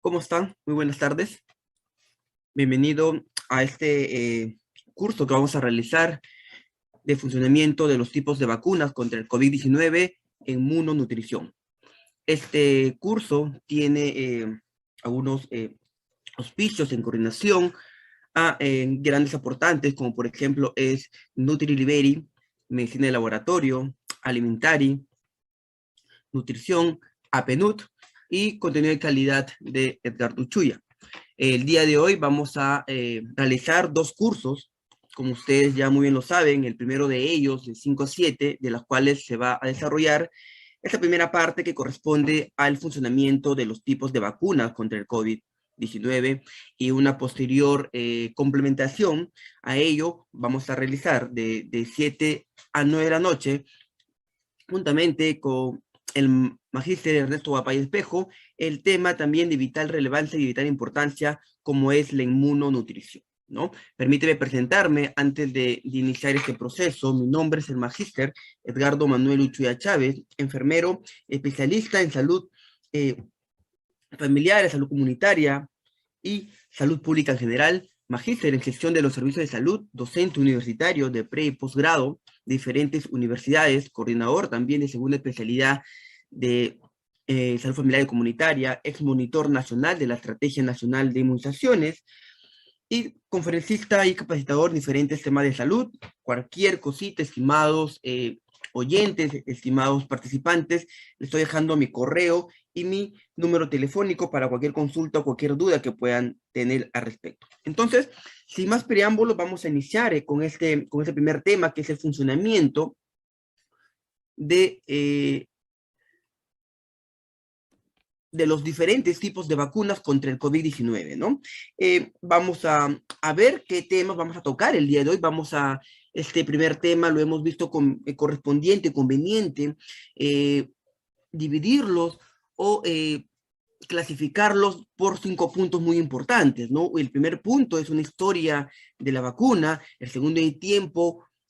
¿Cómo están? Muy buenas tardes. Bienvenido a este curso que vamos a realizar de funcionamiento de los tipos de vacunas contra el COVID-19 en Munonutrición. Este curso tiene algunos auspicios en coordinación a grandes aportantes, como por ejemplo es NutriLiberi, Medicina de Laboratorio, Alimentari, Nutrición, APNUT y contenido de calidad de Edgardo Uchuya. El día de hoy vamos a realizar dos cursos, como ustedes ya muy bien lo saben, el primero de ellos, de 5 a 7, de las cuales se va a desarrollar esta primera parte que corresponde al funcionamiento de los tipos de vacunas contra el COVID-19 y una posterior complementación a ello vamos a realizar de 7 a 9 de la noche juntamente con el magíster Ernesto Guapay Espejo, el tema también de vital relevancia y de vital importancia, como es la inmunonutrición, ¿no? Permíteme presentarme antes de iniciar este proceso. Mi nombre es el magíster Edgardo Manuel Uchuya Chávez, enfermero, especialista en salud familiar, salud comunitaria y salud pública en general, magíster en gestión de los servicios de salud, docente universitario de pre y posgrado de diferentes universidades, coordinador también de segunda especialidad de salud familiar y comunitaria, ex monitor nacional de la Estrategia Nacional de Inmunizaciones y conferencista y capacitador en diferentes temas de salud. Cualquier cosita, estimados oyentes, estimados participantes, les estoy dejando mi correo y mi número telefónico para cualquier consulta o cualquier duda que puedan tener al respecto. Entonces, sin más preámbulos, vamos a iniciar con este primer tema, que es el funcionamiento de los diferentes tipos de vacunas contra el COVID-19, ¿no? Vamos a ver qué temas vamos a tocar el día de hoy. Este primer tema lo hemos visto correspondiente, conveniente, dividirlos o clasificarlos por 5 puntos muy importantes, ¿no? El primer punto es una historia de la vacuna, el segundo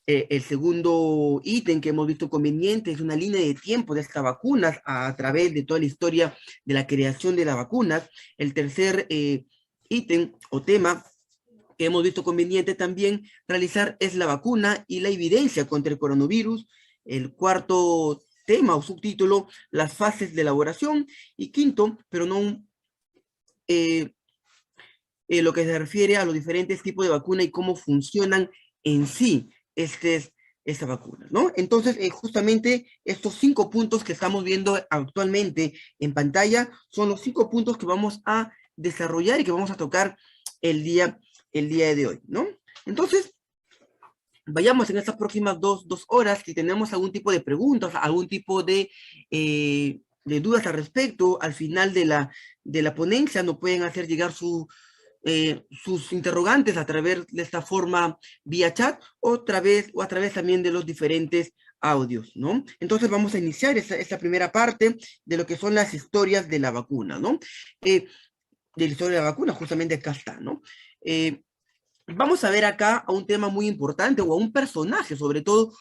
el segundo ítem que hemos visto conveniente es una línea de tiempo de estas vacunas a través de toda la historia de la creación de las vacunas. El tercer ítem o tema que hemos visto conveniente también realizar es la vacuna y la evidencia contra el coronavirus. El cuarto tema o subtítulo, las fases de elaboración. Y quinto, pero no eh, lo que se refiere a los diferentes tipos de vacuna y cómo funcionan en sí esta vacuna, ¿no? Entonces, justamente estos 5 puntos que estamos viendo actualmente en pantalla son los 5 puntos que vamos a desarrollar y que vamos a tocar el día de hoy, ¿no? Entonces, vayamos en estas próximas dos horas, si tenemos algún tipo de preguntas, algún tipo de dudas al respecto, al final de la ponencia nos pueden hacer llegar sus interrogantes a través de esta forma vía chat o a través también de los diferentes audios, ¿no? Entonces vamos a iniciar esta primera parte de lo que son las historias de la vacuna, ¿no? De la historia de la vacuna, justamente acá está, ¿no? Vamos a ver acá a un tema muy importante o a un personaje, sobre todo,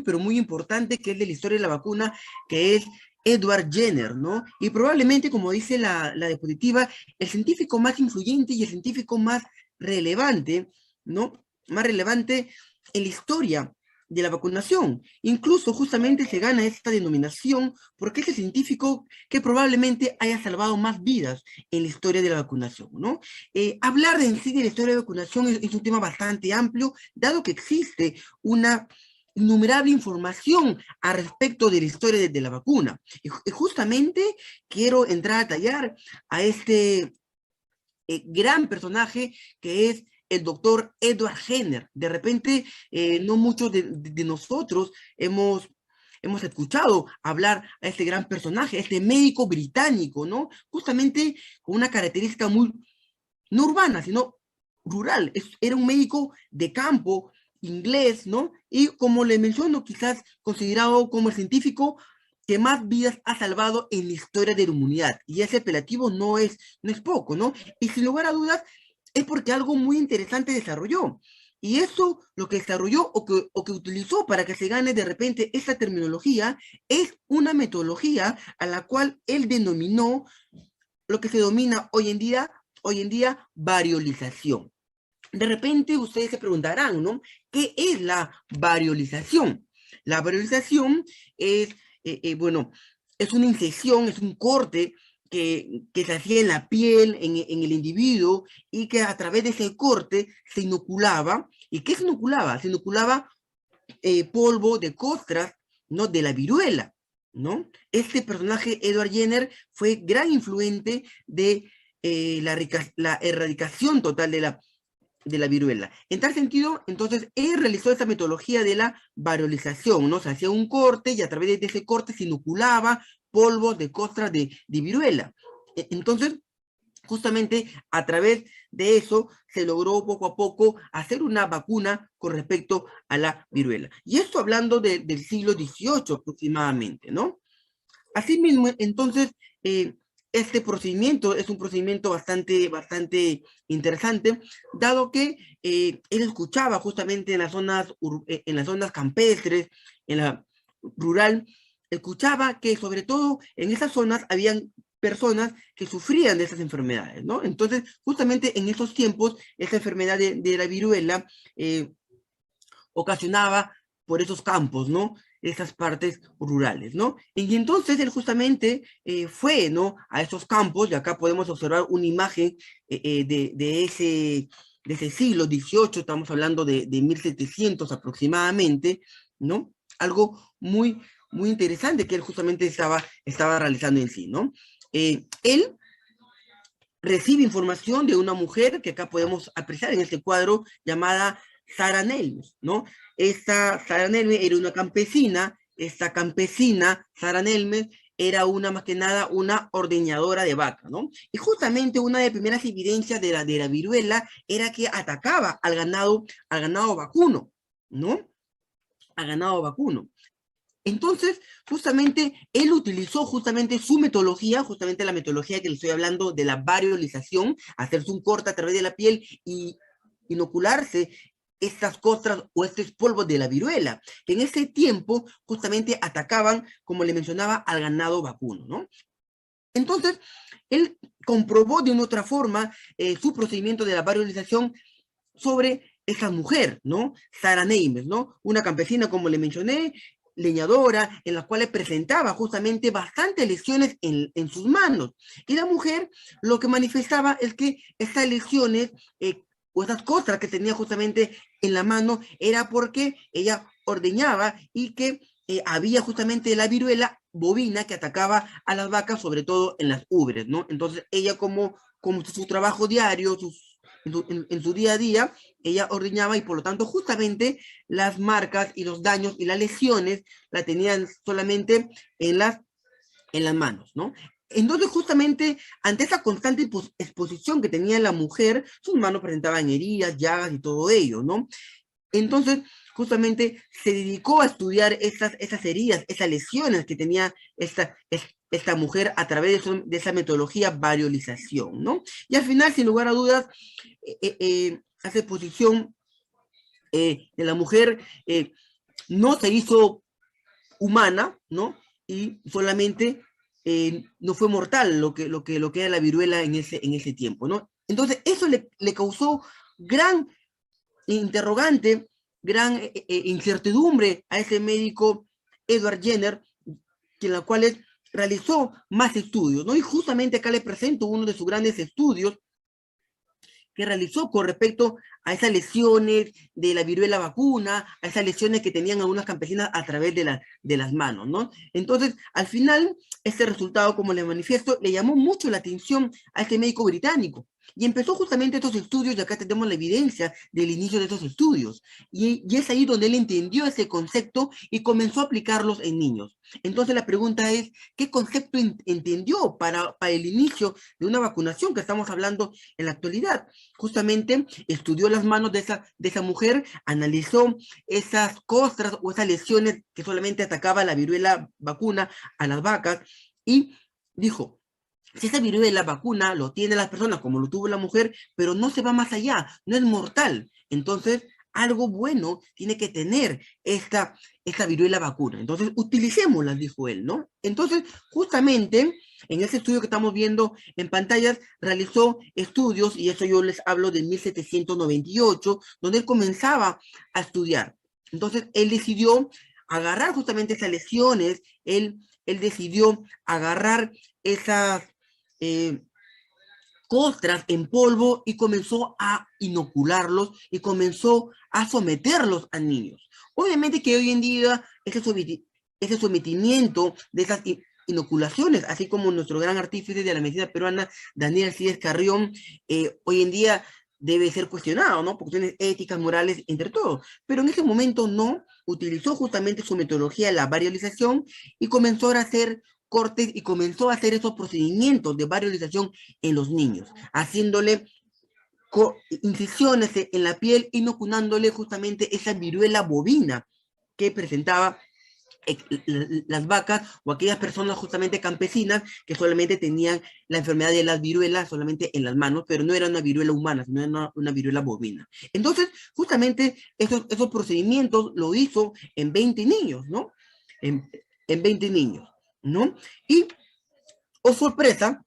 pero muy importante, que es de la historia de la vacuna, que es Edward Jenner, ¿no? Y probablemente, como dice la diapositiva, el científico más influyente y el científico más relevante, ¿no? Más relevante en la historia de la vacunación. Incluso justamente se gana esta denominación porque es el científico que probablemente haya salvado más vidas en la historia de la vacunación, ¿no? Hablar de en sí de la historia de vacunación es un tema bastante amplio, dado que existe una innumerable información al respecto de la historia de la vacuna. Y justamente quiero entrar a tallar a este gran personaje que es el doctor Edward Jenner. De repente, no muchos de nosotros hemos escuchado hablar a este gran personaje, a este médico británico, ¿no? Justamente con una característica muy, no urbana, sino rural. Era un médico de campo, inglés, ¿no? Y como le menciono, quizás considerado como el científico que más vidas ha salvado en la historia de la humanidad. Y ese apelativo no es poco, ¿no? Y sin lugar a dudas, es porque algo muy interesante desarrolló. Y eso, lo que desarrolló o que utilizó para que se gane de repente esa terminología, es una metodología a la cual él denominó lo que se denomina hoy en día variolización. De repente ustedes se preguntarán, ¿no? ¿Qué es la variolización? La variolización es, bueno, es una incisión, es un corte que se hacía en la piel, en el individuo, y que a través de ese corte se inoculaba. ¿Y qué se inoculaba? Se inoculaba polvo de costras, ¿no? De la viruela, ¿no? Este personaje, Edward Jenner, fue gran influente de la erradicación total de la viruela. En tal sentido, entonces, él realizó esta metodología de la variolización, ¿no? Se hacía un corte y a través de ese corte se inoculaba polvo de costras de viruela. Entonces, justamente a través de eso se logró poco a poco hacer una vacuna con respecto a la viruela. Y esto hablando del siglo XVIII aproximadamente, ¿no? Asimismo, entonces, este procedimiento es un procedimiento bastante interesante, dado que él escuchaba justamente en las zonas campestres, en la rural, escuchaba que sobre todo en esas zonas habían personas que sufrían de esas enfermedades, ¿no? Entonces, justamente en esos tiempos, esa enfermedad de la viruela ocasionaba por esos campos, ¿no? Esas partes rurales, ¿no? Y entonces él justamente fue, ¿no? A esos campos, y acá podemos observar una imagen de ese siglo XVIII, estamos hablando de 1700 aproximadamente, ¿no? Algo muy interesante que él justamente estaba realizando en sí, ¿no? Él recibe información de una mujer que acá podemos apreciar en este cuadro llamada Sara Nelmes, ¿no? Esta Sara Nelmes era una campesina, esta campesina, Sara Nelmes, era más que nada una ordeñadora de vaca, ¿no? Y justamente una de las primeras evidencias de la viruela era que atacaba al ganado vacuno, ¿no? Al ganado vacuno. Entonces, justamente, él utilizó justamente su metodología, justamente la metodología que le estoy hablando de la variolización, hacerse un corte a través de la piel y inocularse estas costras o estos polvos de la viruela, que en ese tiempo justamente atacaban, como le mencionaba, al ganado vacuno, ¿no? Entonces, él comprobó de una otra forma su procedimiento de la variolización sobre esa mujer, ¿no? Sara Neymes, ¿no? Una campesina, como le mencioné, leñadora, en la cual presentaba justamente bastantes lesiones en sus manos. Y la mujer lo que manifestaba es que estas lesiones o esas costras que tenía justamente en la mano era porque ella ordeñaba y que había justamente la viruela bovina que atacaba a las vacas, sobre todo en las ubres, ¿no? Entonces ella como su trabajo diario, en su día a día, ella ordeñaba y por lo tanto justamente las marcas y los daños y las lesiones la tenían solamente en las manos, ¿no? Entonces, justamente ante esa constante exposición que tenía la mujer, sus manos presentaban heridas, llagas y todo ello, ¿no? Entonces, justamente se dedicó a estudiar esas heridas, esas lesiones que tenía esta mujer a través de esa metodología variolización, ¿no? Y al final, sin lugar a dudas, esa exposición de la mujer no se hizo humana, ¿no? Y solamente no fue mortal lo que era la viruela en ese tiempo, ¿no? Entonces, eso le causó gran interrogante, gran incertidumbre a ese médico Edward Jenner, que en la cual realizó más estudios, ¿no? Y justamente acá le presento uno de sus grandes estudios que realizó con respecto a esas lesiones de la viruela vacuna, a esas lesiones que tenían algunas campesinas a través de las manos, ¿no? Entonces, al final, este resultado, como le manifiesto, le llamó mucho la atención a este médico británico. Y empezó justamente estos estudios, y acá tenemos la evidencia del inicio de estos estudios. Y es ahí donde él entendió ese concepto y comenzó a aplicarlos en niños. Entonces la pregunta es, ¿qué concepto entendió para el inicio de una vacunación que estamos hablando en la actualidad? Justamente estudió las manos de esa mujer, analizó esas costras o esas lesiones que solamente atacaba la viruela vacuna a las vacas y dijo, si esa viruela vacuna lo tiene las personas como lo tuvo la mujer, pero no se va más allá, no es mortal. Entonces, algo bueno tiene que tener esta viruela vacuna. Entonces, utilicémosla, dijo él, ¿no? Entonces, justamente en ese estudio que estamos viendo en pantallas, realizó estudios, y eso yo les hablo de 1798, donde él comenzaba a estudiar. Entonces, él decidió agarrar justamente esas lesiones, él decidió agarrar esas eh, costras en polvo y comenzó a inocularlos y comenzó a someterlos a niños. Obviamente que hoy en día ese sometimiento de esas inoculaciones, así como nuestro gran artífice de la medicina peruana, Daniel Alcides Carrión, hoy en día debe ser cuestionado, ¿no? Por cuestiones éticas, morales, entre todos. Pero en ese momento no, utilizó justamente su metodología, la variolización, y comenzó a hacer cortes y comenzó a hacer esos procedimientos de variolización en los niños, haciéndole incisiones en la piel, inoculándole justamente esa viruela bovina que presentaba las vacas o aquellas personas justamente campesinas que solamente tenían la enfermedad de las viruelas solamente en las manos, pero no era una viruela humana, sino era una viruela bovina. Entonces, justamente esos procedimientos lo hizo en 20 niños, ¿no? En 20 niños, ¿no? Y, oh sorpresa,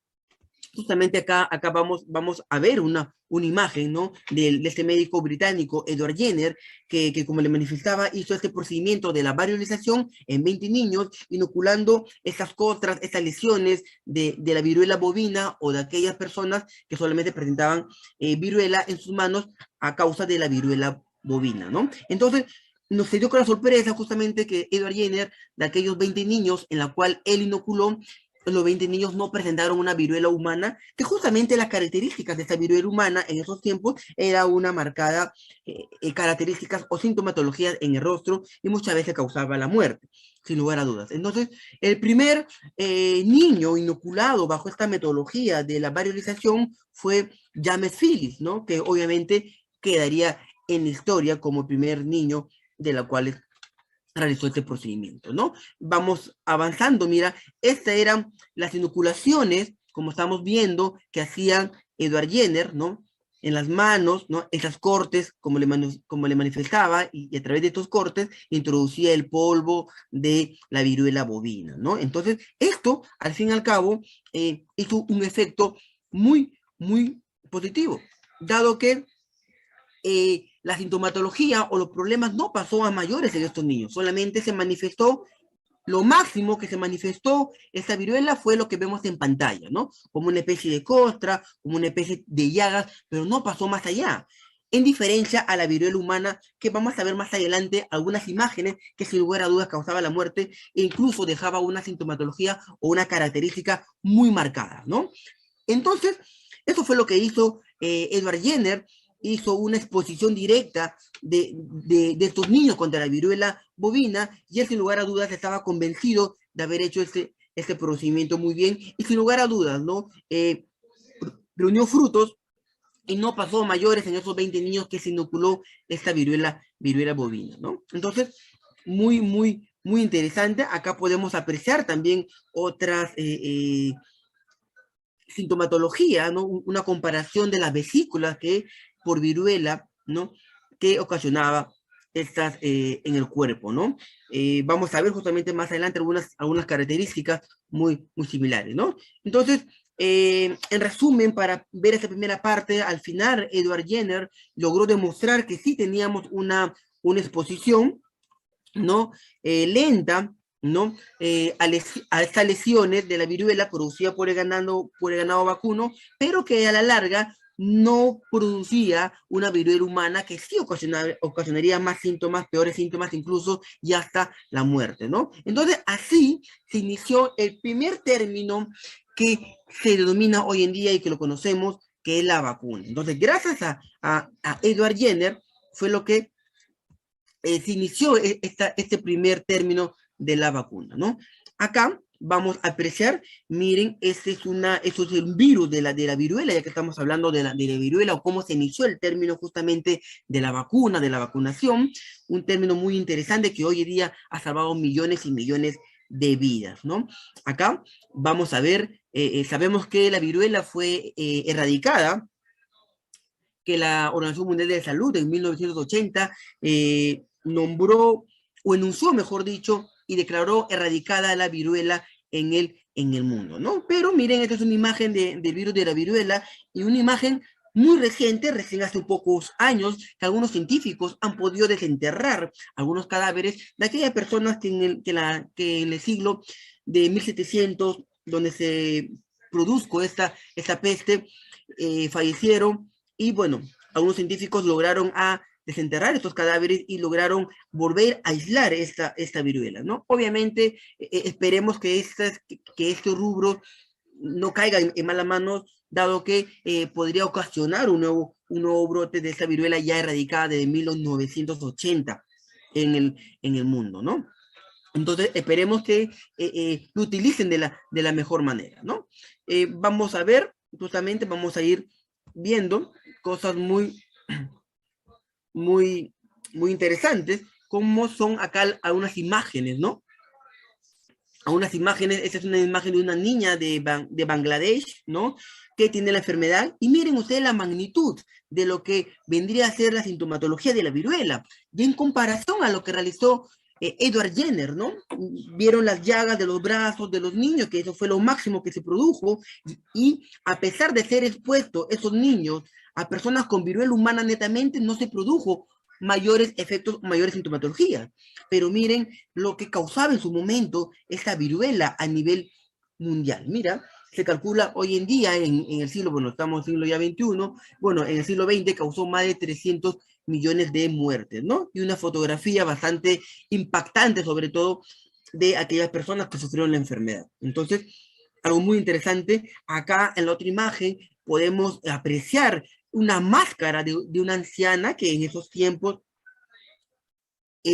justamente acá vamos a ver una imagen, ¿no? De este médico británico, Edward Jenner, que como le manifestaba, hizo este procedimiento de la variolización en 20 niños, inoculando esas costras, estas lesiones de la viruela bovina o de aquellas personas que solamente presentaban viruela en sus manos a causa de la viruela bovina, ¿no? Entonces, nos dio con la sorpresa justamente que Edward Jenner, de aquellos 20 niños en la cual él inoculó, los 20 niños no presentaron una viruela humana, que justamente las características de esta viruela humana en esos tiempos era una marcada características o sintomatologías en el rostro y muchas veces causaba la muerte, sin lugar a dudas. Entonces, el primer niño inoculado bajo esta metodología de la variolización fue James Phillips, ¿no? Que obviamente quedaría en la historia como el primer niño de la cual realizó este procedimiento, ¿no? Vamos avanzando, mira, estas eran las inoculaciones, como estamos viendo, que hacían Edward Jenner, ¿no? En las manos, ¿no? Esas cortes, como le manifestaba, y a través de estos cortes introducía el polvo de la viruela bovina, ¿no? Entonces, esto, al fin y al cabo, hizo un efecto muy positivo, dado que la sintomatología o los problemas no pasó a mayores en estos niños, solamente se manifestó, lo máximo que se manifestó esta viruela fue lo que vemos en pantalla, ¿no? Como una especie de costra, como una especie de llagas, pero no pasó más allá. En diferencia a la viruela humana, que vamos a ver más adelante algunas imágenes que sin lugar a dudas causaba la muerte e incluso dejaba una sintomatología o una característica muy marcada, ¿no? Entonces, eso fue lo que hizo Edward Jenner, hizo una exposición directa de estos niños contra la viruela bovina y él sin lugar a dudas estaba convencido de haber hecho este procedimiento muy bien y sin lugar a dudas, ¿no? Reunió frutos y no pasó a mayores en esos 20 niños que se inoculó esta viruela bovina, ¿no? Entonces, muy interesante. Acá podemos apreciar también otras sintomatología, ¿no? Una comparación de las vesículas que por viruela, ¿no? Que ocasionaba estas en el cuerpo, ¿no? Vamos a ver justamente más adelante algunas características muy similares, ¿no? Entonces, en resumen, para ver esta primera parte, al final Edward Jenner logró demostrar que sí teníamos una exposición, ¿no? Lenta, ¿no? A estas lesiones de la viruela producida por el ganado vacuno, pero que a la larga no producía una viruela humana que sí ocasionaría más síntomas, peores síntomas, incluso y hasta la muerte, ¿no? Entonces, así se inició el primer término que se denomina hoy en día y que lo conocemos, que es la vacuna. Entonces, gracias a Edward Jenner, fue lo que se inició este primer término de la vacuna, ¿no? Acá vamos a apreciar, miren, eso es un virus de la viruela, ya que estamos hablando de la viruela o cómo se inició el término justamente de la vacuna, de la vacunación, un término muy interesante que hoy en día ha salvado millones y millones de vidas, ¿no? Acá vamos a ver, sabemos que la viruela fue erradicada que la Organización Mundial de la Salud en 1980 nombró, o enunció, mejor dicho, y declaró erradicada la viruela en el mundo, ¿no? Pero miren, esta es una imagen del virus de la viruela y una imagen muy reciente, recién hace pocos años, que algunos científicos han podido desenterrar algunos cadáveres de aquellas personas que en el siglo de 1700, donde se produjo esta peste, fallecieron y bueno, algunos científicos lograron desenterrar estos cadáveres y lograron volver a aislar esta viruela, ¿no? Obviamente, esperemos que este rubro no caiga en malas manos, dado que podría ocasionar un nuevo brote de esta viruela ya erradicada desde 1980 en el mundo, ¿no? Entonces, esperemos que lo utilicen de la mejor manera, ¿no? Vamos a ver, justamente vamos a ir viendo cosas muy, muy interesantes, como son acá algunas imágenes, ¿no? A unas imágenes, esta es una imagen de una niña de Bangladesh, ¿no? Que tiene la enfermedad, y miren ustedes la magnitud de lo que vendría a ser la sintomatología de la viruela, y en comparación a lo que realizó Edward Jenner, ¿no? Vieron las llagas de los brazos de los niños, que eso fue lo máximo que se produjo, y a pesar de ser expuestos esos niños a personas con viruela humana netamente, no se produjo mayores efectos, mayores sintomatologías. Pero miren lo que causaba en su momento esta viruela a nivel mundial. Mira, se calcula hoy en día, en el siglo, bueno, estamos en el siglo ya XXI, bueno, en el siglo XX causó más de 300 millones de muertes, ¿no? Y una fotografía bastante impactante, sobre todo, de aquellas personas que sufrieron la enfermedad. Entonces, algo muy interesante, acá en la otra imagen podemos apreciar una máscara de una anciana que en esos tiempos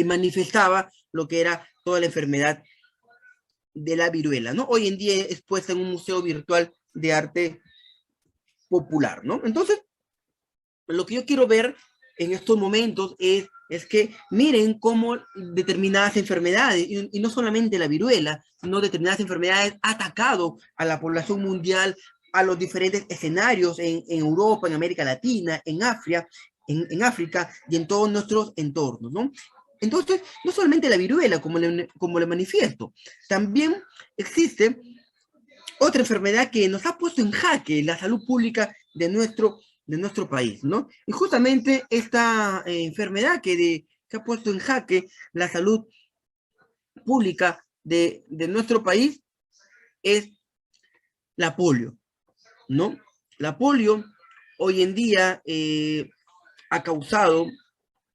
manifestaba lo que era toda la enfermedad de la viruela, ¿no? Hoy en día es expuesta en un museo virtual de arte popular, ¿no? Entonces, lo que yo quiero ver en estos momentos es que miren cómo determinadas enfermedades, y no solamente la viruela, sino determinadas enfermedades han atacado a la población mundial, a los diferentes escenarios en Europa, en América Latina, en África y en todos nuestros entornos, ¿no? Entonces, no solamente la viruela, como le manifiesto, también existe otra enfermedad que nos ha puesto en jaque la salud pública de nuestro país, ¿no? Y justamente esta enfermedad que ha puesto en jaque la salud pública de nuestro país es la polio, ¿no? La polio hoy en día ha causado,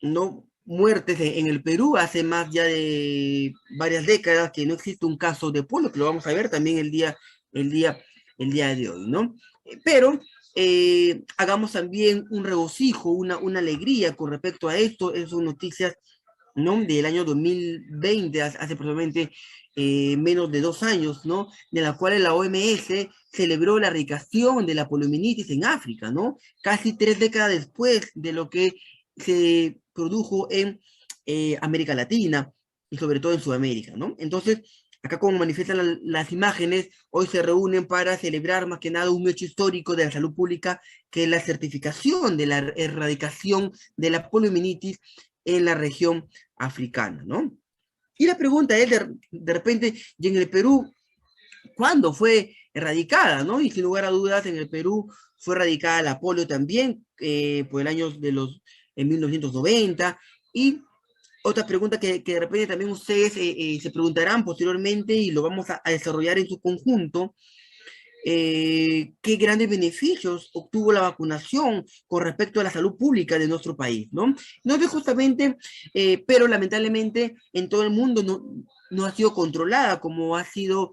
¿no?, muertes en el Perú hace más ya de varias décadas que no existe un caso de polio, que lo vamos a ver también el día, el día de hoy, ¿no? Pero hagamos también un regocijo, una alegría con respecto a esto. Esas son noticias, ¿no?, del año 2020, hace probablemente menos de 2 años, ¿no?, de la cual la OMS celebró la erradicación de la poliomielitis en África, ¿no? Casi 3 décadas después de lo que se produjo en América Latina y sobre todo en Sudamérica, ¿no? Entonces, acá como manifiestan las imágenes, hoy se reúnen para celebrar más que nada un hecho histórico de la salud pública, que es la certificación de la erradicación de la poliomielitis en la región africana, ¿no? Y la pregunta es, de repente, y en el Perú, ¿cuándo fue erradicada, no? Y sin lugar a dudas, en el Perú fue erradicada la polio también, por el año en 1990. Y otra pregunta que de repente también ustedes se preguntarán posteriormente, y lo vamos a desarrollar en su conjunto, qué grandes beneficios obtuvo la vacunación con respecto a la salud pública de nuestro país, ¿no? No es justamente, pero lamentablemente en todo el mundo no ha sido controlada como ha sido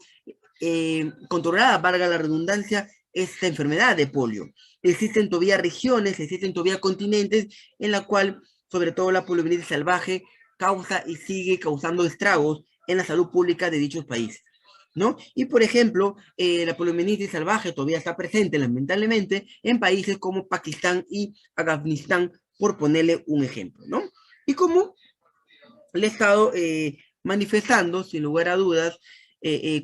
controlada, valga la redundancia, esta enfermedad de polio. Existen todavía regiones, existen todavía continentes en la cual, sobre todo la poliomielitis salvaje, causa y sigue causando estragos en la salud pública de dichos países, ¿no? Y por ejemplo, la poliomielitis salvaje todavía está presente, lamentablemente, en países como Pakistán y Afganistán, por ponerle un ejemplo, ¿no? Y como le he estado manifestando, sin lugar a dudas,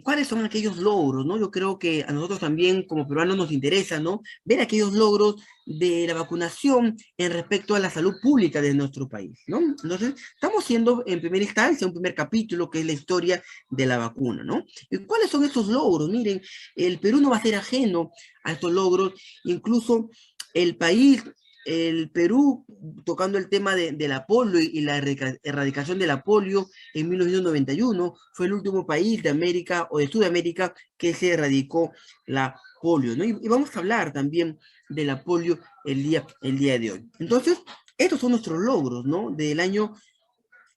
cuáles son aquellos logros, ¿no? Yo creo que a nosotros también como peruanos nos interesa, ¿no? Ver aquellos logros de la vacunación en respecto a la salud pública de nuestro país, ¿no? Entonces, estamos haciendo en primera instancia un primer capítulo que es la historia de la vacuna, ¿no? ¿Y cuáles son esos logros? Miren, el Perú no va a ser ajeno a estos logros, incluso el país, el Perú, tocando el tema de la polio y la erradicación de la polio en 1991, fue el último país de América o de Sudamérica que se erradicó la polio, ¿no? Y vamos a hablar también de la polio el día de hoy. Entonces, estos son nuestros logros, ¿no? Del año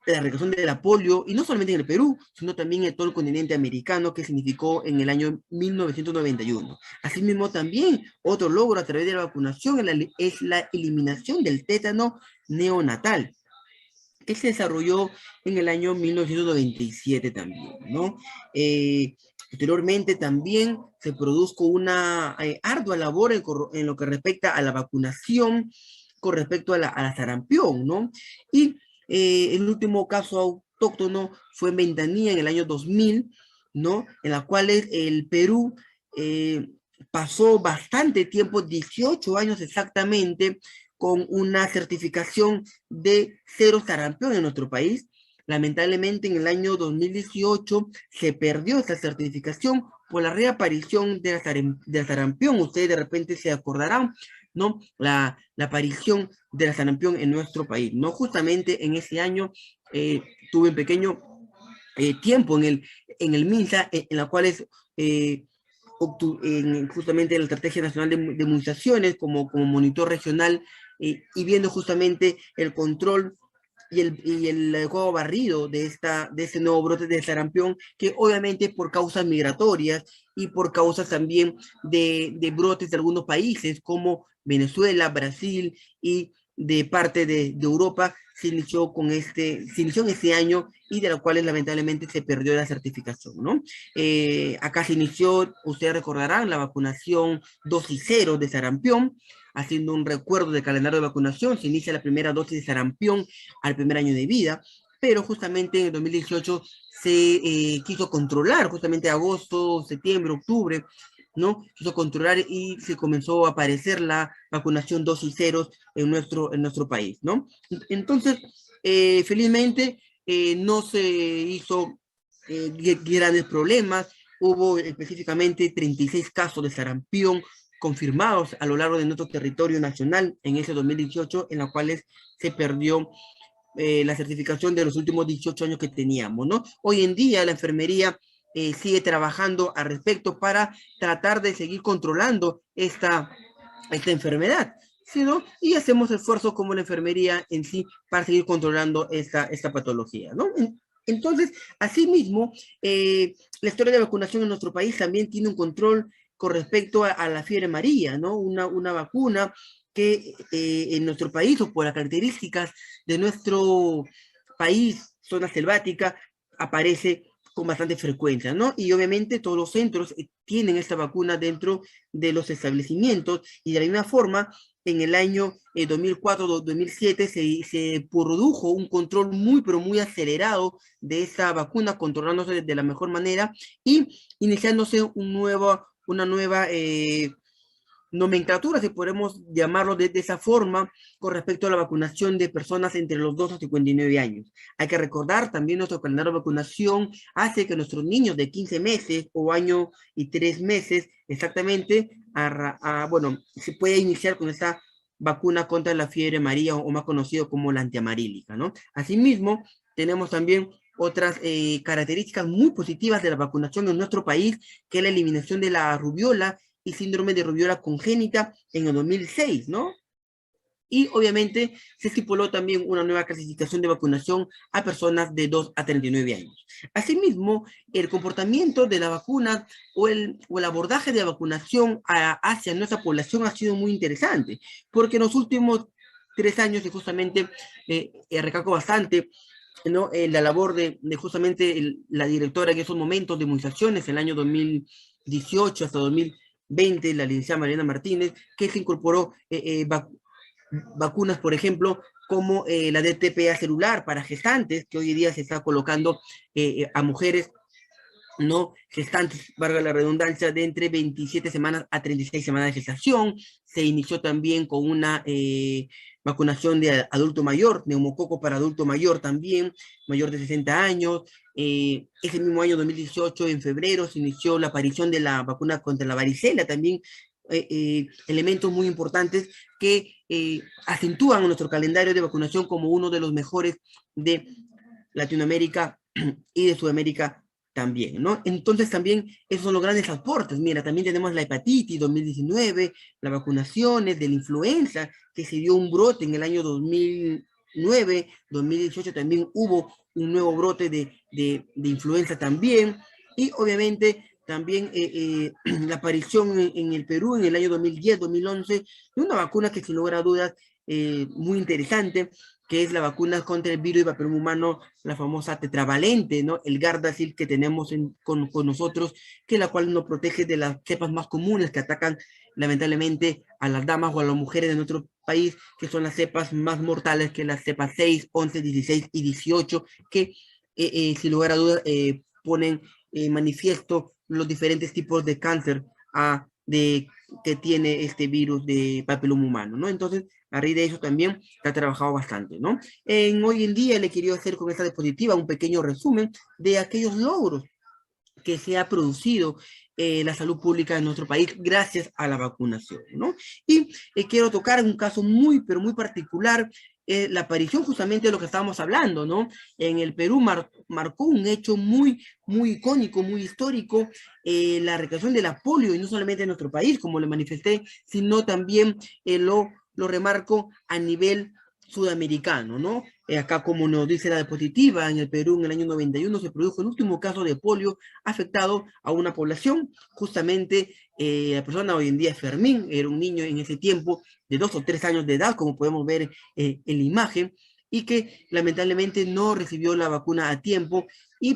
de la erradicación de la polio, y no solamente en el Perú, sino también en todo el continente americano, que significó en el año 1991. Asimismo, también otro logro a través de la vacunación es la eliminación del tétano neonatal, que se desarrolló en el año 1997 también, ¿no? Posteriormente también se produjo una ardua labor en lo que respecta a la vacunación con respecto a la sarampión, ¿no? Y el último caso autóctono fue en Ventanilla en el año 2000, ¿no? En la cual el Perú eh, pasó bastante tiempo, 18 años exactamente, con una certificación de cero sarampión en nuestro país. Lamentablemente en el año 2018 se perdió esta certificación por la reaparición de la sarampión. Ustedes de repente se acordarán, ¿no? La aparición de la sarampión en nuestro país, ¿no? Justamente en ese año tuve un pequeño tiempo en el MINSA, en la cual es justamente la Estrategia Nacional de Inmunizaciones como monitor regional, y viendo justamente el control y el adecuado barrido de este nuevo brote de sarampión, que obviamente por causas migratorias y por causas también de brotes de algunos países como Venezuela, Brasil y de parte de Europa, se inició en este año y de los cuales lamentablemente se perdió la certificación, ¿no? Acá se inició, ustedes recordarán, la vacunación dosis cero de sarampión. Haciendo un recuerdo del calendario de vacunación, se inicia la primera dosis de sarampión al primer año de vida, pero justamente en el 2018 se quiso controlar, justamente agosto, septiembre, octubre, ¿no? Quiso controlar y se comenzó a aparecer la vacunación dosis ceros en nuestro país, ¿no? Entonces, felizmente, no se hizo grandes problemas. Hubo específicamente 36 casos de sarampión confirmados a lo largo de nuestro territorio nacional en ese 2018, en los cuales se perdió la certificación de los últimos 18 años que teníamos, ¿no? Hoy en día la enfermería sigue trabajando al respecto para tratar de seguir controlando esta enfermedad, ¿sí, no? Y hacemos esfuerzos como la enfermería en sí para seguir controlando esta patología, ¿no? Entonces, asimismo, la historia de vacunación en nuestro país también tiene un control con respecto a la fiebre amarilla, ¿no? Una vacuna que en nuestro país, o por las características de nuestro país, zona selvática, aparece con bastante frecuencia, ¿no? Y obviamente todos los centros tienen esta vacuna dentro de los establecimientos, y de la misma forma, en el año 2004-2007 se produjo un control muy, pero muy acelerado de esa vacuna, controlándose de la mejor manera y iniciándose una nueva nomenclatura, si podemos llamarlo de esa forma, con respecto a la vacunación de personas entre los 2 a 59 años. Hay que recordar también nuestro calendario de vacunación hace que nuestros niños de 15 meses o año y 3 meses exactamente, bueno, se puede iniciar con esta vacuna contra la fiebre amarilla o más conocido como la antiamarílica, ¿no? Asimismo, tenemos también otras características muy positivas de la vacunación en nuestro país, que es la eliminación de la rubiola y síndrome de rubiola congénita en el 2006, ¿no? Y obviamente se estipuló también una nueva clasificación de vacunación a personas de 2 a 39 años. Asimismo, el comportamiento de la vacuna o el abordaje de vacunación hacia nuestra población ha sido muy interesante, porque en los últimos 3 años, y justamente recalco bastante, ¿no? La labor de justamente la directora en esos momentos de inmunizaciones, el año 2018 hasta 2020, la licenciada Mariana Martínez, que se incorporó vacunas, por ejemplo, como la DTPA celular para gestantes, que hoy en día se está colocando a mujeres ¿no? Gestantes, valga la redundancia, de entre 27 semanas a 36 semanas de gestación. Se inició también con una vacunación de adulto mayor, neumococo para adulto mayor también, mayor de 60 años. Ese mismo año 2018, en febrero, se inició la aparición de la vacuna contra la varicela, también elementos muy importantes que acentúan nuestro calendario de vacunación como uno de los mejores de Latinoamérica y de Sudamérica también, ¿no? Entonces también esos son los grandes aportes. Mira, también tenemos la hepatitis 2019, las vacunaciones de la influenza, que se dio un brote en el año 2009, 2018 también hubo un nuevo brote de influenza también, y obviamente también la aparición en el Perú en el año 2010, 2011, de una vacuna que sin lugar a dudas muy interesante, que es la vacuna contra el virus y papiloma humano, la famosa tetravalente, ¿no? El Gardasil que tenemos con nosotros, que la cual nos protege de las cepas más comunes que atacan lamentablemente a las damas o a las mujeres de nuestro país, que son las cepas más mortales, que las cepas 6, 11, 16 y 18, que sin lugar a dudas ponen manifiesto los diferentes tipos de cáncer que tiene este virus de papiloma humano, ¿no? Entonces, a raíz de eso también se ha trabajado bastante, ¿no? Hoy en día le quería hacer con esta diapositiva un pequeño resumen de aquellos logros que se ha producido la salud pública en nuestro país gracias a la vacunación, ¿no? Y quiero tocar un caso muy, pero muy particular, la aparición justamente de lo que estábamos hablando, ¿no? En el Perú marcó un hecho muy, muy icónico, muy histórico, la recreación de la polio, y no solamente en nuestro país, como le manifesté, sino también lo remarco a nivel sudamericano, ¿no? Acá, como nos dice la diapositiva, en el Perú en el año 91 se produjo el último caso de polio afectado a una población. Justamente la persona hoy en día es Fermín, era un niño en ese tiempo de 2 o 3 años de edad, como podemos ver en la imagen, y que lamentablemente no recibió la vacuna a tiempo,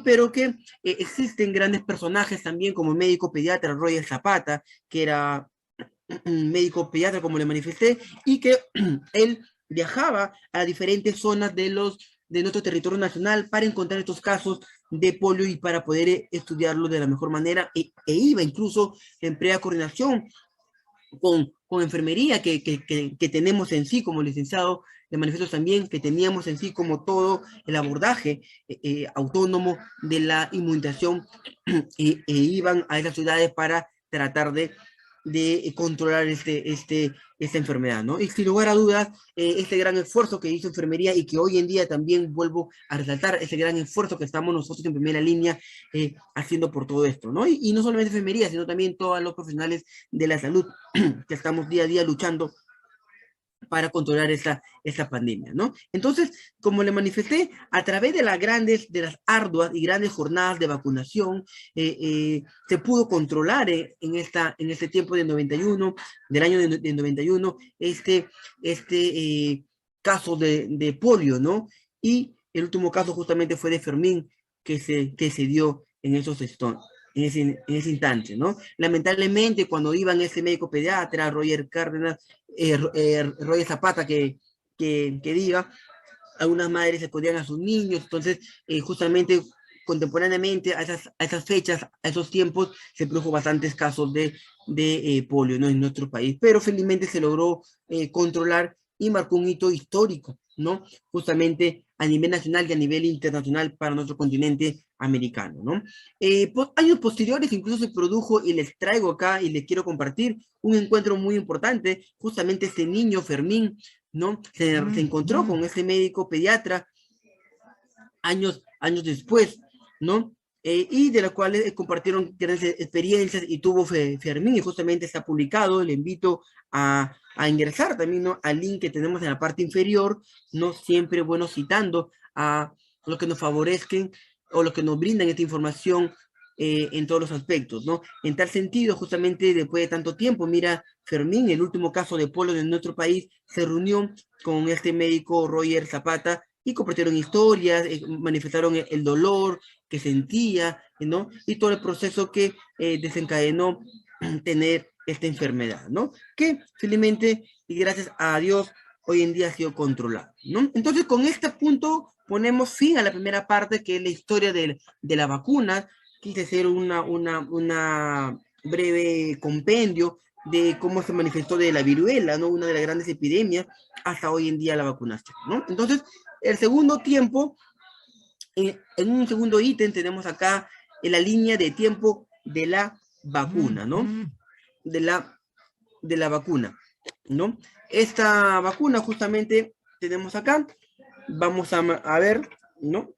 pero que existen grandes personajes también como el médico pediatra Roger Zapata, que era un médico pediatra, como le manifesté, y que él viajaba a diferentes zonas de nuestro territorio nacional para encontrar estos casos de polio y para poder estudiarlo de la mejor manera, iba incluso en plena coordinación con enfermería que tenemos en sí como licenciado de manifiesto también, que teníamos en sí como todo el abordaje autónomo de la inmunización iban a esas ciudades para tratar de controlar esta enfermedad, ¿no? Y sin lugar a dudas, este gran esfuerzo que hizo enfermería y que hoy en día también vuelvo a resaltar, ese gran esfuerzo que estamos nosotros en primera línea haciendo por todo esto, ¿no? Y no solamente enfermería, sino también todos los profesionales de la salud que estamos día a día luchando para controlar esta pandemia, ¿no? Entonces, como le manifesté, a través de de las arduas y grandes jornadas de vacunación, se pudo controlar en este tiempo del 91, del año de 91, caso de polio, ¿no? Y el último caso justamente fue de Fermín, que se dio en en ese instante, ¿no? Lamentablemente, cuando iban ese médico pediatra, Roger Cárdenas, Roger Zapata, que diga, algunas madres acudían a sus niños, entonces justamente contemporáneamente a esas fechas, a esos tiempos, se produjo bastantes casos de polio, ¿no? En nuestro país, pero felizmente se logró controlar y marcó un hito histórico, ¿no? Justamente a nivel nacional y a nivel internacional para nuestro continente americano, ¿no? Años posteriores incluso se produjo, y les traigo acá y les quiero compartir, un encuentro muy importante, justamente este niño Fermín, ¿no? Se encontró con este médico pediatra años después, ¿no? Y de la cual compartieron grandes experiencias y tuvo Fermín, y justamente está publicado, le invito a ingresar también, ¿no? Al link que tenemos en la parte inferior, ¿no? Siempre bueno citando a los que nos favorezcan o los que nos brindan esta información en todos los aspectos, ¿no? En tal sentido, justamente después de tanto tiempo, mira, Fermín, el último caso de polio de nuestro país, se reunió con este médico Roger Zapata y compartieron historias, manifestaron el dolor que sentía, ¿no? Y todo el proceso que desencadenó tener esta enfermedad, ¿no? Que felizmente y gracias a Dios hoy en día ha sido controlado, ¿no? Entonces con este punto ponemos fin a la primera parte, que es la historia de la vacuna, quise hacer una breve compendio de cómo se manifestó de la viruela, ¿no? Una de las grandes epidemias hasta hoy en día la vacunación, ¿no? Entonces, el segundo tiempo, en un segundo ítem tenemos acá en la línea de tiempo de la vacuna, ¿no? De la vacuna, ¿no? Esta vacuna justamente tenemos acá, vamos a ver, ¿no?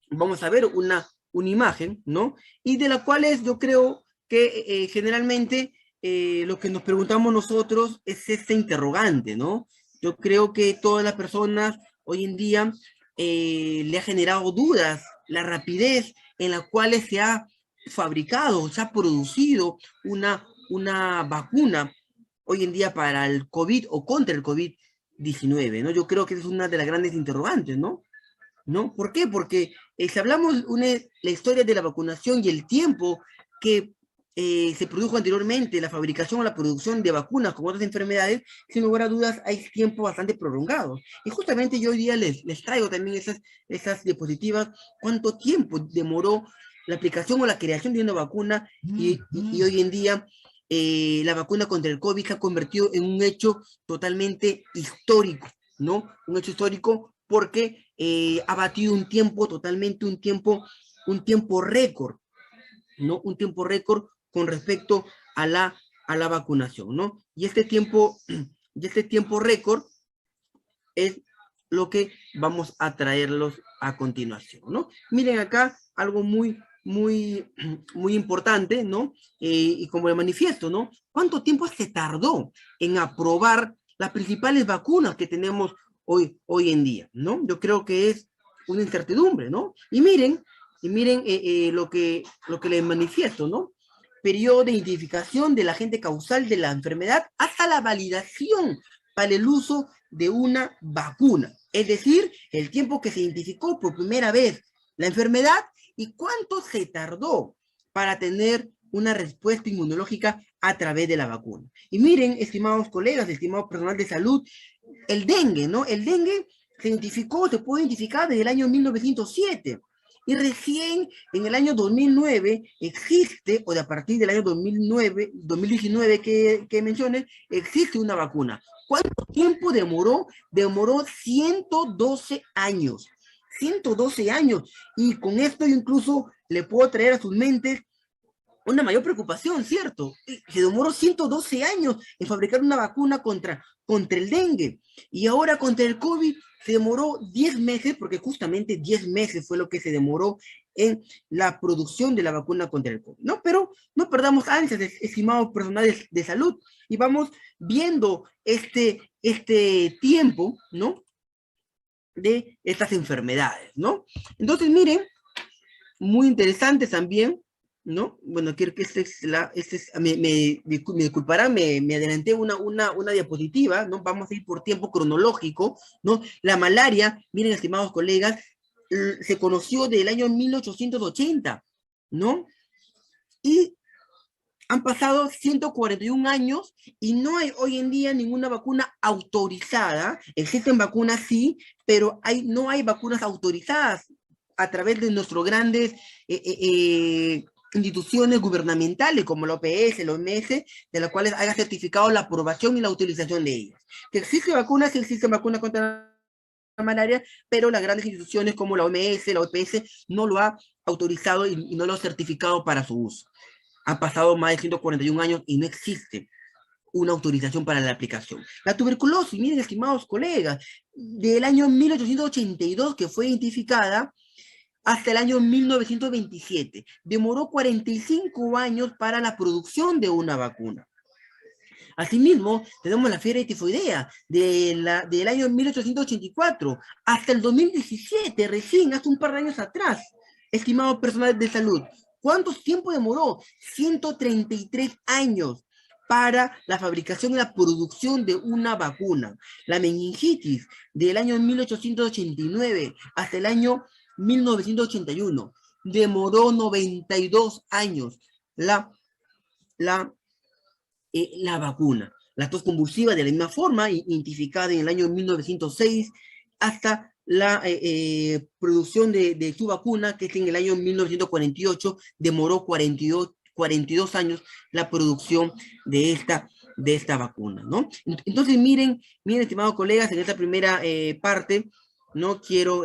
Vamos a ver una imagen, ¿no? Y de la cual yo creo que generalmente lo que nos preguntamos nosotros es este interrogante, ¿no? Yo creo que todas las personas hoy en día le ha generado dudas la rapidez en la cual se ha fabricado, se ha producido una vacuna hoy en día para el COVID o contra el COVID-19, ¿no? Yo creo que es una de las grandes interrogantes, ¿no? ¿No? ¿Por qué? Porque si hablamos la historia de la vacunación y el tiempo que se produjo anteriormente, la fabricación o la producción de vacunas con otras enfermedades, sin lugar a dudas hay tiempo bastante prolongado. Y justamente yo hoy día les traigo también esas diapositivas, cuánto tiempo demoró la aplicación o la creación de una vacuna y hoy en día la vacuna contra el COVID se ha convertido en un hecho totalmente histórico, ¿no? Un hecho histórico porque ha batido un tiempo totalmente, un tiempo récord, ¿no? Un tiempo récord con respecto a la vacunación, ¿no? Y este tiempo récord es lo que vamos a traerlos a continuación, ¿no? Miren acá algo muy importante, ¿no? Y como el manifiesto, ¿no? ¿Cuánto tiempo se tardó en aprobar las principales vacunas que tenemos hoy en día, ¿no? Yo creo que es una incertidumbre, ¿no? Y miren lo que les manifiesto, ¿no? Periodo de identificación del agente causal de la enfermedad hasta la validación para el uso de una vacuna. Es decir, el tiempo que se identificó por primera vez la enfermedad y cuánto se tardó para tener una respuesta inmunológica a través de la vacuna. Y miren, estimados colegas, estimado personal de salud, el dengue, ¿no? El dengue se puede identificar desde el año 1907. Y recién en el año 2009 existe, o de a partir del año 2019 que mencioné, existe una vacuna. ¿Cuánto tiempo demoró? Demoró 112 años. 112 años. Y con esto yo incluso le puedo traer a sus mentes una mayor preocupación, ¿cierto? Se demoró 112 años en fabricar una vacuna contra el dengue. Y ahora contra el COVID se demoró 10 meses, porque justamente 10 meses fue lo que se demoró en la producción de la vacuna contra el COVID, ¿no? Pero no perdamos ansias, estimados personales de salud, y vamos viendo este tiempo, ¿no? De estas enfermedades, ¿no? Entonces, miren, muy interesantes también, ¿no? Bueno, quiero que me disculparán, me adelanté una diapositiva, ¿no? Vamos a ir por tiempo cronológico, ¿no? La malaria, miren, estimados colegas, se conoció del año 1880, ¿no? Y han pasado 141 años y no hay hoy en día ninguna vacuna autorizada. Existen vacunas, sí, pero no hay vacunas autorizadas a través de nuestros grandes instituciones gubernamentales como la OPS, la OMS, de las cuales haya certificado la aprobación y la utilización de ellas. Que existen vacunas contra la malaria, pero las grandes instituciones como la OMS, la OPS, no lo ha autorizado y no lo ha certificado para su uso. Han pasado más de 141 años y no existe una autorización para la aplicación. La tuberculosis, miren, estimados colegas, del año 1882 que fue identificada hasta el año 1927. Demoró 45 años para la producción de una vacuna. Asimismo, tenemos la fiebre tifoidea del año 1884 hasta el 2017, recién hace un par de años atrás. Estimados personal de salud, ¿cuánto tiempo demoró? 133 años para la fabricación y la producción de una vacuna. La meningitis del año 1889 hasta el año 1981 demoró 92 años la vacuna. La tos convulsiva de la misma forma, identificada en el año 1906 hasta la producción de su vacuna, que es en el año 1948, demoró 42 años la producción de esta vacuna, ¿no? Entonces, miren, estimados colegas, en esta primera parte, no quiero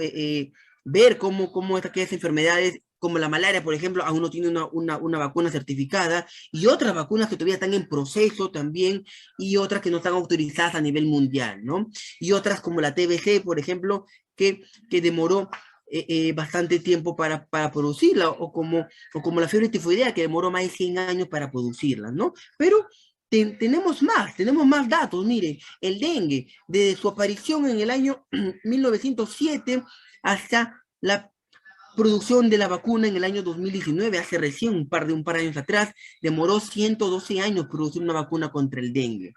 ver cómo aquellas enfermedades como la malaria, por ejemplo, aún no tiene una vacuna certificada, y otras vacunas que todavía están en proceso también, y otras que no están autorizadas a nivel mundial, ¿no? Y otras como la TBC, por ejemplo, que demoró bastante tiempo para producirla, o como la fiebre tifoidea, que demoró más de 100 años para producirla, ¿no? Pero tenemos más datos, miren, el dengue, desde su aparición en el año 1907 hasta la producción de la vacuna en el año 2019, hace recién un par de años atrás, demoró 112 años producir una vacuna contra el dengue.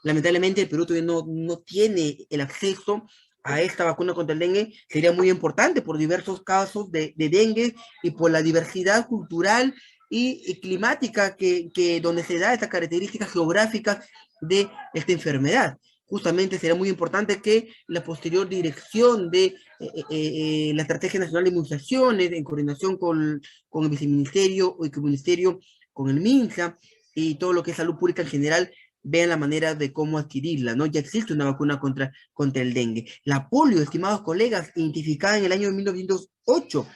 Lamentablemente el Perú todavía no tiene el acceso a esta vacuna contra el dengue. Sería muy importante por diversos casos de dengue y por la diversidad cultural y climática donde se da estas características geográficas de esta enfermedad. Justamente será muy importante que la posterior dirección de la Estrategia Nacional de Inmunizaciones, en coordinación con el Viceministerio o el Ministerio, con el MINSA y todo lo que es salud pública en general, vean la manera de cómo adquirirla, ¿no? Ya existe una vacuna contra el dengue. La polio, estimados colegas, identificada en el año 1908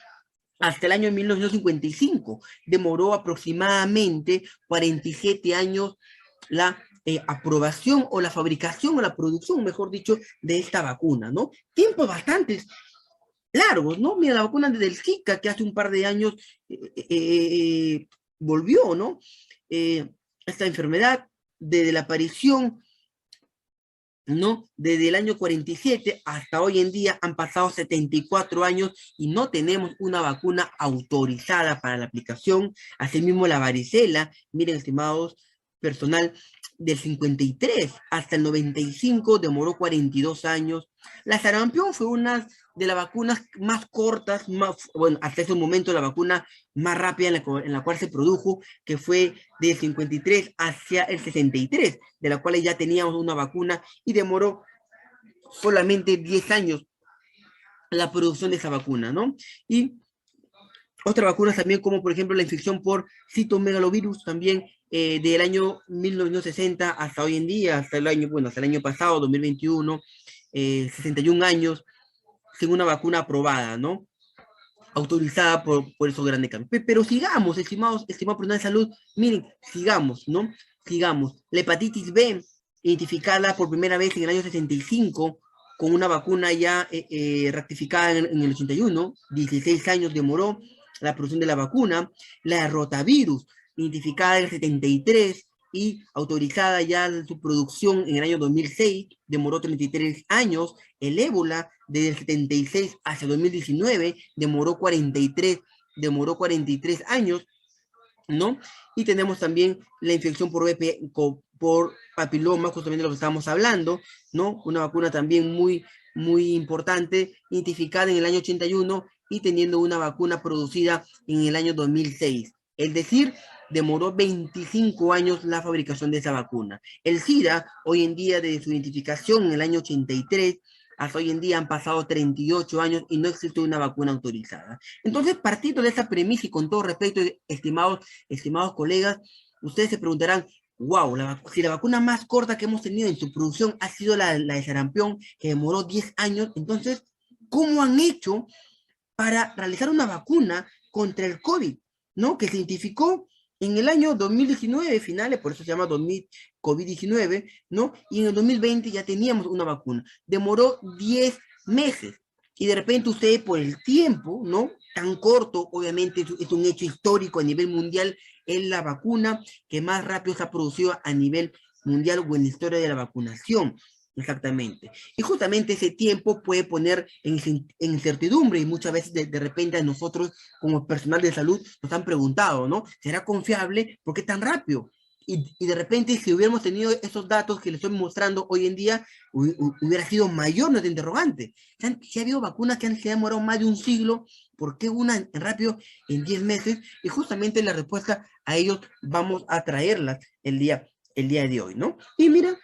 hasta el año 1955, demoró aproximadamente 47 años la aprobación o la fabricación o la producción, mejor dicho, de esta vacuna, ¿no? Tiempos bastante largos, ¿no? Mira, la vacuna del Zika, que hace un par de años volvió, ¿no? Esta enfermedad, desde la aparición, ¿no? Desde el año 47 hasta hoy en día han pasado 74 años y no tenemos una vacuna autorizada para la aplicación. Asimismo, la varicela, miren, estimados personal, del 53 hasta el 95 demoró 42 años. La sarampión fue una de las vacunas más cortas, bueno, hasta ese momento la vacuna más rápida en la cual se produjo, que fue del 53 hacia el 63, de la cual ya teníamos una vacuna y demoró solamente 10 años la producción de esa vacuna, ¿no? Y otras vacunas también, como por ejemplo la infección por citomegalovirus, también del año 1960 hasta hoy en día, hasta el año pasado, 2021, 61 años, sin una vacuna aprobada, ¿no? Autorizada por esos grandes cambios. Pero sigamos, estimados personal de salud, miren, sigamos, ¿no? Sigamos. La hepatitis B, identificada por primera vez en el año 65, con una vacuna ya ratificada en el 81, 16 años demoró la producción de la vacuna. La rotavirus, identificada en el 73 y autorizada ya su producción en el año 2006, demoró 33 años. El ébola, desde el 76 hasta 2019, demoró 43 años, ¿no? Y tenemos también la infección por papiloma, justamente lo que estábamos hablando, ¿no? Una vacuna también muy importante, identificada en el año 81 y teniendo una vacuna producida en el año 2006. Es decir, demoró 25 años la fabricación de esa vacuna. El SIDA, hoy en día, desde su identificación en el año 83, hasta hoy en día han pasado 38 años y no existe una vacuna autorizada. Entonces, partiendo de esa premisa y con todo respeto, estimados colegas, ustedes se preguntarán, wow, si la vacuna más corta que hemos tenido en su producción ha sido la de sarampión, que demoró 10 años, entonces, ¿cómo han hecho para realizar una vacuna contra el COVID, ¿no? Que se identificó en el año 2019, finales, por eso se llama COVID-19, ¿no? Y en el 2020 ya teníamos una vacuna. Demoró 10 meses. Y de repente ustedes, por el tiempo, ¿no? Tan corto, obviamente es un hecho histórico a nivel mundial, es la vacuna que más rápido se ha producido a nivel mundial o en la historia de la vacunación. Exactamente. Y justamente ese tiempo puede poner en incertidumbre y muchas veces de repente a nosotros como personal de salud nos han preguntado, ¿no? ¿Será confiable? ¿Por qué tan rápido? Y de repente si hubiéramos tenido esos datos que les estoy mostrando hoy en día, hubiera sido mayor nuestro interrogante. Si ha habido vacunas que se han demorado más de un siglo, ¿por qué una rápido en 10 meses? Y justamente la respuesta a ellos vamos a traerlas el día de hoy, ¿no? Y mira,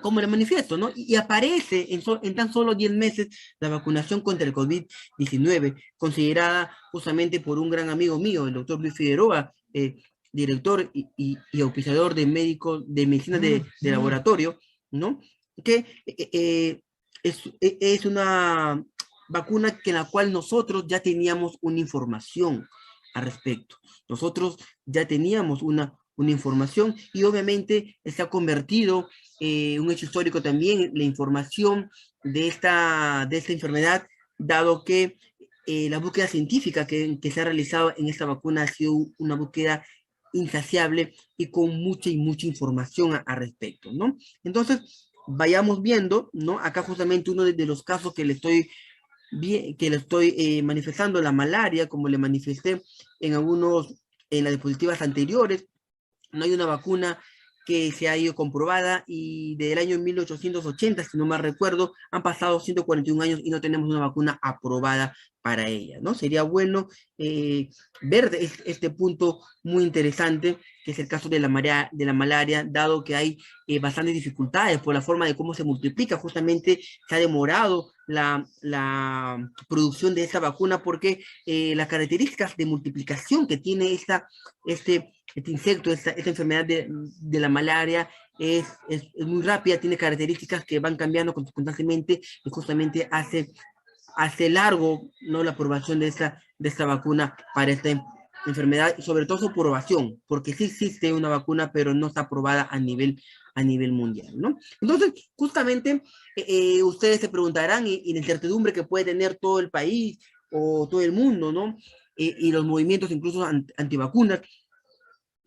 como le manifiesto, ¿no? Y aparece en tan solo 10 meses la vacunación contra el COVID-19, considerada justamente por un gran amigo mío, el doctor Luis Figueroa, director y auspiciador de médicos de medicina de laboratorio, ¿no? Que es una vacuna que en la cual nosotros ya teníamos una información al respecto. Nosotros ya teníamos una información y obviamente se ha convertido un hecho histórico también la información de esta enfermedad, dado que la búsqueda científica que se ha realizado en esta vacuna ha sido una búsqueda insaciable y con mucha y mucha información al respecto, ¿no? Entonces, vayamos viendo, ¿no? Acá justamente uno de los casos que le estoy manifestando, la malaria, como le manifesté en las diapositivas anteriores, no hay una vacuna que se ha ido comprobada y desde el año 1880, si no mal recuerdo, han pasado 141 años y no tenemos una vacuna aprobada para ella, ¿no? Sería bueno ver este punto muy interesante, que es el caso de la malaria, dado que hay bastantes dificultades por la forma de cómo se multiplica. Justamente se ha demorado la producción de esta vacuna porque las características de multiplicación que tiene este insecto, esta enfermedad de la malaria es muy rápida, tiene características que van cambiando constantemente y justamente hace largo, ¿no?, la aprobación de esta vacuna para esta enfermedad y sobre todo su aprobación, porque sí existe una vacuna, pero no está aprobada a nivel mundial, ¿no? Entonces, justamente, ustedes se preguntarán y la incertidumbre que puede tener todo el país o todo el mundo, ¿no? Y los movimientos incluso antivacunas,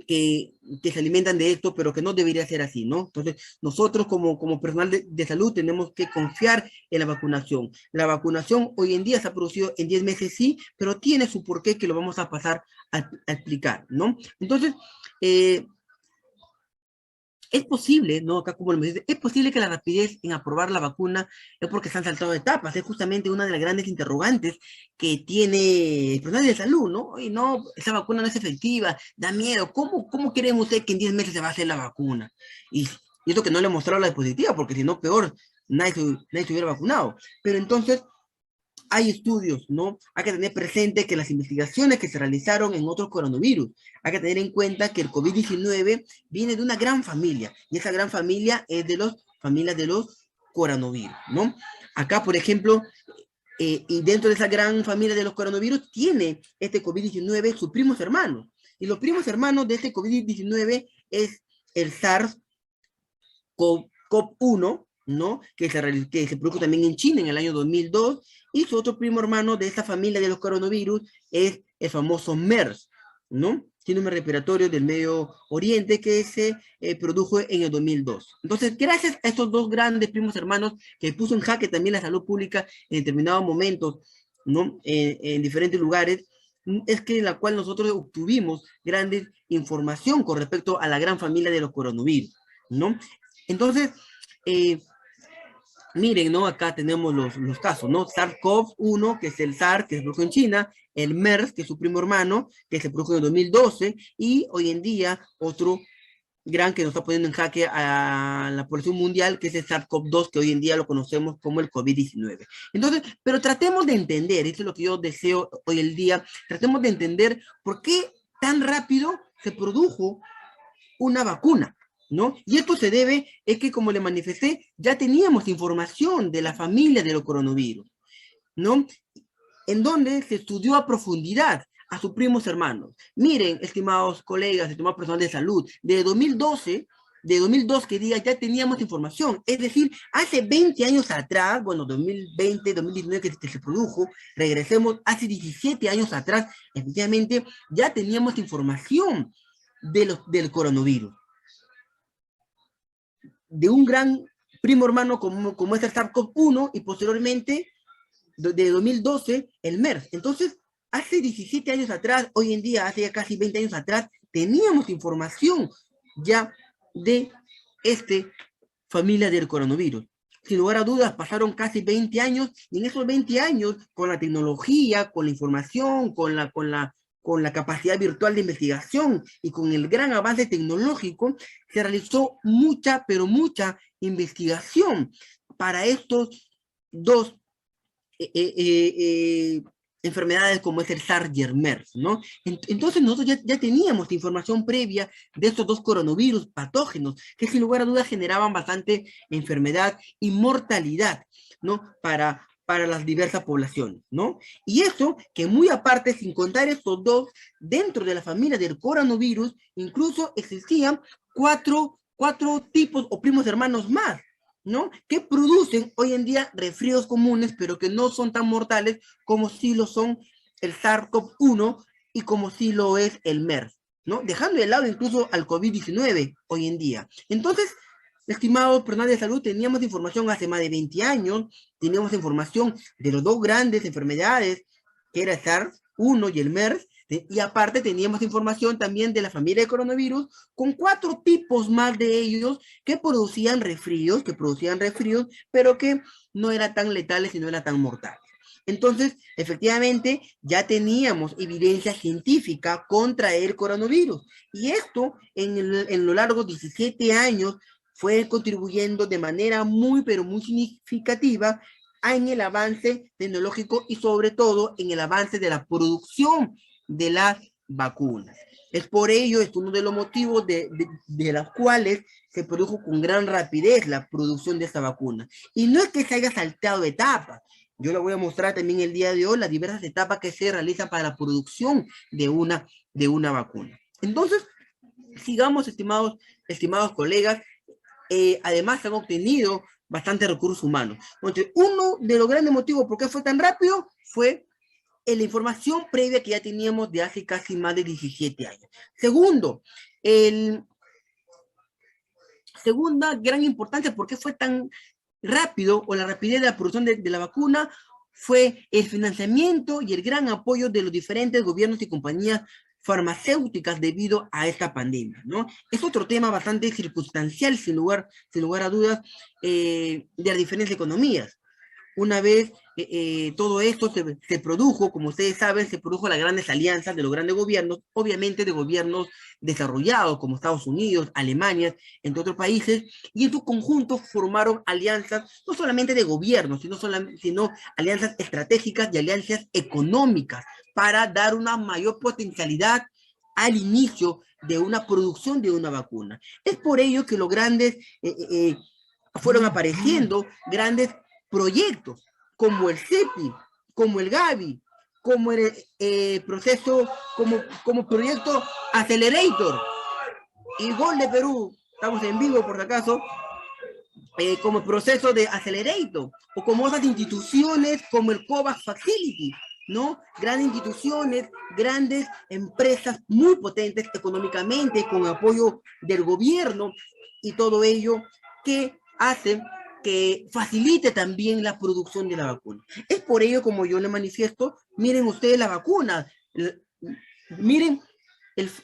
que se alimentan de esto, pero que no debería ser así, ¿no? Entonces, nosotros como personal de salud tenemos que confiar en la vacunación. La vacunación hoy en día se ha producido en 10 meses, sí, pero tiene su porqué que lo vamos a pasar a explicar, ¿no? Entonces, es posible, ¿no? Acá como me dice, es posible que la rapidez en aprobar la vacuna es porque se han saltado etapas. Es justamente una de las grandes interrogantes que tiene el personal de salud, ¿no? Y no, esa vacuna no es efectiva, da miedo. ¿Cómo creen ustedes que en 10 meses se va a hacer la vacuna? Y eso que no le mostraron la dispositiva, porque si no, peor, nadie se hubiera vacunado. Pero entonces, hay estudios, ¿no? Hay que tener presente que las investigaciones que se realizaron en otros coronavirus, hay que tener en cuenta que el COVID-19 viene de una gran familia, y esa gran familia es de las familias de los coronavirus, ¿no? Acá, por ejemplo, y dentro de esa gran familia de los coronavirus, tiene este COVID-19 sus primos hermanos, y los primos hermanos de este COVID-19 es el SARS-CoV-1, ¿no? Que se produjo también en China en el año 2002, y su otro primo hermano de esta familia de los coronavirus es el famoso MERS, ¿no? Síndrome respiratorio del Medio Oriente, que se produjo en el 2002. Entonces, gracias a estos dos grandes primos hermanos que puso en jaque también la salud pública en determinados momentos, ¿no? En diferentes lugares, es que en la cual nosotros obtuvimos grande información con respecto a la gran familia de los coronavirus, ¿no? Entonces, miren, ¿no? Acá tenemos los casos, ¿no? SARS-CoV-1, que es el SARS, que se produjo en China, el MERS, que es su primo hermano, que se produjo en 2012, y hoy en día otro gran que nos está poniendo en jaque a la población mundial, que es el SARS-CoV-2, que hoy en día lo conocemos como el COVID-19. Entonces, pero tratemos de entender, esto es lo que yo deseo hoy el día, tratemos de entender por qué tan rápido se produjo una vacuna, ¿no? Y esto se debe, es que como le manifesté, ya teníamos información de la familia de los coronavirus, ¿no? En donde se estudió a profundidad a sus primos hermanos. Miren, estimados colegas, estimados personal de salud, de 2002 que diga, ya teníamos información, es decir, hace 20 años atrás, bueno, 2020, 2019 que se produjo, regresemos hace 17 años atrás, efectivamente, ya teníamos información del coronavirus, de un gran primo hermano como es el SARS-CoV-1 y posteriormente de 2012 el MERS. Entonces, hace 17 años atrás, hoy en día, hace ya casi 20 años atrás, teníamos información ya de esta familia del coronavirus. Sin lugar a dudas, pasaron casi 20 años y en esos 20 años, con la tecnología, con la información, con la con la capacidad virtual de investigación y con el gran avance tecnológico, se realizó mucha, pero mucha investigación para estos dos enfermedades como es el SARS y el MERS, ¿no? Entonces nosotros ya teníamos información previa de estos dos coronavirus patógenos que sin lugar a dudas generaban bastante enfermedad y mortalidad, ¿no? Para las diversas poblaciones, ¿no? Y eso que muy aparte, sin contar estos dos, dentro de la familia del coronavirus, incluso existían cuatro tipos o primos hermanos más, ¿no? Que producen hoy en día resfríos comunes, pero que no son tan mortales como si lo son el SARS-CoV-1 y como si lo es el MERS, ¿no? Dejando de lado incluso al COVID-19 hoy en día. Entonces, estimados personal de salud, teníamos información hace más de 20 años, teníamos información de las dos grandes enfermedades, que era el SARS-1 y el MERS, y aparte teníamos información también de la familia de coronavirus, con 4 tipos más de ellos que producían resfríos, pero que no eran tan letales y no eran tan mortales. Entonces, efectivamente, ya teníamos evidencia científica contra el coronavirus. Y esto, en lo largo de 17 años, fue contribuyendo de manera muy, pero muy significativa en el avance tecnológico y sobre todo en el avance de la producción de las vacunas. Es por ello, es uno de los motivos de los cuales se produjo con gran rapidez la producción de esta vacuna. Y no es que se haya salteado etapas. Yo le voy a mostrar también el día de hoy las diversas etapas que se realizan para la producción de una vacuna. Entonces, sigamos, estimados colegas. Además, se han obtenido bastantes recursos humanos. Entonces, uno de los grandes motivos por qué fue tan rápido fue la información previa que ya teníamos de hace casi más de 17 años. Segundo, segunda gran importancia, ¿por qué fue tan rápido o la rapidez de la producción de la vacuna? Fue el financiamiento y el gran apoyo de los diferentes gobiernos y compañías farmacéuticas debido a esta pandemia, ¿no? Es otro tema bastante circunstancial, sin lugar a dudas, de las diferentes economías. Una vez todo esto se produjo, como ustedes saben, se produjo las grandes alianzas de los grandes gobiernos, obviamente de gobiernos desarrollados como Estados Unidos, Alemania, entre otros países, y en su conjunto formaron alianzas no solamente de gobiernos, sino alianzas estratégicas y alianzas económicas para dar una mayor potencialidad al inicio de una producción de una vacuna. Es por ello que los grandes fueron apareciendo grandes proyectos como el CEPI, como el Gavi, como el proceso, como proyecto Accelerator y Gol de Perú, estamos en vivo por si acaso, como proceso de Accelerator, o como otras instituciones como el COVAX Facility, ¿no? Grandes instituciones, grandes empresas muy potentes económicamente, con apoyo del gobierno y todo ello que hace que facilite también la producción de la vacuna. Es por ello, como yo le manifiesto, miren ustedes la vacuna, miren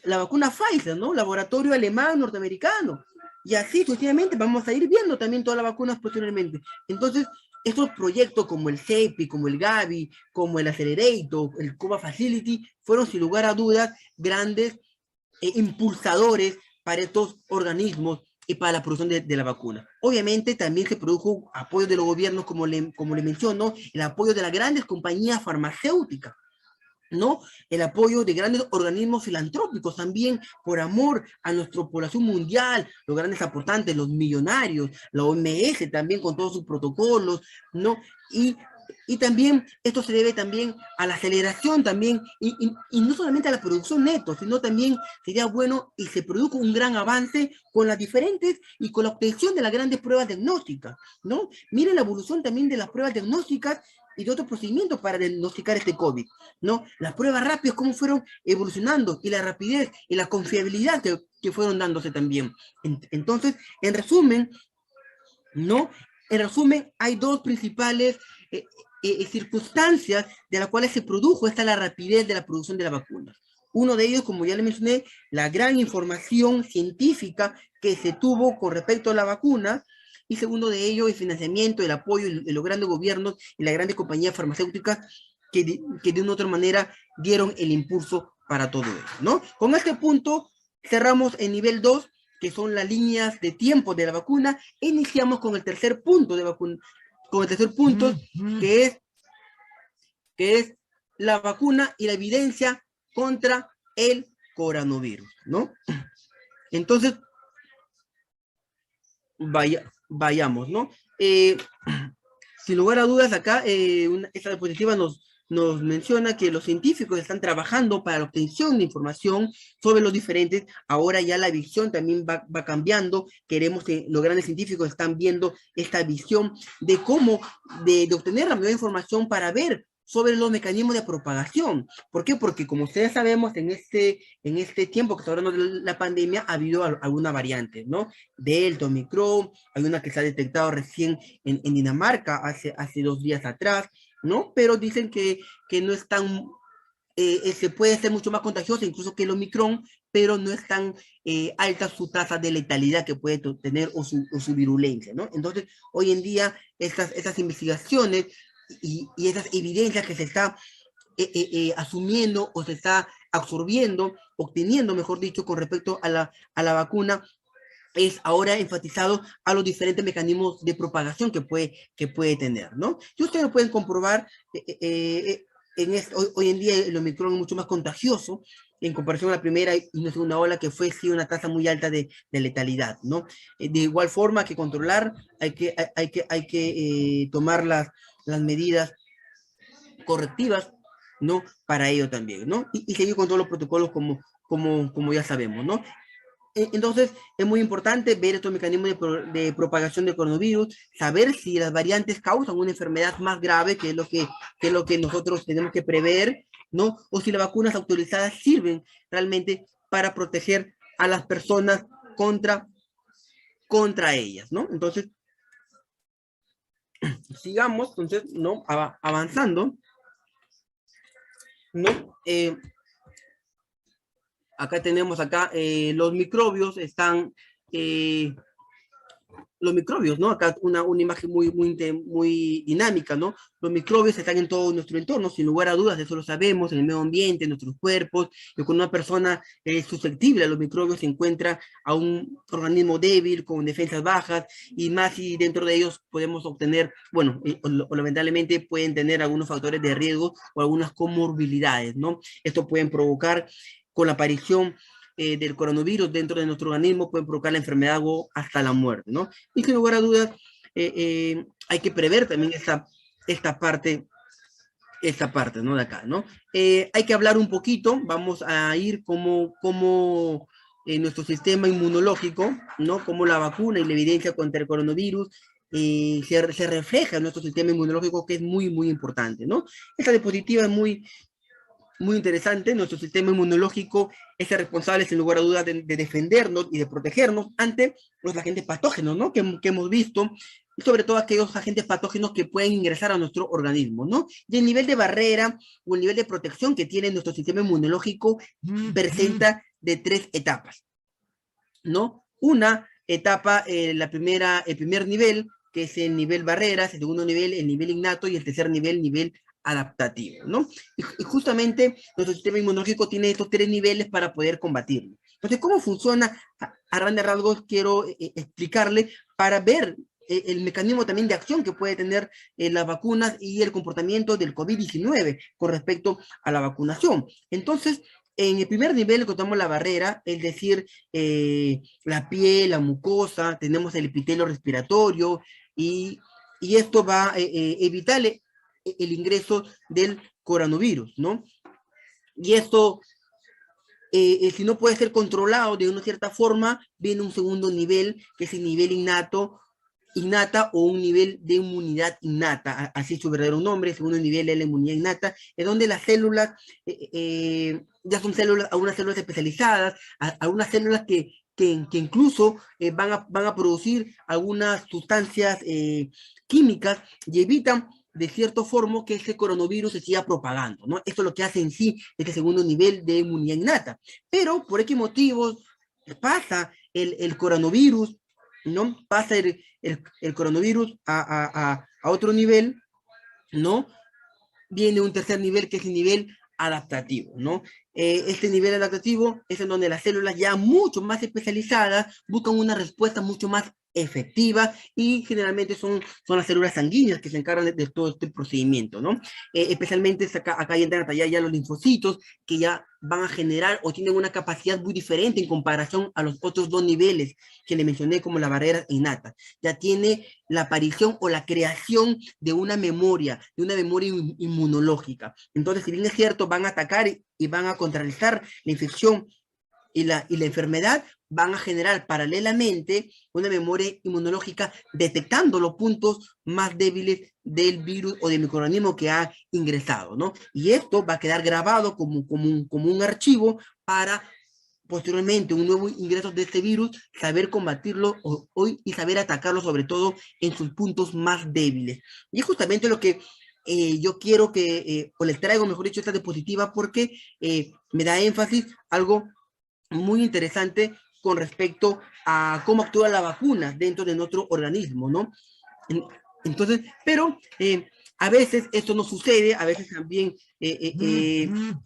la vacuna Pfizer, ¿no? Laboratorio alemán, norteamericano. Y así sucesivamente vamos a ir viendo también todas las vacunas posteriormente. Entonces, estos proyectos como el CEPI, como el Gavi, como el Accelerator, el COVAX Facility, fueron sin lugar a dudas grandes impulsadores para estos organismos y para la producción de la vacuna. Obviamente también se produjo apoyo de los gobiernos, como le menciono, el apoyo de las grandes compañías farmacéuticas, ¿no? El apoyo de grandes organismos filantrópicos también por amor a nuestra población mundial, los grandes aportantes, los millonarios, la OMS también con todos sus protocolos, ¿no? Y también esto se debe también a la aceleración también, y no solamente a la producción neto, sino también sería bueno y se produjo un gran avance con las diferentes y con la obtención de las grandes pruebas diagnósticas, ¿no? Miren la evolución también de las pruebas diagnósticas y de otros procedimientos para diagnosticar este COVID, ¿no? Las pruebas rápidas, cómo fueron evolucionando, y la rapidez y la confiabilidad que fueron dándose también. Entonces, en resumen, ¿no? En resumen, hay dos principales circunstancias de las cuales se produjo la rapidez de la producción de la vacuna. Uno de ellos, como ya le mencioné, la gran información científica que se tuvo con respecto a la vacuna, y segundo de ello, el financiamiento, el apoyo de los grandes gobiernos y las grandes compañías farmacéuticas que de una u otra manera dieron el impulso para todo eso, ¿no? Con este punto cerramos el nivel 2, que son las líneas de tiempo de la vacuna. Iniciamos con el tercer punto de vacuna, con el tercer punto, que es la vacuna y la evidencia contra el coronavirus, ¿no? Entonces, vayamos, ¿no? Sin lugar a dudas, acá esta diapositiva nos menciona que los científicos están trabajando para la obtención de información sobre los diferentes. Ahora ya la visión también va cambiando. Queremos que los grandes científicos están viendo esta visión de cómo, de obtener la mayor información para ver sobre los mecanismos de propagación. ¿Por qué? Porque como ustedes sabemos, en este tiempo que está hablando de la pandemia, ha habido alguna variante, ¿no? Delta, Omicron, hay una que se ha detectado recién en Dinamarca hace 2 días atrás, ¿no? Pero dicen que no es tan, se puede ser mucho más contagiosa incluso que el Omicron, pero no es tan alta su tasa de letalidad que puede tener o su virulencia, ¿no? Entonces, hoy en día, estas investigaciones y esas evidencias que se está asumiendo o se está absorbiendo, obteniendo, mejor dicho, con respecto a la vacuna, es ahora enfatizado a los diferentes mecanismos de propagación que puede tener, ¿no? Y ustedes lo pueden comprobar, hoy en día el Omicron es mucho más contagioso en comparación a la primera y una segunda ola, que fue sí una tasa muy alta de letalidad, ¿no? De igual forma que controlar, hay que tomar las medidas correctivas, ¿no? Para ello también, ¿no? Y seguir con todos los protocolos como ya sabemos, ¿no? Entonces, es muy importante ver estos mecanismos de propagación del coronavirus, saber si las variantes causan una enfermedad más grave, que es lo que nosotros tenemos que prever, ¿no? O si las vacunas autorizadas sirven realmente para proteger a las personas contra ellas, ¿no? Entonces, sigamos, entonces, ¿no? Avanzando, ¿no? Acá tenemos los microbios están, los microbios, ¿no? Acá una imagen muy dinámica, ¿no? Los microbios están en todo nuestro entorno, sin lugar a dudas, eso lo sabemos, en el medio ambiente, en nuestros cuerpos, y cuando una persona es susceptible a los microbios se encuentra a un organismo débil, con defensas bajas, y más si dentro de ellos podemos obtener, bueno, o lamentablemente pueden tener algunos factores de riesgo o algunas comorbilidades, ¿no? Esto pueden provocar con la aparición del coronavirus dentro de nuestro organismo, pueden provocar la enfermedad o hasta la muerte, ¿no? Y sin lugar a dudas, hay que prever también esta parte, ¿no? De acá, ¿no? Hay que hablar un poquito, vamos a ir como nuestro sistema inmunológico, ¿no? Como la vacuna y la evidencia contra el coronavirus se refleja en nuestro sistema inmunológico, que es muy importante, ¿no? Esta diapositiva es muy interesante. Nuestro sistema inmunológico es el responsable, sin lugar a dudas, de defendernos y de protegernos ante los agentes patógenos, ¿no? Que hemos visto, y sobre todo aquellos agentes patógenos que pueden ingresar a nuestro organismo, ¿no? Y el nivel de barrera o el nivel de protección que tiene nuestro sistema inmunológico presenta de 3 etapas, ¿no? Una etapa, el primer nivel, que es el nivel barreras, el segundo nivel, el nivel innato, y el tercer nivel adaptativo, ¿no? Y justamente nuestro sistema inmunológico tiene estos 3 niveles para poder combatirlo. Entonces, ¿cómo funciona? A grandes rasgos quiero explicarle para ver el mecanismo también de acción que puede tener las vacunas y el comportamiento del COVID-19 con respecto a la vacunación. Entonces, en el primer nivel encontramos la barrera, es decir, la piel, la mucosa, tenemos el epitelio respiratorio, y esto va a evitar el ingreso del coronavirus, ¿no? Y esto, si no puede ser controlado de una cierta forma, viene un segundo nivel, que es el nivel innata, o un nivel de inmunidad innata, así es su verdadero nombre. El segundo nivel es la inmunidad innata, es donde las células ya son algunas células especializadas, algunas células que incluso van a producir algunas sustancias químicas y evitan de cierta forma que ese coronavirus se siga propagando, ¿no? Esto es lo que hace en sí este segundo nivel de inmunidad innata. Pero por qué motivos pasa el coronavirus, ¿no? Pasa el coronavirus a otro nivel, ¿no? Viene un tercer nivel, que es el nivel adaptativo, ¿no? Este nivel adaptativo es en donde las células ya mucho más especializadas buscan una respuesta mucho más efectiva y generalmente son las células sanguíneas que se encargan de todo este procedimiento, ¿no? Especialmente acá entran a tallar ya los linfocitos que ya van a generar o tienen una capacidad muy diferente en comparación a los otros dos niveles que le mencioné como la barrera innata. Ya tiene la aparición o la creación de una memoria inmunológica. Entonces, si bien es cierto, van a atacar y van a contrarrestar la infección y la enfermedad, van a generar paralelamente una memoria inmunológica detectando los puntos más débiles del virus o del microorganismo que ha ingresado, ¿no? Y esto va a quedar grabado como un archivo para posteriormente un nuevo ingreso de este virus, saber combatirlo hoy y saber atacarlo sobre todo en sus puntos más débiles. Y es justamente lo que yo quiero o les traigo, mejor dicho, esta diapositiva porque me da énfasis algo muy interesante con respecto a cómo actúa la vacuna dentro de nuestro organismo, ¿no? Entonces, pero a veces esto no sucede, a veces también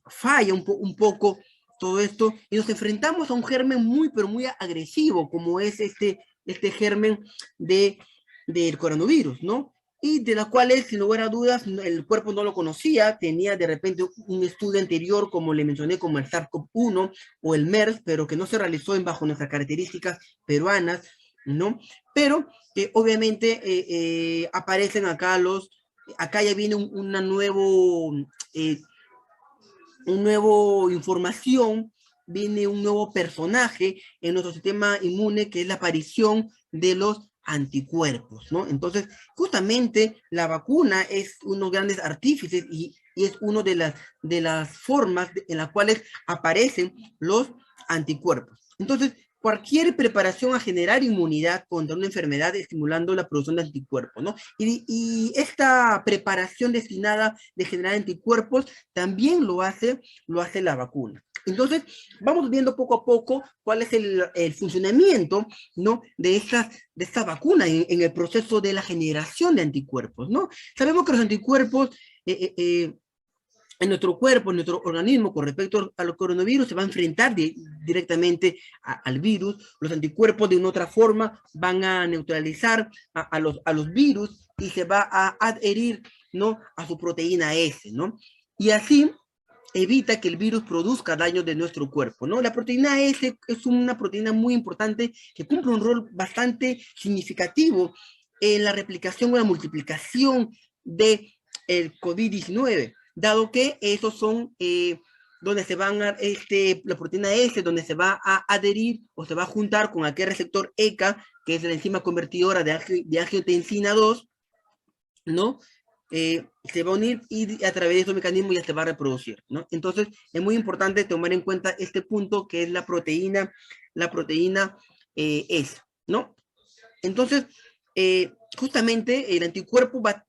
falla un poco todo esto y nos enfrentamos a un germen muy, pero muy agresivo, como es este germen del coronavirus, ¿no? Y de las cuales, sin lugar a dudas, el cuerpo no lo conocía, tenía de repente un estudio anterior, como le mencioné, como el SARS-CoV-1 o el MERS, pero que no se realizó bajo nuestras características peruanas, ¿no? Pero obviamente aparecen acá ya viene un nuevo información, viene un nuevo personaje en nuestro sistema inmune, que es la aparición de los anticuerpos, ¿no? Entonces, justamente la vacuna es unos grandes artífices y es una de las formas en las cuales aparecen los anticuerpos. Entonces, cualquier preparación a generar inmunidad contra una enfermedad estimulando la producción de anticuerpos, ¿no? Y esta preparación destinada de generar anticuerpos también lo hace la vacuna. Entonces, vamos viendo poco a poco cuál es el funcionamiento, ¿no? de esta vacuna en el proceso de la generación de anticuerpos, ¿no? Sabemos que los anticuerpos en nuestro cuerpo, en nuestro organismo, con respecto al coronavirus, se va a enfrentar directamente al virus. Los anticuerpos, de una otra forma, van a neutralizar a los virus y se va a adherir, ¿no? a su proteína S, ¿no? Y así evita que el virus produzca daño de nuestro cuerpo, ¿no? La proteína S es una proteína muy importante que cumple un rol bastante significativo en la replicación o la multiplicación de el COVID-19, dado que esos son donde se van la proteína S, donde se va a adherir o se va a juntar con aquel receptor ECA, que es la enzima convertidora de angiotensina 2, ¿no? Se va a unir y a través de esos mecanismos ya se va a reproducir, ¿no? Entonces, es muy importante tomar en cuenta este punto que es la proteína S, ¿no? Entonces, justamente el anticuerpo va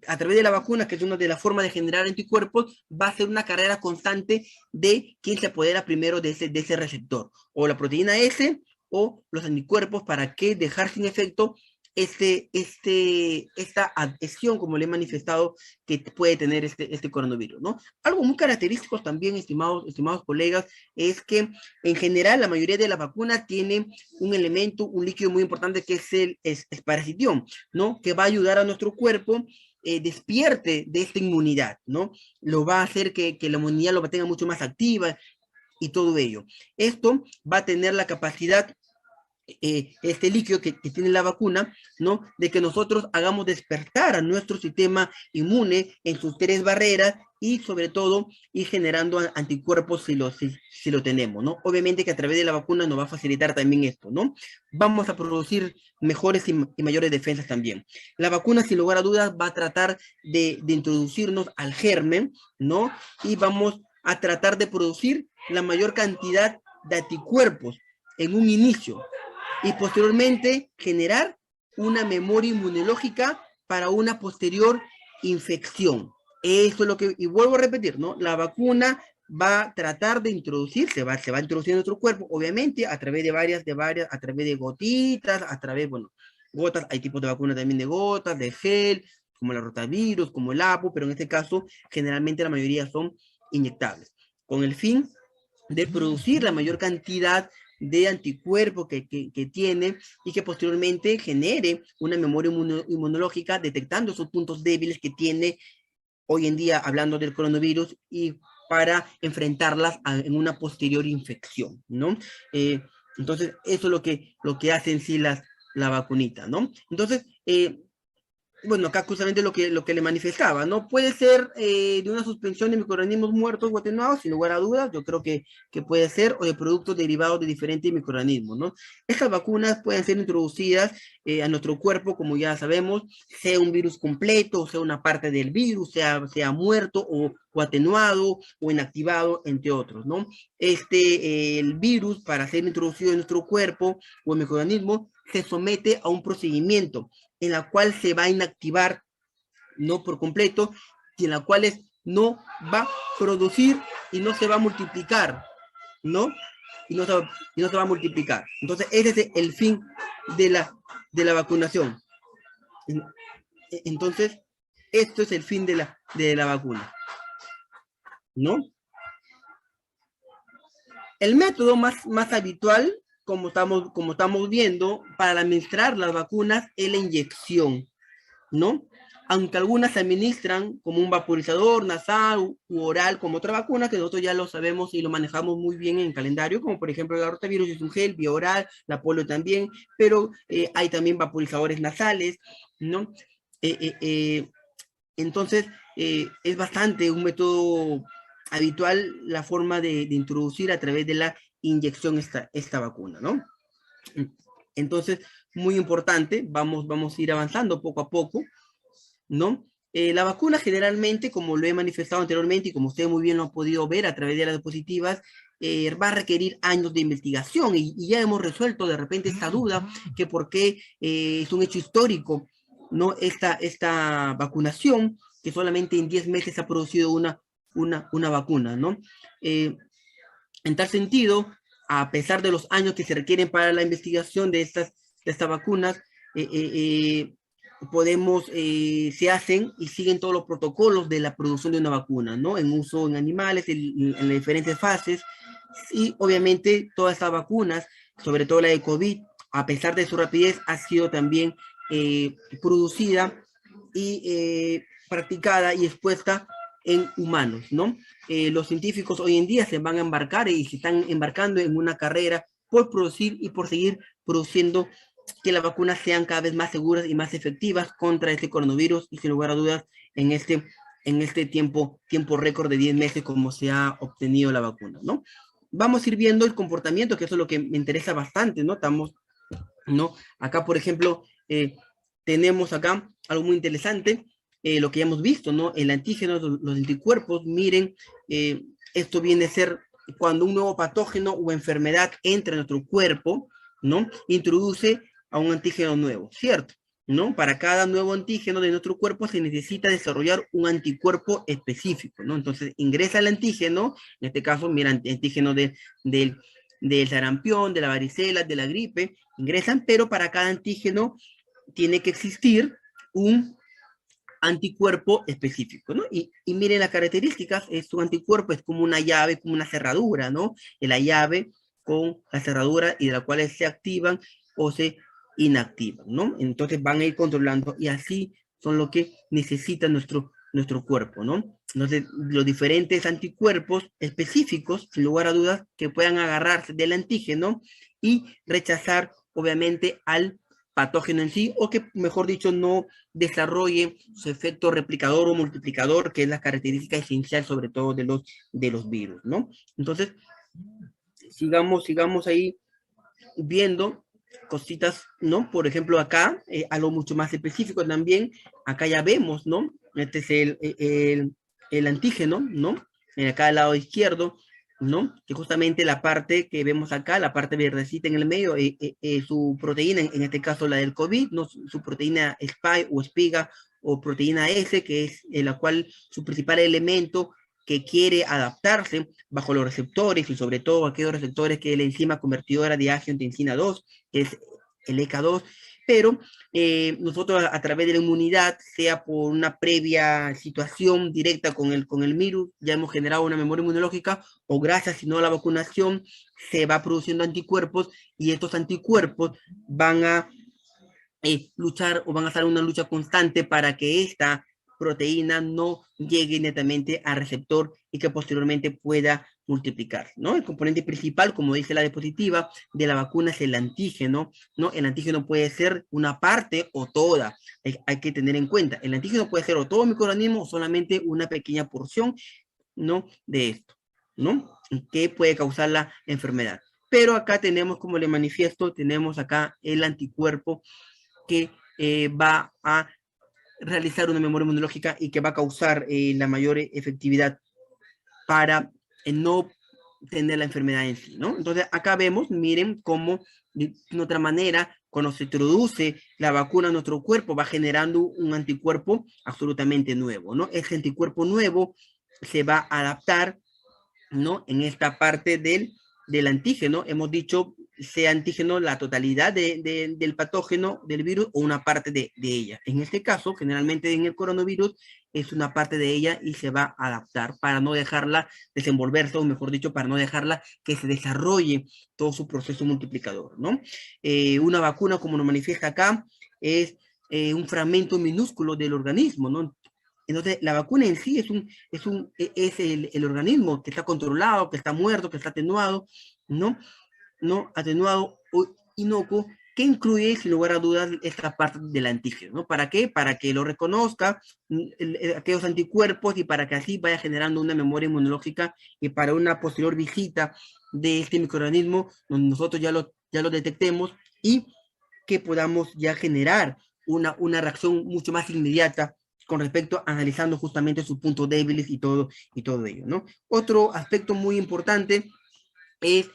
a través de la vacuna, que es una de las formas de generar anticuerpos, va a ser una carrera constante de quién se apodera primero de ese receptor, o la proteína S o los anticuerpos, para que dejar sin efecto esta adhesión, como le he manifestado, que puede tener este coronavirus, ¿no? Algo muy característico también, estimados colegas, es que en general la mayoría de las vacunas tienen un elemento, un líquido muy importante que es el esparcitión, ¿no? Que va a ayudar a nuestro cuerpo despierte de esta inmunidad, ¿no? Lo va a hacer que la inmunidad lo tenga mucho más activa y todo ello. Esto va a tener la capacidad este líquido que tiene la vacuna, ¿no? De que nosotros hagamos despertar a nuestro sistema inmune en sus tres barreras y sobre todo ir generando anticuerpos si lo tenemos, ¿no? Obviamente que a través de la vacuna nos va a facilitar también esto, ¿no? Vamos a producir mejores y mayores defensas también. La vacuna, sin lugar a dudas, va a tratar de introducirnos al germen, ¿no? Y vamos a tratar de producir la mayor cantidad de anticuerpos en un inicio, y posteriormente generar una memoria inmunológica para una posterior infección. Eso es lo que, y vuelvo a repetir, ¿no? La vacuna va a tratar de introducir, se va a introducir en nuestro cuerpo, obviamente, a través de varias, a través de gotitas, bueno, gotas, hay tipos de vacunas también de gotas, de gel, como el rotavirus, como el APO, pero en este caso generalmente la mayoría son inyectables, con el fin de producir la mayor cantidad de anticuerpos que tiene y que posteriormente genere una memoria inmunológica detectando esos puntos débiles que tiene hoy en día, hablando del coronavirus, y para enfrentarlas en una posterior infección, ¿no? Entonces, eso es lo que hace en sí la vacunita, ¿no? Entonces, bueno, acá justamente lo que le manifestaba, ¿no? Puede ser de una suspensión de microorganismos muertos o atenuados, sin lugar a dudas, yo creo que puede ser, o de productos derivados de diferentes microorganismos, ¿no? Estas vacunas pueden ser introducidas a nuestro cuerpo, como ya sabemos, sea un virus completo, o sea una parte del virus, sea muerto o atenuado o inactivado, entre otros, ¿no? El virus, para ser introducido en nuestro cuerpo o el microorganismo, se somete a un procedimiento en la cual se va a inactivar, no por completo, y en la cual no va a producir y no se va a multiplicar, ¿no? Y no se va a multiplicar. Entonces, ese es el fin de la vacunación. Entonces, esto es el fin de la vacuna, ¿no? El método más habitual, como estamos viendo, para administrar las vacunas es la inyección, ¿no? Aunque algunas se administran como un vaporizador nasal u oral, como otra vacuna, que nosotros ya lo sabemos y lo manejamos muy bien en el calendario, como por ejemplo la rotavirus es un gel, vía oral, la polio también, pero hay también vaporizadores nasales, ¿no? Eh, eh, eh, entonces, es bastante un método habitual la forma de introducir a través de la inyección esta vacuna, ¿no? Entonces, muy importante, vamos a ir avanzando poco a poco, ¿no? La vacuna generalmente, como lo he manifestado anteriormente y como usted muy bien lo ha podido ver a través de las diapositivas, va a requerir años de investigación y ya hemos resuelto de repente esta duda que por qué es un hecho histórico, ¿no? Esta vacunación, que solamente en 10 meses ha producido una vacuna, ¿no? Eh, en tal sentido, a pesar de los años que se requieren para la investigación de estas vacunas, eh, eh, eh, se hacen y siguen todos los protocolos de la producción de una vacuna, ¿no? En uso en animales, en las diferentes fases, y obviamente todas estas vacunas, sobre todo la de COVID, a pesar de su rapidez, ha sido también producida y practicada y expuesta en humanos, ¿no? Los científicos hoy en día se van a embarcar y se están embarcando en una carrera por producir y por seguir produciendo que las vacunas sean cada vez más seguras y más efectivas contra este coronavirus y sin lugar a dudas en este tiempo récord de 10 meses como se ha obtenido la vacuna, ¿no? Vamos a ir viendo el comportamiento, que eso es lo que me interesa bastante, ¿no? ¿No? Acá, por ejemplo, tenemos acá algo muy interesante, lo que ya hemos visto, ¿no? El antígeno, los anticuerpos, miren, esto viene a ser cuando un nuevo patógeno o enfermedad entra en nuestro cuerpo, ¿no? Introduce a un antígeno nuevo, ¿cierto? ¿No? Para cada nuevo antígeno de nuestro cuerpo se necesita desarrollar un anticuerpo específico, ¿no? Entonces ingresa el antígeno, en este caso, mira, antígeno del sarampión, de la varicela, de la gripe, ingresan, pero para cada antígeno tiene que existir un anticuerpo específico, ¿no? Y miren las características, es un anticuerpo, es como una llave, como una cerradura, ¿no? Y la llave con la cerradura y de la cual se activan o se inactivan, ¿no? Entonces van a ir controlando y así son lo que necesita nuestro cuerpo, ¿no? Entonces, los diferentes anticuerpos específicos, sin lugar a dudas, que puedan agarrarse del antígeno y rechazar, obviamente, al patógeno en sí, o que, mejor dicho, no desarrolle su efecto replicador o multiplicador, que es la característica esencial, sobre todo de los virus, ¿no? Entonces, sigamos ahí viendo cositas, ¿no? Por ejemplo, acá, algo mucho más específico también, acá ya vemos, ¿no? Este es el antígeno, ¿no? Acá al lado izquierdo, ¿no? Que justamente la parte que vemos acá, la parte verdecita en el medio, su proteína, en este caso la del COVID, ¿no? Su proteína spike o espiga o proteína S, que es la cual su principal elemento que quiere adaptarse bajo los receptores y sobre todo aquellos receptores que es la enzima convertidora de angiotensina 2, que es el ECA2, pero nosotros a través de la inmunidad, sea por una previa situación directa con el virus, ya hemos generado una memoria inmunológica, o gracias, si no, a la vacunación, se va produciendo anticuerpos, y estos anticuerpos van a luchar, o van a estar en una lucha constante para que esta proteína no llegue netamente al receptor y que posteriormente pueda multiplicar, ¿no? El componente principal, como dice la diapositiva, de la vacuna es el antígeno, ¿no? El antígeno puede ser una parte o toda, hay que tener en cuenta, el antígeno puede ser o todo microorganismo o solamente una pequeña porción, ¿no? De esto, ¿no? Que puede causar la enfermedad. Pero acá tenemos, como le manifiesto, tenemos acá el anticuerpo que va a realizar una memoria inmunológica y que va a causar la mayor efectividad para no tener la enfermedad en sí, ¿no? Entonces, acá vemos, miren cómo de otra manera, cuando se introduce la vacuna en nuestro cuerpo, va generando un anticuerpo absolutamente nuevo, ¿no? Ese anticuerpo nuevo se va a adaptar, ¿no? En esta parte del antígeno, hemos dicho, sea antígeno la totalidad del patógeno, del virus, o una parte de ella. En este caso, generalmente en el coronavirus, es una parte de ella y se va a adaptar para no dejarla desenvolverse, o mejor dicho, para no dejarla que se desarrolle todo su proceso multiplicador, ¿no? Una vacuna, como nos manifiesta acá, es un fragmento minúsculo del organismo, ¿no? Entonces, la vacuna en sí es el organismo que está controlado, que está muerto, que está atenuado, ¿no? ¿No? Atenuado o inocuo, que incluye, sin lugar a dudas, esta parte del antígeno, ¿no? ¿Para qué? Para que lo reconozca aquellos anticuerpos, y para que así vaya generando una memoria inmunológica, y para una posterior visita de este microorganismo, donde nosotros ya lo detectemos, y que podamos ya generar una reacción mucho más inmediata con respecto a analizando justamente sus puntos débiles y todo ello, ¿no? Otro aspecto muy importante es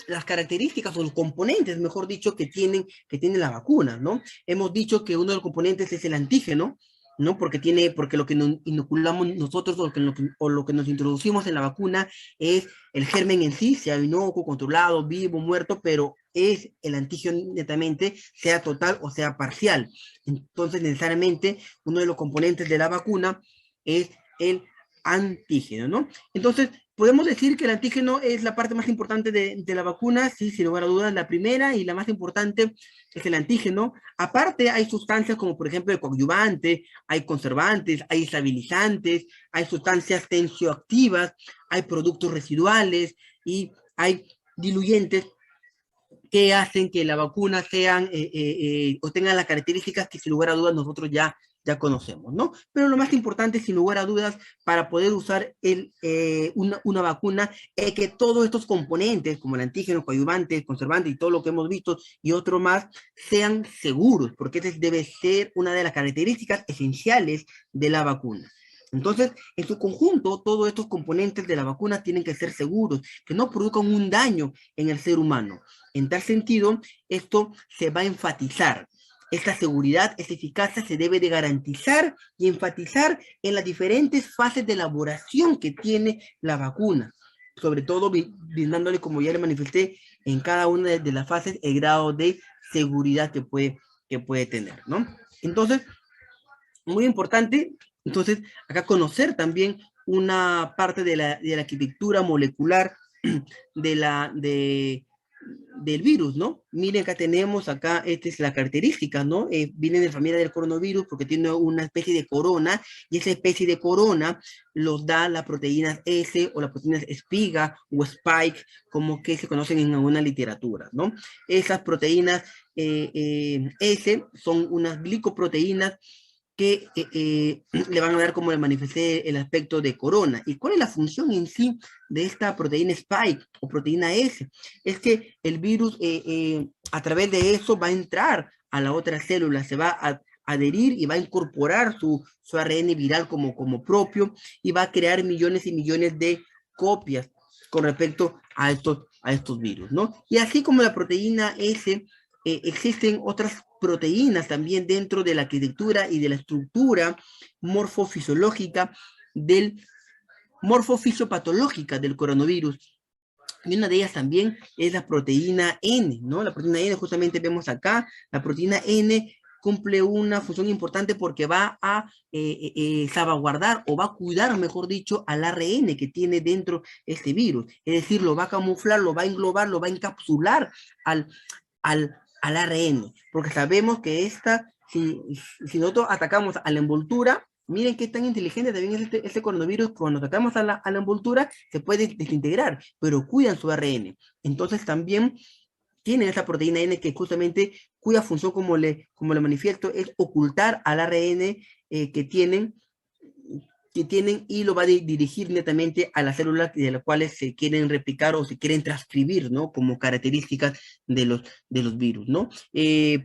las características o los componentes, mejor dicho, que tiene la vacuna, ¿no? Hemos dicho que uno de los componentes es el antígeno, ¿no? Porque lo que nos inoculamos nosotros, o lo que nos introducimos en la vacuna, es el germen en sí, sea inocuo, controlado, vivo, muerto, pero es el antígeno netamente, sea total o sea parcial. Entonces, necesariamente, uno de los componentes de la vacuna es el antígeno, ¿no? Entonces, podemos decir que el antígeno es la parte más importante de la vacuna, sí, sin lugar a dudas, la primera y la más importante es el antígeno. Aparte, hay sustancias como, por ejemplo, el coadyuvante, hay conservantes, hay estabilizantes, hay sustancias tensioactivas, hay productos residuales y hay diluyentes que hacen que la vacuna o tengan las características que sin lugar a dudas nosotros ya conocemos, ¿no? Pero lo más importante, sin lugar a dudas, para poder usar una vacuna, es que todos estos componentes, como el antígeno, coadyuvante, conservante y todo lo que hemos visto, y otro más, sean seguros, porque esa debe ser una de las características esenciales de la vacuna. Entonces, en su conjunto, todos estos componentes de la vacuna tienen que ser seguros, que no produzcan un daño en el ser humano. En tal sentido, esto se va a enfatizar. Esta seguridad, esta eficacia se debe de garantizar y enfatizar en las diferentes fases de elaboración que tiene la vacuna, sobre todo brindándole, como ya le manifesté, en cada una de las fases el grado de seguridad que puede tener, ¿no? Entonces, muy importante, entonces, acá conocer también una parte de la arquitectura molecular de del virus, ¿no? Miren, acá tenemos, esta es la característica, ¿no? Viene de la familia del coronavirus porque tiene una especie de corona, y esa especie de corona los da las proteínas S, o las proteínas espiga o spike, como que se conocen en alguna literatura, ¿no? Esas proteínas S son unas glicoproteínas que le van a dar, como le manifesté, el aspecto de corona. ¿Y cuál es la función en sí de esta proteína spike o proteína S? Es que el virus a través de eso va a entrar a la otra célula, se va a adherir y va a incorporar su ARN viral como propio, y va a crear millones y millones de copias con respecto a estos virus, ¿no? Y así como la proteína S, existen otras proteínas también dentro de la arquitectura y de la estructura morfofisiológica morfofisiopatológica del coronavirus, Y una de ellas también es la proteína N, ¿no? La proteína N, justamente vemos acá, la proteína N cumple una función importante porque va a salvaguardar o va a cuidar, mejor dicho, al ARN que tiene dentro este virus. Es decir, lo va a camuflar, lo va a englobar, lo va a encapsular al, al ARN, porque sabemos que si nosotros atacamos a la envoltura, miren qué tan inteligente también es este coronavirus, cuando atacamos a la envoltura, se puede desintegrar, pero cuidan su ARN. Entonces también tienen esa proteína N que justamente cuya función, como le manifiesto, es ocultar al ARN que tienen y lo va a dirigir netamente a las células de las cuales se quieren replicar o se quieren transcribir, ¿no? Como características de los virus, ¿no?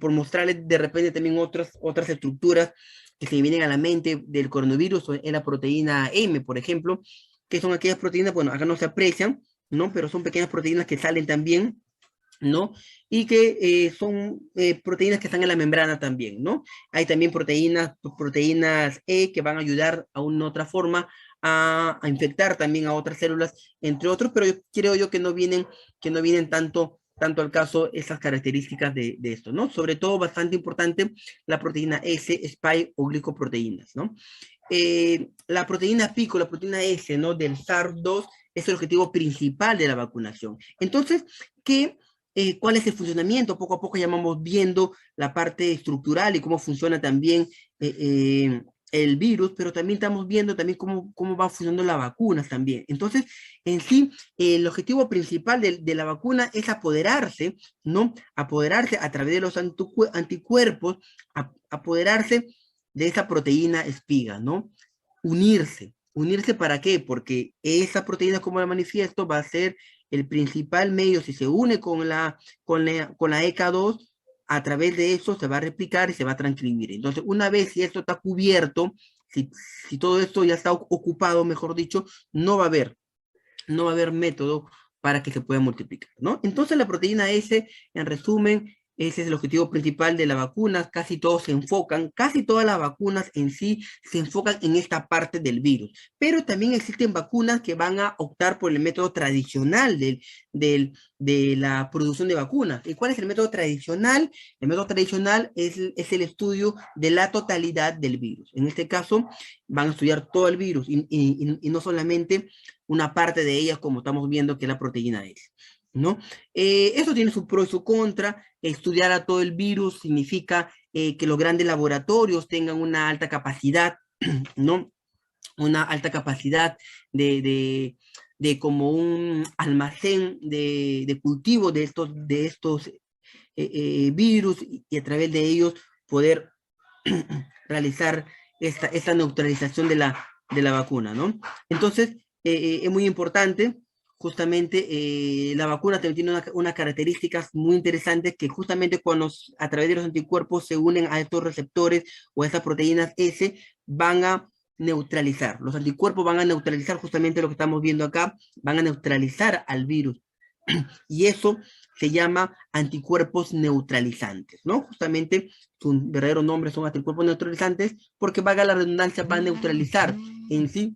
Por mostrarles de repente también otras estructuras que se vienen a la mente del coronavirus, es la proteína M, por ejemplo, que son aquellas proteínas, bueno, acá no se aprecian, ¿no? Pero son pequeñas proteínas que salen también, ¿no? Y que son proteínas que están en la membrana también, ¿no? Hay también proteínas E que van a ayudar a una otra forma a infectar también a otras células, entre otros, pero yo creo yo que no vienen tanto al caso esas características de esto, ¿no? Sobre todo bastante importante la proteína S, spike o glicoproteínas, ¿no? La proteína pico, la proteína S, ¿no? Del SARS-2 es el objetivo principal de la vacunación. Entonces, ¿cuál es el funcionamiento? Poco a poco ya vamos viendo la parte estructural y cómo funciona también el virus, pero también estamos viendo también cómo va funcionando la vacuna también. Entonces, en sí, el objetivo principal de la vacuna es apoderarse, ¿no? Apoderarse a través de los anticuerpos, apoderarse de esa proteína espiga, ¿no? Unirse. ¿Unirse para qué? Porque esa proteína, como la manifiesto, va a ser el principal medio, si se une con la ECA2, a través de eso se va a replicar y se va a transcribir. Entonces, una vez si esto está cubierto, si todo esto ya está ocupado, mejor dicho, no va a haber método para que se pueda multiplicar, ¿no? Entonces la proteína S, en resumen, ese es el objetivo principal de la vacuna. Casi todas las vacunas en sí se enfocan en esta parte del virus, pero también existen vacunas que van a optar por el método tradicional de la producción de vacunas. ¿Y cuál es el método tradicional? El método tradicional es el estudio de la totalidad del virus. En este caso, van a estudiar todo el virus y no solamente una parte de ellas, como estamos viendo que la proteína S, ¿no? Eso tiene su pro y su contra. Estudiar a todo el virus significa que los grandes laboratorios tengan una alta capacidad, ¿no? Una alta capacidad de como un almacén de cultivo de estos virus y a través de ellos poder realizar esta neutralización de la vacuna, ¿no? Entonces, es muy importante, justamente, la vacuna también tiene unas características muy interesantes que justamente cuando a través de los anticuerpos se unen a estos receptores o a estas proteínas S, van a neutralizar. Los anticuerpos van a neutralizar justamente lo que estamos viendo acá, van a neutralizar al virus. Y eso se llama anticuerpos neutralizantes, ¿no? Justamente su verdadero nombre son anticuerpos neutralizantes porque, valga la redundancia, va a neutralizar en sí,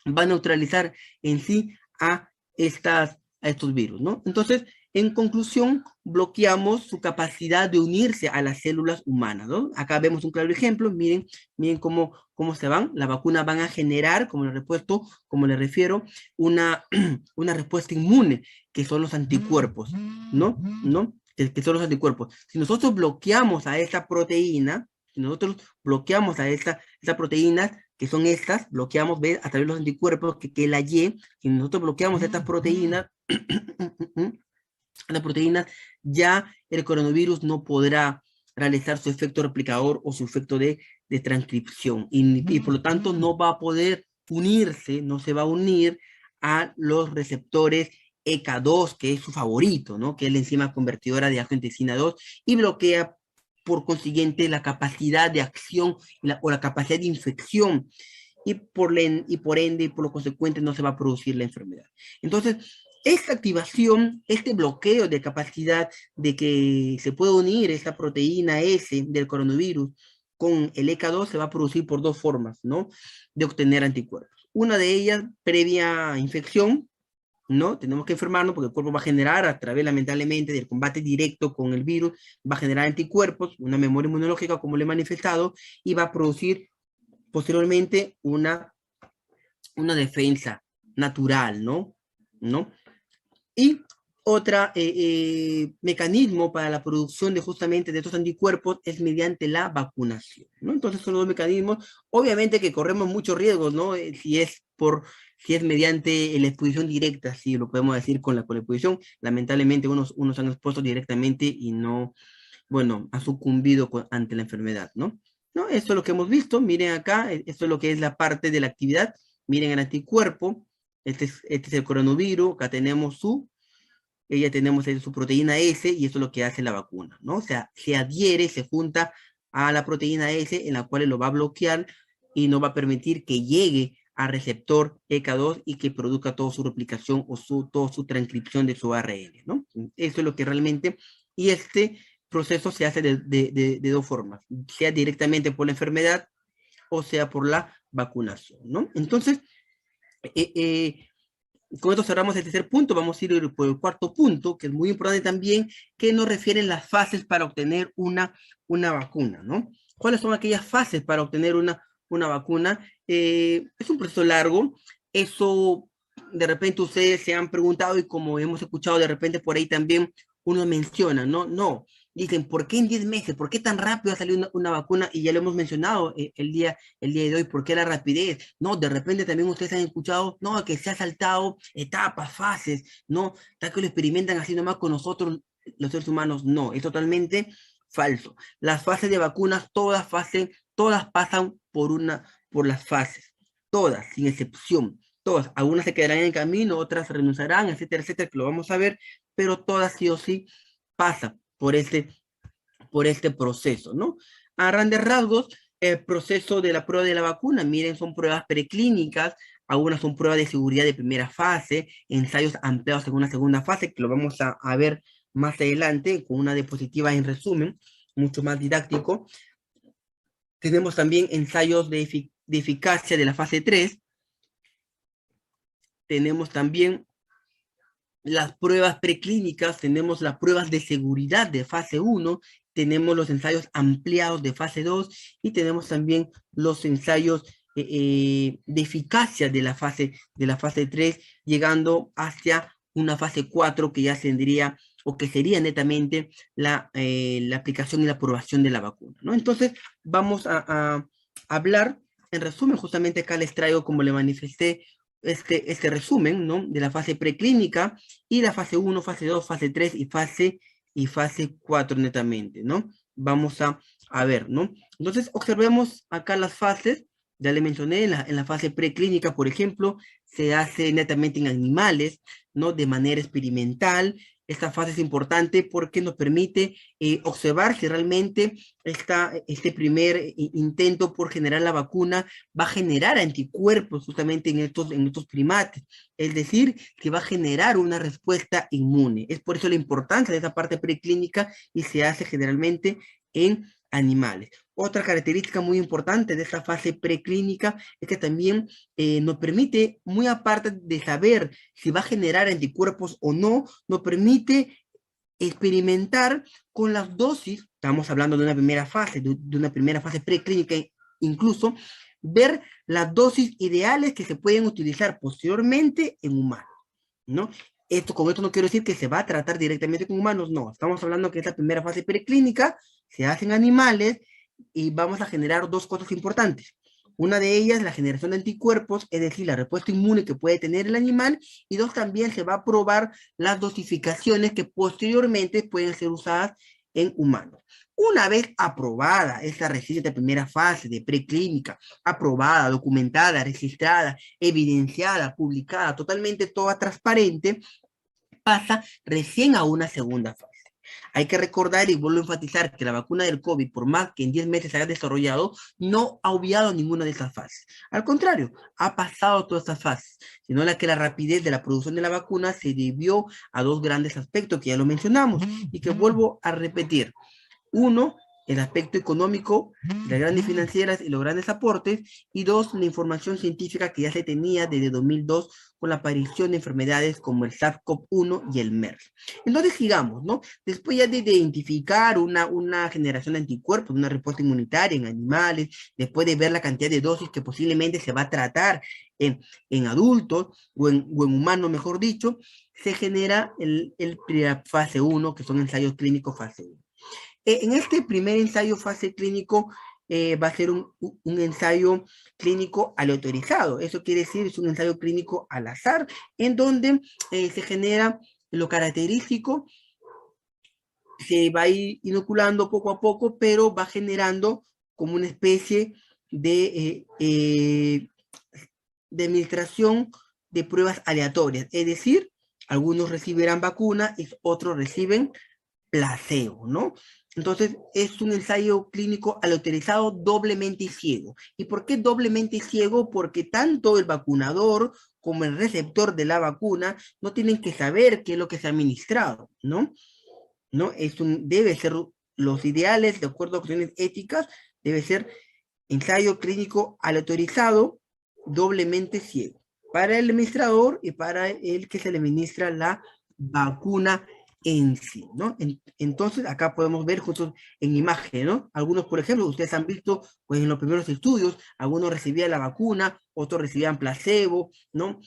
va a neutralizar en sí a estos virus, ¿no? Entonces, en conclusión, bloqueamos su capacidad de unirse a las células humanas, ¿no? Acá vemos un claro ejemplo, miren cómo se van. Las vacunas van a generar, como le refiero, una respuesta inmune, que son los anticuerpos, ¿no? ¿No? Que son los anticuerpos. Si nosotros bloqueamos a esa proteína, si nosotros bloqueamos a esa proteína, que son estas, bloqueamos, ¿ves? A través de los anticuerpos, que es la Y, si nosotros bloqueamos estas proteínas, las proteínas, ya el coronavirus no podrá realizar su efecto replicador o su efecto de transcripción y por lo tanto no va a poder unirse, no se va a unir a los receptores ECA2, que es su favorito, ¿no? Que es la enzima convertidora de angiotensina 2 y bloquea por consiguiente la capacidad de acción o la capacidad de infección y por ende y por lo consecuente no se va a producir la enfermedad. Entonces, esta activación, este bloqueo de capacidad de que se pueda unir esta proteína S del coronavirus con el ECA2 se va a producir por dos formas, ¿no? De obtener anticuerpos. Una de ellas, previa infección, ¿no? Tenemos que enfermarnos porque el cuerpo va a generar, a través, lamentablemente, del combate directo con el virus, va a generar anticuerpos, una memoria inmunológica, como le he manifestado, y va a producir posteriormente una defensa natural, ¿no? ¿No? Y otra mecanismo para la producción de justamente de estos anticuerpos es mediante la vacunación, ¿no? Entonces son los dos mecanismos, obviamente que corremos muchos riesgos, ¿no? Si es mediante la exposición directa, si lo podemos decir con la exposición, lamentablemente unos han expuesto directamente y no, bueno, ha sucumbido ante la enfermedad, ¿no? ¿No? Esto es lo que hemos visto, miren acá, esto es lo que es la parte de la actividad, miren el anticuerpo, este es el coronavirus, acá tenemos ella tenemos su proteína S y eso es lo que hace la vacuna, ¿no? O sea, se adhiere, se junta a la proteína S en la cual lo va a bloquear y no va a permitir que llegue al receptor ECA2 y que produzca toda su replicación o toda su transcripción de su ARN, ¿no? Eso es lo que realmente, y este proceso se hace de dos formas, sea directamente por la enfermedad o sea por la vacunación, ¿no? Entonces, eh, eh, con esto cerramos el tercer punto, vamos a ir por el cuarto punto, que es muy importante también, que nos refieren las fases para obtener una vacuna, ¿no? ¿Cuáles son aquellas fases para obtener una vacuna? Es un proceso largo, eso de repente ustedes se han preguntado y como hemos escuchado de repente por ahí también uno menciona, ¿no? No, dicen, ¿por qué en 10 meses? ¿Por qué tan rápido ha salido una vacuna? Y ya lo hemos mencionado el día de hoy, ¿por qué la rapidez? No, de repente también ustedes han escuchado, no, que se ha saltado etapas, fases, no, tal que lo experimentan así nomás con nosotros, los seres humanos, no, es totalmente falso. Las fases de vacunas, todas pasan por las fases, todas, sin excepción, todas, algunas se quedarán en el camino, otras renunciarán, etcétera, que lo vamos a ver, pero todas sí o sí pasan por este proceso, ¿no? A grandes rasgos, el proceso de la prueba de la vacuna, miren, son pruebas preclínicas, algunas son pruebas de seguridad de primera fase, ensayos ampliados en una segunda fase, que lo vamos a ver más adelante con una diapositiva en resumen, mucho más didáctico. Tenemos también ensayos de eficacia de la fase 3, tenemos también las pruebas preclínicas, tenemos las pruebas de seguridad de fase 1, tenemos los ensayos ampliados de fase 2 y tenemos también los ensayos de eficacia de la fase 3, llegando hacia una fase 4 que ya tendría o que sería netamente la aplicación y la aprobación de la vacuna, ¿no? Entonces, vamos a hablar, en resumen, justamente acá les traigo, como le manifesté, este resumen, ¿no? De la fase preclínica y la fase 1, fase 2, fase 3 y fase 4 netamente, ¿no? Vamos a ver, ¿no? Entonces, observemos acá las fases, ya le mencioné, en la fase preclínica, por ejemplo, se hace netamente en animales, ¿no? De manera experimental. Esta fase es importante porque nos permite observar si realmente este primer intento por generar la vacuna va a generar anticuerpos justamente en estos primates, es decir, que va a generar una respuesta inmune. Es por eso la importancia de esa parte preclínica y se hace generalmente en animales. Otra característica muy importante de esta fase preclínica es que también nos permite, muy aparte de saber si va a generar anticuerpos o no, nos permite experimentar con las dosis, estamos hablando de una primera fase, de una primera fase preclínica, incluso ver las dosis ideales que se pueden utilizar posteriormente en humanos, ¿no? Con esto no quiero decir que se va a tratar directamente con humanos, no, estamos hablando que esta primera fase preclínica se hace en animales y vamos a generar dos cosas importantes. Una de ellas, la generación de anticuerpos, es decir, la respuesta inmune que puede tener el animal, y dos, también se va a probar las dosificaciones que posteriormente pueden ser usadas en humanos. Una vez aprobada esta reciente primera fase de preclínica, aprobada, documentada, registrada, evidenciada, publicada, totalmente toda transparente, pasa recién a una segunda fase. Hay que recordar y vuelvo a enfatizar que la vacuna del COVID, por más que en 10 meses se haya desarrollado, no ha obviado ninguna de estas fases. Al contrario, ha pasado todas estas fases, sino que la rapidez de la producción de la vacuna se debió a dos grandes aspectos que ya lo mencionamos y que vuelvo a repetir. Uno, el aspecto económico, las grandes financieras y los grandes aportes, y dos, la información científica que ya se tenía desde 2002 con la aparición de enfermedades como el SARS-CoV-1 y el MERS. Entonces, sigamos, ¿no? Después ya de identificar una generación de anticuerpos, una respuesta inmunitaria en animales, después de ver la cantidad de dosis que posiblemente se va a tratar en adultos o en humanos, mejor dicho, se genera la fase 1, que son ensayos clínicos fase 1. En este primer ensayo fase clínico va a ser un ensayo clínico aleatorizado. Eso quiere decir, es un ensayo clínico al azar, en donde se genera lo característico, se va a ir inoculando poco a poco, pero va generando como una especie de administración de pruebas aleatorias. Es decir, algunos recibirán vacuna y otros reciben placebo, ¿no? Entonces, es un ensayo clínico aleatorizado doblemente ciego. ¿Y por qué doblemente ciego? Porque tanto el vacunador como el receptor de la vacuna no tienen que saber qué es lo que se ha administrado, ¿no? ¿No? Debe ser los ideales, de acuerdo a cuestiones éticas, debe ser ensayo clínico aleatorizado doblemente ciego para el administrador y para el que se le administra la vacuna en sí, ¿no? Entonces, acá podemos ver justo en imagen, ¿no? Algunos, por ejemplo, ustedes han visto, pues en los primeros estudios, algunos recibían la vacuna, otros recibían placebo, ¿no?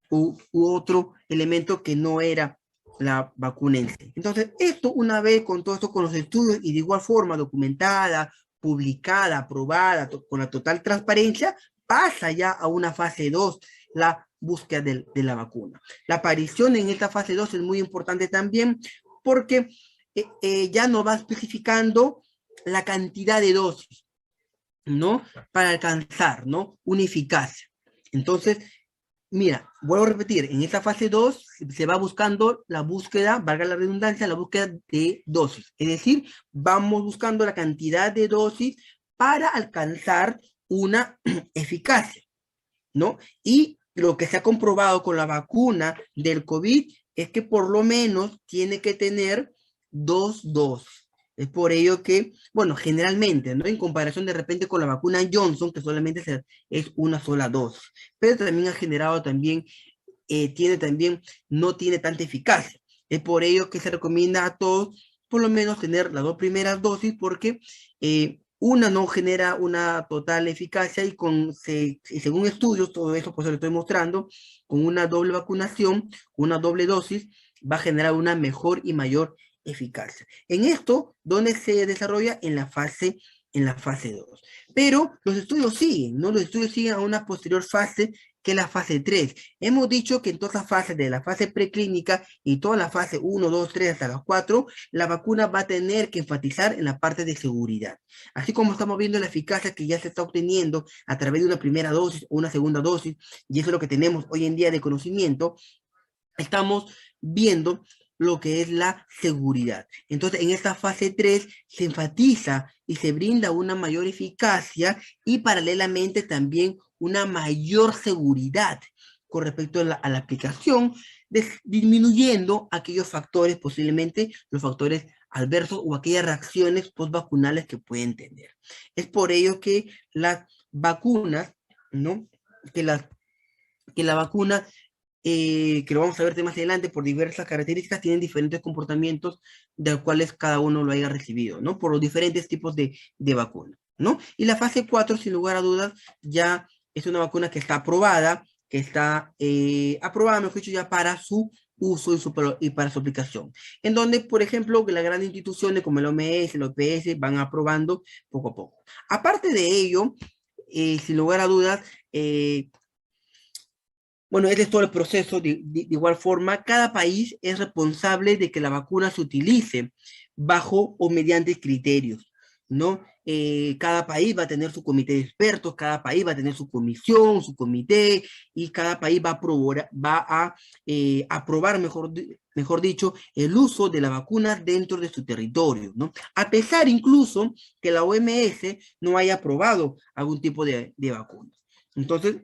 U otro elemento que no era la vacuna en sí. Entonces, esto una vez con todo esto, con los estudios y de igual forma documentada, publicada, aprobada, con la total transparencia, pasa ya a una fase 2, la búsqueda de la vacuna. La aparición en esta fase 2 es muy importante también porque ya no va especificando la cantidad de dosis, ¿no? Para alcanzar, ¿no? Una eficacia. Entonces, mira, vuelvo a repetir, en esta fase 2 se va buscando la búsqueda, valga la redundancia, la búsqueda de dosis. Es decir, vamos buscando la cantidad de dosis para alcanzar una eficacia, ¿no? Y lo que se ha comprobado con la vacuna del COVID es que por lo menos tiene que tener dos dosis. Es por ello que, bueno, generalmente, ¿no? En comparación de repente con la vacuna Johnson, que solamente es una sola dosis, pero también ha generado también, no tiene tanta eficacia. Es por ello que se recomienda a todos, por lo menos, tener las dos primeras dosis, porque una no genera una total eficacia y según estudios, todo eso pues lo estoy mostrando, con una doble vacunación, una doble dosis, va a generar una mejor y mayor eficacia. En esto, ¿dónde se desarrolla? En la fase 2. Pero los estudios siguen, ¿no? Los estudios siguen a una posterior fase que es la fase 3. Hemos dicho que en todas las fases de la fase preclínica y toda la fase 1, 2, 3 hasta las 4, la vacuna va a tener que enfatizar en la parte de seguridad. Así como estamos viendo la eficacia que ya se está obteniendo a través de una primera dosis o una segunda dosis, y eso es lo que tenemos hoy en día de conocimiento, estamos viendo lo que es la seguridad. Entonces, en esta fase 3 se enfatiza y se brinda una mayor eficacia y paralelamente también una mayor seguridad con respecto a la aplicación, disminuyendo aquellos factores, posiblemente los factores adversos o aquellas reacciones postvacunales que pueden tener. Es por ello que las vacunas, ¿no? Que, las, que la vacuna que lo vamos a ver más adelante, por diversas características, tienen diferentes comportamientos de los cuales cada uno lo haya recibido, ¿no? Por los diferentes tipos de vacuna, ¿no? Y la fase 4 sin lugar a dudas, ya es una vacuna que está aprobada, mejor dicho, ya para su uso y para su aplicación. En donde, por ejemplo, las grandes instituciones como el OMS, el OPS, van aprobando poco a poco. Aparte de ello, sin lugar a dudas, bueno, ese es todo el proceso. De igual forma, cada país es responsable de que la vacuna se utilice bajo o mediante criterios, ¿no? Cada país va a tener su comité de expertos, cada país va a tener su comisión, su comité, y cada país va a aprobar, mejor dicho, el uso de la vacuna dentro de su territorio, ¿no? A pesar incluso que la OMS no haya aprobado algún tipo de vacuna. Entonces,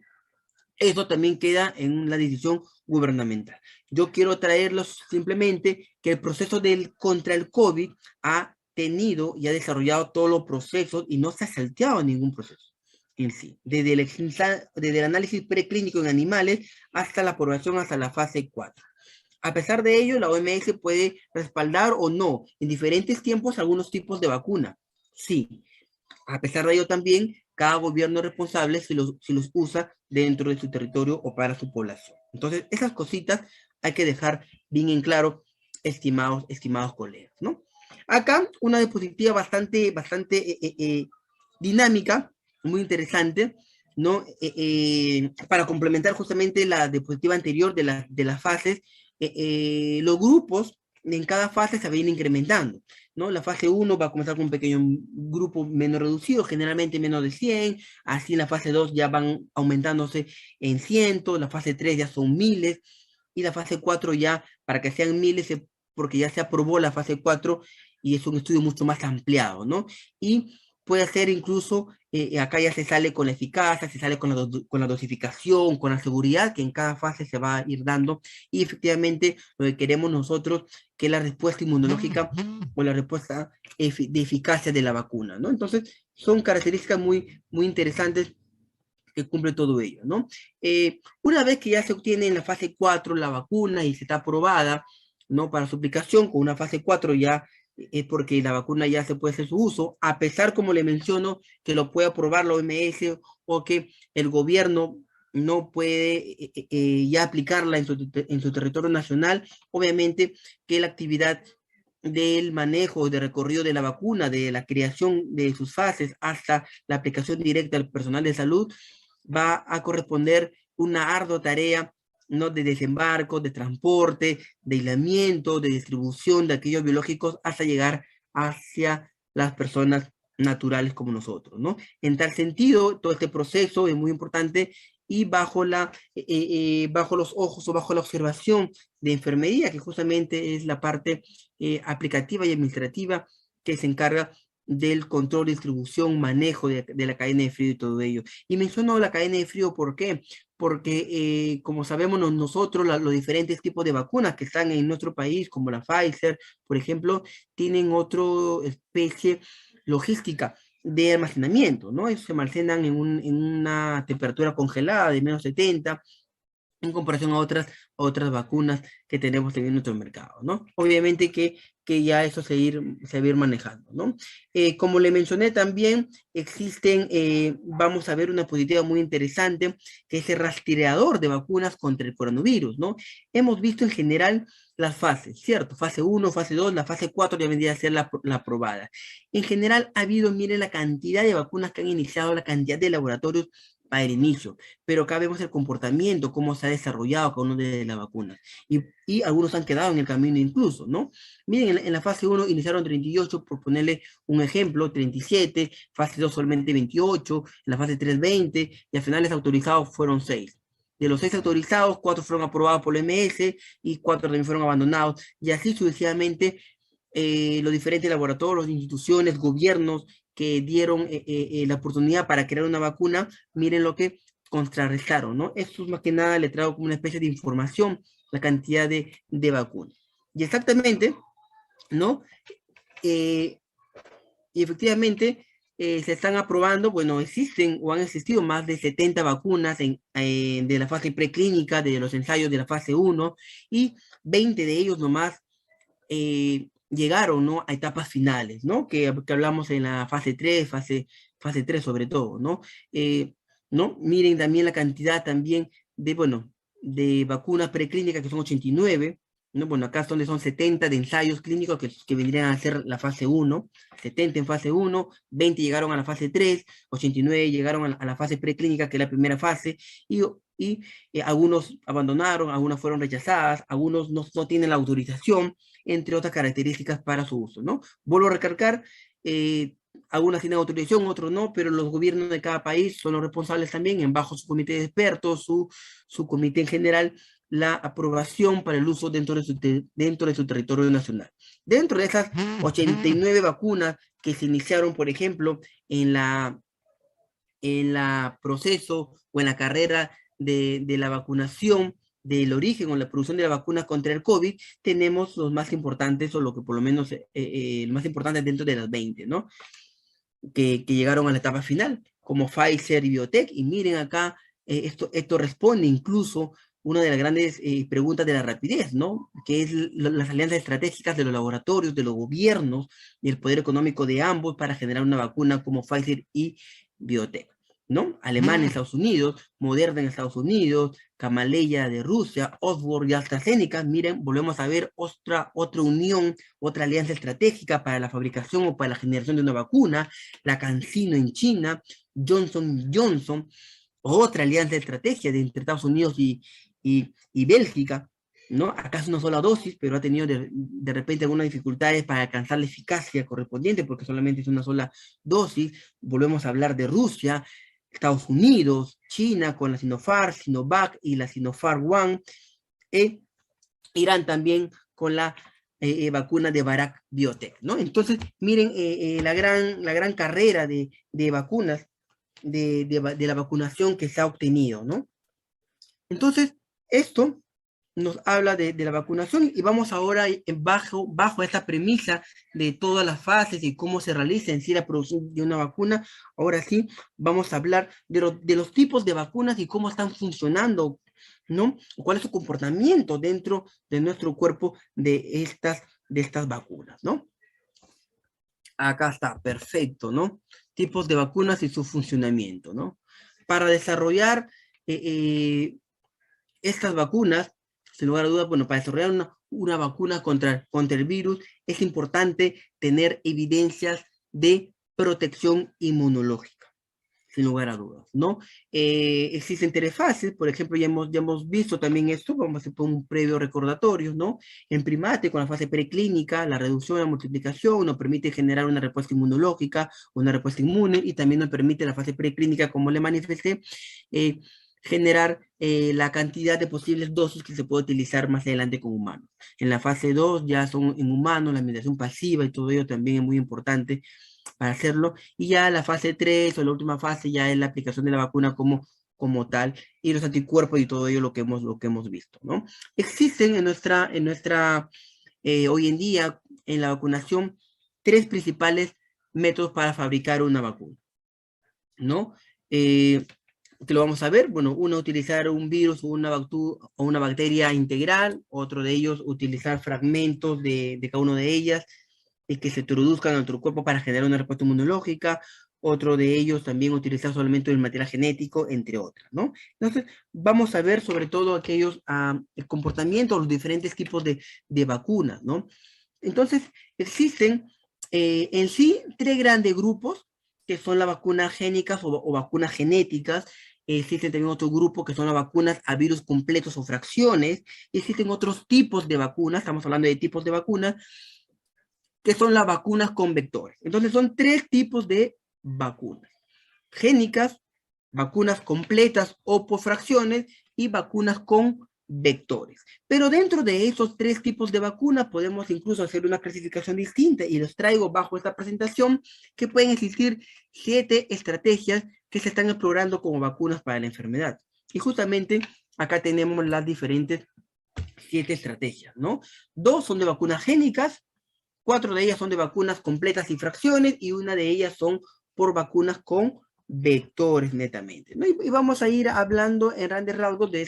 eso también queda en la decisión gubernamental. Yo quiero traerlos simplemente que el proceso contra el COVID ha tenido y ha desarrollado todos los procesos y no se ha salteado ningún proceso en sí, desde el análisis preclínico en animales hasta la aprobación hasta la fase 4. A pesar de ello, la OMS puede respaldar o no en diferentes tiempos algunos tipos de vacuna. Sí, a pesar de ello también, cada gobierno es responsable si los usa dentro de su territorio o para su población. Entonces, esas cositas hay que dejar bien en claro, estimados colegas, ¿no? Acá una diapositiva bastante dinámica, muy interesante, ¿no? Para complementar justamente la diapositiva anterior de las fases, los grupos en cada fase se vienen incrementando, ¿no? La fase 1 va a comenzar con un pequeño grupo menos reducido, generalmente menos de 100, así en la fase 2 ya van aumentándose en cientos, la fase 3 ya son miles, y la fase 4 ya, para que sean miles, porque ya se aprobó la fase 4 y es un estudio mucho más ampliado, ¿no? Y puede ser incluso, acá ya se sale con la eficacia, se sale con la dosificación, con la seguridad que en cada fase se va a ir dando, y efectivamente lo que queremos nosotros, que es la respuesta inmunológica o la respuesta de eficacia de la vacuna, ¿no? Entonces, son características muy interesantes que cumple todo ello, ¿no? Una vez que ya se obtiene en la fase 4 la vacuna y se está aprobada, ¿no? Para su aplicación, con una fase 4 ya es porque la vacuna ya se puede hacer su uso, a pesar, como le menciono, que lo puede aprobar la OMS o que el gobierno no puede ya aplicarla en su territorio nacional, obviamente que la actividad del manejo, de recorrido de la vacuna, de la creación de sus fases hasta la aplicación directa al personal de salud, va a corresponder una ardua tarea, ¿no? De desembarco, de transporte, de aislamiento, de distribución de aquellos biológicos hasta llegar hacia las personas naturales como nosotros, ¿no? En tal sentido, todo este proceso es muy importante y bajo los ojos o bajo la observación de enfermería, que justamente es la parte aplicativa y administrativa que se encarga del control, distribución, manejo de la cadena de frío y todo ello. Y menciono la cadena de frío, ¿por qué? Porque, como sabemos nosotros, los diferentes tipos de vacunas que están en nuestro país, como la Pfizer, por ejemplo, tienen otra especie logística de almacenamiento, ¿no? Ellos se almacenan en una temperatura congelada de -70, en comparación a otras vacunas que tenemos también en nuestro mercado, ¿no? Obviamente que ya eso se va a ir manejando, ¿no? Como le mencioné también, vamos a ver una positiva muy interesante, que es el rastreador de vacunas contra el coronavirus, ¿no? Hemos visto en general las fases, ¿cierto? Fase 1, fase 2, la fase 4 ya vendría a ser la aprobada. En general ha habido, miren, la cantidad de vacunas que han iniciado, la cantidad de laboratorios para el inicio, pero acá vemos el comportamiento, cómo se ha desarrollado cada una de las vacunas. Y algunos han quedado en el camino incluso, ¿no? Miren, en la fase 1 iniciaron 38, por ponerle un ejemplo, 37, fase 2 solamente 28, en la fase 3 20, y al final los autorizados fueron 6. De los 6 autorizados, 4 fueron aprobados por la MS y 4 también fueron abandonados, y así sucesivamente los diferentes laboratorios, instituciones, gobiernos que dieron la oportunidad para crear una vacuna, miren lo que contrarrestaron, ¿no? Esto es más que nada le traigo como una especie de información, la cantidad de vacunas. Y exactamente, ¿no? Y efectivamente se están aprobando, bueno, existen o han existido más de 70 vacunas de la fase preclínica, de los ensayos de la fase 1, y 20 de ellos nomás llegaron, ¿no? A etapas finales, ¿no? Que hablamos en la fase 3, fase 3 sobre todo, ¿no? Eh, ¿No? Miren también la cantidad también bueno, de vacunas preclínicas que son 89, ¿no? Bueno, acá son 70 de ensayos clínicos que vendrían a ser la fase 1, 70 en fase 1, 20 llegaron a la fase 3, 89 llegaron a la fase preclínica, que es la primera fase, y algunos abandonaron, algunas fueron rechazadas, algunos no tienen la autorización, entre otras características para su uso, ¿no? Vuelvo a recalcar, algunas tienen autorización, otros no, pero los gobiernos de cada país son los responsables también, en bajo su comité de expertos, su comité en general, la aprobación para el uso dentro de su territorio nacional. Dentro de esas 89 vacunas que se iniciaron, por ejemplo, en la proceso o en la carrera de la vacunación, del origen o la producción de la vacuna contra el COVID, tenemos los más importantes, o lo que por lo menos, los más importantes dentro de las 20, ¿no? Que llegaron a la etapa final, como Pfizer y Biotech. Y miren acá, esto responde incluso una de las grandes preguntas de la rapidez, ¿no? Que es las alianzas estratégicas de los laboratorios, de los gobiernos y el poder económico de ambos para generar una vacuna como Pfizer y Biotech, ¿no? Alemania en Estados Unidos, Moderna en Estados Unidos, Gamaleya de Rusia, Oxford y AstraZeneca. Miren, volvemos a ver otra unión, otra alianza estratégica para la fabricación o para la generación de una vacuna. La CanSino en China, Johnson Johnson, otra alianza de estrategia entre Estados Unidos y Bélgica, ¿no? Acá es una sola dosis, pero ha tenido de repente algunas dificultades para alcanzar la eficacia correspondiente porque solamente es una sola dosis. Volvemos a hablar de Rusia, Estados Unidos, China con la Sinopharm, Sinovac y la Sinopharm One, Irán también con la vacuna de Bharat Biotech, ¿no? Entonces, miren la gran carrera de vacunas, de la vacunación que se ha obtenido, ¿no? Entonces, esto nos habla de la vacunación y vamos ahora bajo esta premisa de todas las fases y cómo se realiza en sí la producción de una vacuna. Ahora sí, vamos a hablar de los tipos de vacunas y cómo están funcionando, ¿no? ¿Cuál es su comportamiento dentro de nuestro cuerpo de estas vacunas, ¿no? Acá está, perfecto, ¿no? Tipos de vacunas y su funcionamiento, ¿no? Para desarrollar estas vacunas, sin lugar a dudas, bueno, para desarrollar una vacuna contra el virus es importante tener evidencias de protección inmunológica, sin lugar a dudas, ¿no? Existen tres fases, por ejemplo, ya hemos visto también esto, vamos a hacer un previo recordatorio, ¿no? En primate, con la fase preclínica, la reducción y la multiplicación nos permite generar una respuesta inmunológica, una respuesta inmune, y también nos permite la fase preclínica, como le manifesté, generar la cantidad de posibles dosis que se puede utilizar más adelante con humanos. En la fase 2 ya son en humanos, la mediación pasiva y todo ello también es muy importante para hacerlo. Y ya la fase 3 o la última fase ya es la aplicación de la vacuna como tal y los anticuerpos y todo ello lo que hemos visto, ¿no? Existen hoy en día en la vacunación tres principales métodos para fabricar una vacuna, ¿no? Que lo vamos a ver, bueno, uno utilizar un virus o una bacteria integral, otro de ellos utilizar fragmentos de cada una de ellas y que se introduzcan en nuestro cuerpo para generar una respuesta inmunológica, otro de ellos también utilizar solamente el material genético, entre otras, ¿no? Entonces, vamos a ver sobre todo aquellos el comportamiento, los diferentes tipos de vacunas, ¿no? Entonces, existen en sí tres grandes grupos que son las vacunas génicas o vacunas genéticas. Existen también otro grupo que son las vacunas a virus completos o fracciones. Existen otros tipos de vacunas, estamos hablando de tipos de vacunas, que son las vacunas con vectores. Entonces son tres tipos de vacunas: génicas, vacunas completas o por fracciones y vacunas con vectores. Pero dentro de esos tres tipos de vacunas podemos incluso hacer una clasificación distinta y los traigo bajo esta presentación, que pueden existir 7 estrategias que se están explorando como vacunas para la enfermedad. Y justamente acá tenemos las diferentes 7 estrategias, ¿no? 2 son de vacunas génicas, 4 de ellas son de vacunas completas y fracciones y una de ellas son por vacunas con vectores netamente, ¿no? Y vamos a ir hablando en grandes rasgos de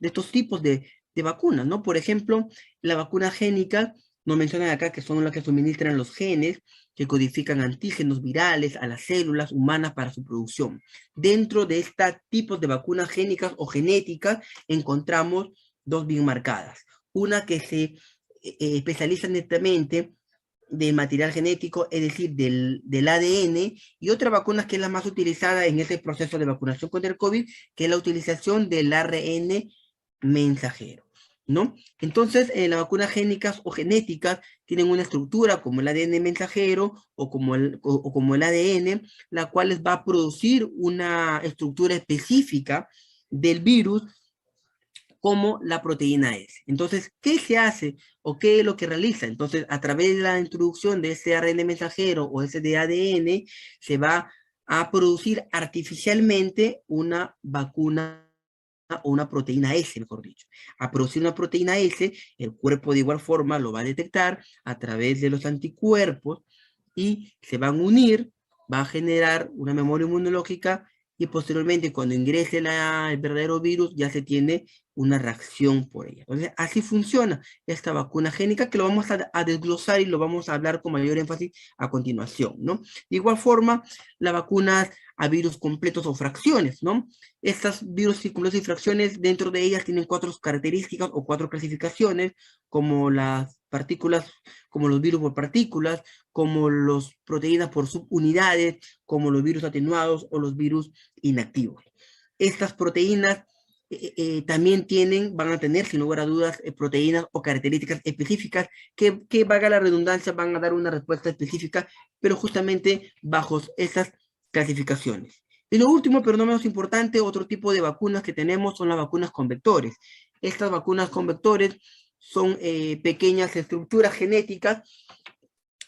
estos tipos de vacunas, ¿no? Por ejemplo, la vacuna génica, nos mencionan acá que son las que suministran los genes que codifican antígenos virales a las células humanas para su producción. Dentro de estos tipos de vacunas génicas o genéticas encontramos dos bien marcadas. Una que se especializa netamente del material genético, es decir, del ADN, y otra vacuna que es la más utilizada en este proceso de vacunación contra el COVID, que es la utilización del ARN mensajero, ¿no? Entonces, las vacunas génicas o genéticas tienen una estructura como el ADN mensajero o como el ADN, la cual va a producir una estructura específica del virus como la proteína S. Entonces, ¿qué se hace o qué es lo que realiza? Entonces, a través de la introducción de ese ARN mensajero o ese de ADN, se va a producir artificialmente una vacuna o una proteína S, mejor dicho. A producir una proteína S, el cuerpo de igual forma lo va a detectar a través de los anticuerpos y se van a unir, va a generar una memoria inmunológica y posteriormente cuando ingrese el verdadero virus ya se tiene una reacción por ella. Entonces, así funciona esta vacuna génica que lo vamos a desglosar y lo vamos a hablar con mayor énfasis a continuación, ¿no? De igual forma, las vacunas a virus completos o fracciones, ¿no? Estas virus completos y fracciones, dentro de ellas tienen 4 características o 4 clasificaciones, como las partículas, como los virus por partículas, como las proteínas por subunidades, como los virus atenuados o los virus inactivos. Estas proteínas también van a tener, sin lugar a dudas, proteínas o características específicas que, valga la redundancia, van a dar una respuesta específica, pero justamente bajo estas clasificaciones. Y lo último, pero no menos importante, otro tipo de vacunas que tenemos son las vacunas con vectores. Estas vacunas con vectores son pequeñas estructuras genéticas,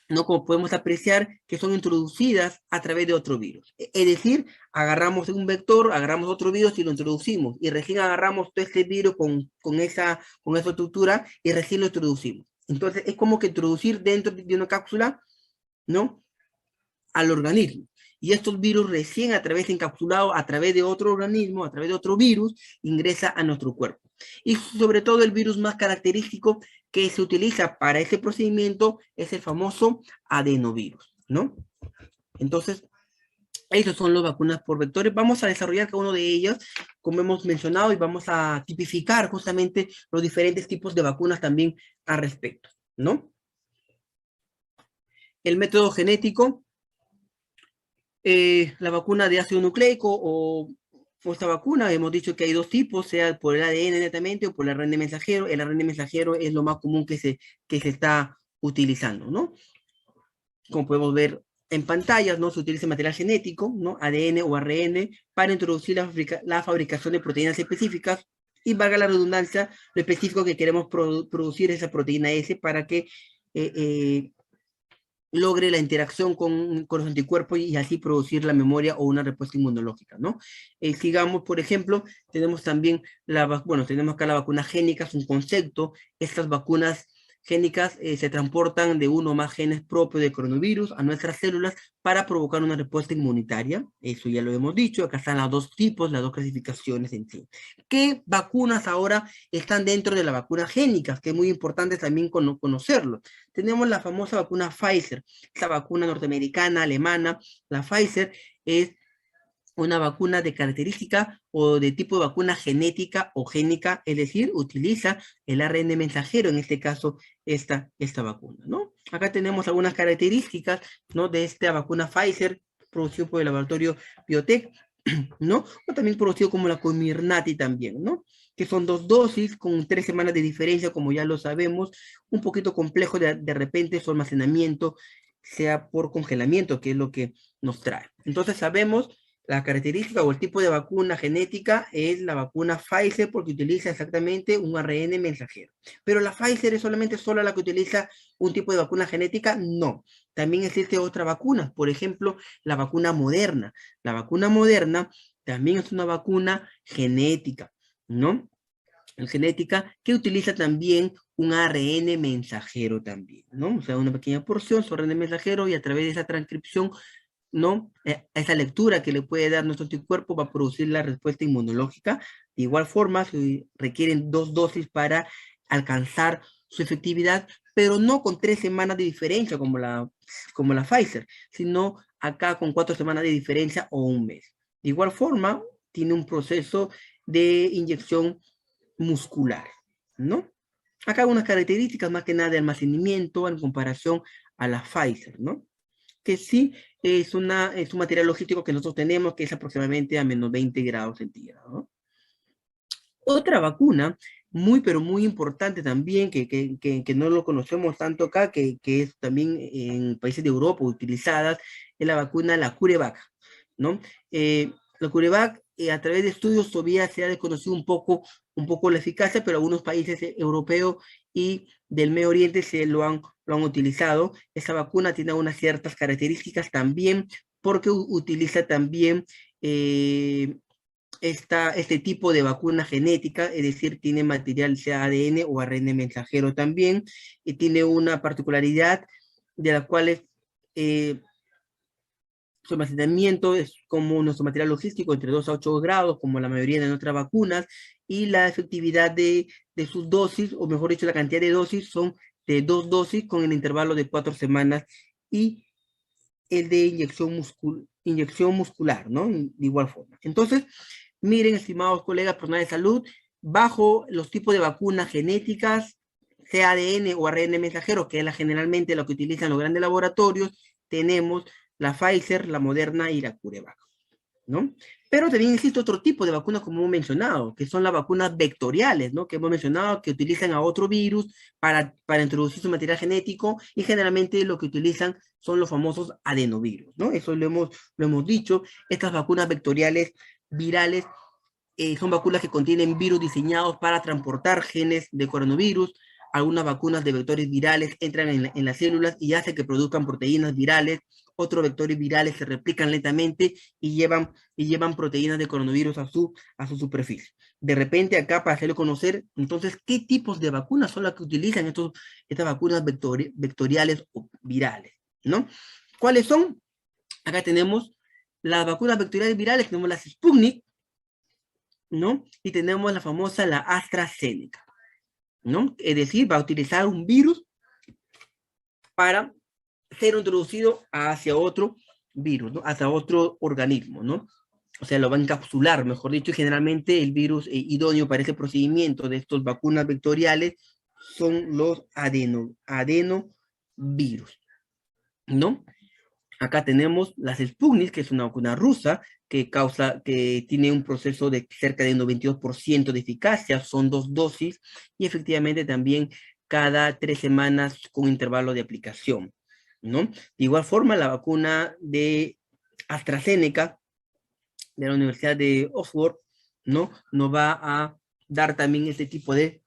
¿no? Como podemos apreciar, que son introducidas a través de otro virus. Es decir, agarramos un vector, agarramos otro virus y lo introducimos. Y recién agarramos todo este virus con esa estructura y recién lo introducimos. Entonces, es como que introducir dentro de una cápsula, ¿no? Al organismo. Y estos virus recién a través de encapsulado, a través de otro organismo, a través de otro virus, ingresa a nuestro cuerpo. Y sobre todo el virus más característico que se utiliza para ese procedimiento es el famoso adenovirus, ¿no? Entonces, esas son las vacunas por vectores. Vamos a desarrollar cada uno de ellas, como hemos mencionado, y vamos a tipificar justamente los diferentes tipos de vacunas también al respecto, ¿no? El método genético, la vacuna de ácido nucleico o esta vacuna, hemos dicho que hay 2 tipos, sea por el ADN netamente o por el ARN mensajero. El ARN mensajero es lo más común que se está utilizando, ¿no? Como podemos ver en pantallas, ¿no? Se utiliza material genético, ¿no? ADN o ARN para introducir la fabricación de proteínas específicas y, valga la redundancia, lo específico que queremos producir esa proteína S para que logre la interacción con los anticuerpos y así producir la memoria o una respuesta inmunológica, ¿no? Sigamos, por ejemplo, tenemos también tenemos acá la vacuna génica, es un concepto. Estas vacunas génicas se transportan de uno o más genes propios del coronavirus a nuestras células para provocar una respuesta inmunitaria. Eso ya lo hemos dicho. Acá están los 2 tipos, las 2 clasificaciones en sí. ¿Qué vacunas ahora están dentro de la vacuna génica? Que es muy importante también conocerlo. Tenemos la famosa vacuna Pfizer, esa vacuna norteamericana, alemana. La Pfizer es una vacuna de característica o de tipo de vacuna genética o génica, es decir, utiliza el ARN mensajero, en este caso, esta vacuna, ¿no? Acá tenemos algunas características, ¿no? De esta vacuna Pfizer, producido por el laboratorio Biotech, ¿no? O también producido como la Comirnaty también, ¿no? Que son 2 dosis con 3 semanas de diferencia, como ya lo sabemos, un poquito complejo de repente su almacenamiento, sea por congelamiento, que es lo que nos trae. Entonces sabemos la característica o el tipo de vacuna genética es la vacuna Pfizer porque utiliza exactamente un ARN mensajero. Pero la Pfizer es solamente la que utiliza un tipo de vacuna genética, no. También existe otra vacuna, por ejemplo, la vacuna Moderna. La vacuna Moderna también es una vacuna genética, ¿no? Genética que utiliza también un ARN mensajero también, ¿no? O sea, una pequeña porción, su ARN mensajero, y a través de esa transcripción, ¿no? Esa lectura que le puede dar nuestro anticuerpo va a producir la respuesta inmunológica. De igual forma, se requieren 2 dosis para alcanzar su efectividad, pero no con 3 semanas de diferencia como la Pfizer, sino acá con 4 semanas de diferencia o un mes. De igual forma, tiene un proceso de inyección muscular, ¿no? Acá algunas características más que nada de almacenamiento en comparación a la Pfizer, ¿no? Que sí es un material logístico que nosotros tenemos, que es aproximadamente a menos 20 grados centígrados, ¿no? Otra vacuna muy, pero muy importante también, que no lo conocemos tanto acá, que es también en países de Europa utilizadas, es la vacuna, la CureVac, ¿no? La CureVac, a través de estudios todavía se ha desconocido un poco la eficacia, pero algunos países europeos y del Medio Oriente lo han utilizado. Esa vacuna tiene unas ciertas características también, porque utiliza también este tipo de vacuna genética, es decir, tiene material sea ADN o ARN mensajero también, y tiene una particularidad de la cual es, su almacenamiento es como nuestro material logístico, entre 2 a 8 grados, como la mayoría de nuestras vacunas, y la efectividad de sus dosis, o mejor dicho, la cantidad de dosis son de 2 dosis con el intervalo de 4 semanas, y el de inyección muscular, ¿no? De igual forma. Entonces, miren, estimados colegas, personal de salud, bajo los tipos de vacunas genéticas, sea ADN o ARN mensajero, que es generalmente lo que utilizan los grandes laboratorios, tenemos la Pfizer, la Moderna y la CureVac, ¿no? Pero también existe otro tipo de vacunas, como hemos mencionado, que son las vacunas vectoriales, ¿no? Que hemos mencionado, que utilizan a otro virus para introducir su material genético, y generalmente lo que utilizan son los famosos adenovirus, ¿no? Eso lo hemos dicho. Estas vacunas vectoriales virales son vacunas que contienen virus diseñados para transportar genes de coronavirus. Algunas vacunas de vectores virales entran en las células y hacen que produzcan proteínas virales. Otros vectores virales se replican lentamente y llevan proteínas de coronavirus a su superficie. De repente acá, para hacerlo conocer, entonces, ¿qué tipos de vacunas son las que utilizan estas vacunas vectoriales o virales, ¿no? ¿Cuáles son? Acá tenemos las vacunas vectoriales virales, tenemos las Sputnik, ¿no? Y tenemos la famosa, la AstraZeneca, ¿no? Es decir, va a utilizar un virus para ser introducido hacia otro virus, ¿no? Hacia otro organismo, ¿no? O sea, lo va a encapsular, mejor dicho, y generalmente el virus idóneo para ese procedimiento de estas vacunas vectoriales son los adenovirus, ¿no? Acá tenemos las Sputnik, que es una vacuna rusa que tiene un proceso de cerca de 92% de eficacia, son 2 dosis, y efectivamente también cada 3 semanas con intervalo de aplicación, ¿no? De igual forma, la vacuna de AstraZeneca, de la Universidad de Oxford, ¿no? Nos va a dar también este tipo de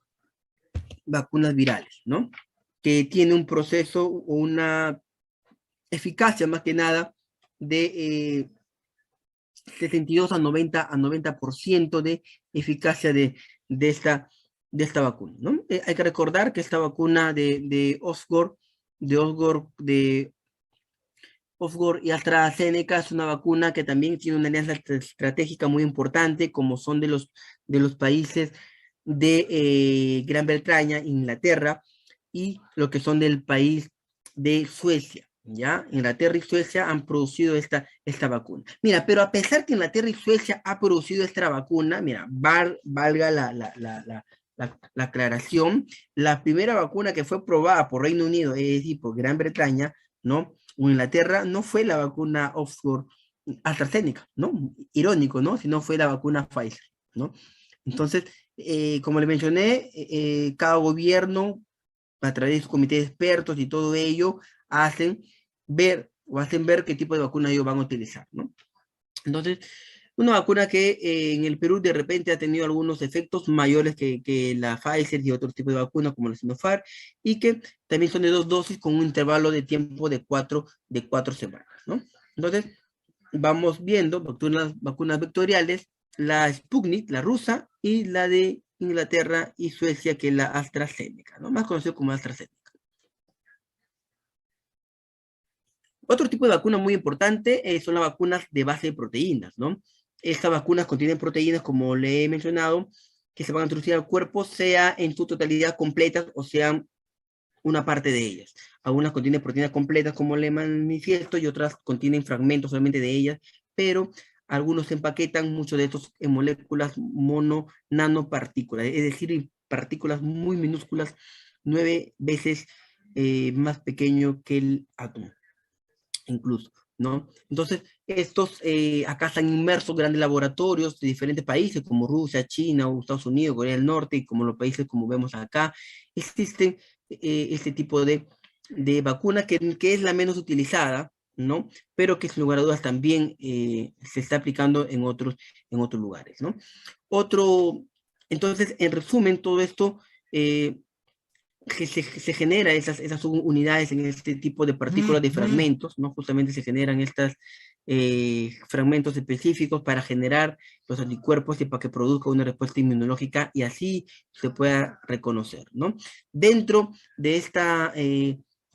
vacunas virales, ¿no? Que tiene un proceso o una eficacia más que nada de 62 a 90% de eficacia de esta vacuna, ¿no? Hay que recordar que esta vacuna de Oxford y AstraZeneca es una vacuna que también tiene una alianza estratégica muy importante, como son de los países de Gran Bretaña, Inglaterra, y lo que son del país de Suecia. ¿Ya? Inglaterra y Suecia han producido esta vacuna. Mira, pero a pesar que Inglaterra y Suecia ha producido esta vacuna, mira, valga la aclaración, la primera vacuna que fue probada por Reino Unido, es decir, por Gran Bretaña, ¿no? O Inglaterra, no fue la vacuna Oxford AstraZeneca, ¿no? Irónico, ¿no? Sino fue la vacuna Pfizer, ¿no? Entonces, como le mencioné, cada gobierno, a través de su comité de expertos y todo ello, hacen ver qué tipo de vacuna ellos van a utilizar, ¿no? Entonces, una vacuna que en el Perú de repente ha tenido algunos efectos mayores que la Pfizer y otros tipos de vacunas como la Sinopharm, y que también son de 2 dosis con un intervalo de tiempo de 4 semanas, ¿no? Entonces, vamos viendo vacunas vectoriales, la Sputnik, la rusa, y la de Inglaterra y Suecia, que es la AstraZeneca, ¿no? Más conocido como AstraZeneca. Otro tipo de vacuna muy importante son las vacunas de base de proteínas, ¿no? Estas vacunas contienen proteínas, como le he mencionado, que se van a introducir al cuerpo, sea en su totalidad completas o sean una parte de ellas. Algunas contienen proteínas completas, como le manifiesto, y otras contienen fragmentos solamente de ellas, pero algunos se empaquetan, muchos de estos en moléculas nanopartículas, es decir, en partículas muy minúsculas, 9 veces más pequeño que el átomo incluso, ¿no? Entonces, estos acá están inmersos grandes laboratorios de diferentes países, como Rusia, China, o Estados Unidos, Corea del Norte, y como los países como vemos acá, existen este tipo de vacuna que es la menos utilizada, ¿no? Pero que sin lugar a dudas también se está aplicando en otros lugares, ¿no? Entonces, en resumen, todo esto se genera esas unidades en este tipo de partículas de fragmentos, ¿no? Justamente se generan fragmentos específicos para generar los anticuerpos y para que produzca una respuesta inmunológica y así se pueda reconocer, ¿no? Dentro de esta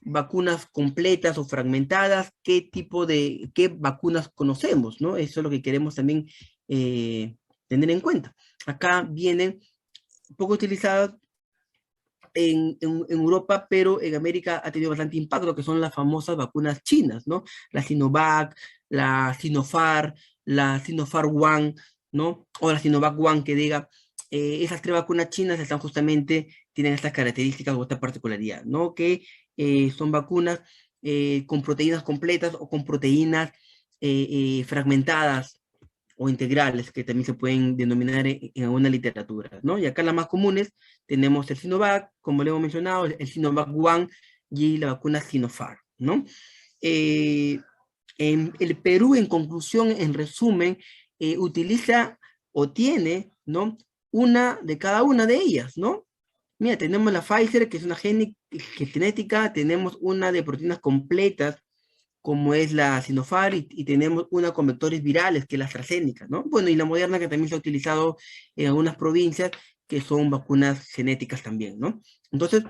vacunas completas o fragmentadas, qué vacunas conocemos, ¿no? Eso es lo que queremos también tener en cuenta. Acá vienen poco utilizadas en Europa, pero en América ha tenido bastante impacto, que son las famosas vacunas chinas, ¿no? La Sinovac, la Sinopharm, la Sinopharm One, ¿no? O la Sinovac One, que diga, esas tres vacunas chinas están justamente, tienen estas características o esta particularidad, ¿no? Que son vacunas con proteínas completas o con proteínas fragmentadas o integrales, que también se pueden denominar en alguna literatura, ¿no? Y acá las más comunes tenemos el Sinovac, como le hemos mencionado, el Sinovac One y la vacuna Sinopharm, ¿no? Eh, en el Perú, en conclusión, en resumen, utiliza o tiene, ¿no? Una de cada una de ellas, ¿no? Mira, tenemos la Pfizer, que es una genética, tenemos una de proteínas completas, como es la Sinopharm, y tenemos una con vectores virales, que es la AstraZeneca, ¿no? Bueno, y la Moderna, que también se ha utilizado en algunas provincias, que son vacunas genéticas también, ¿no? Entonces,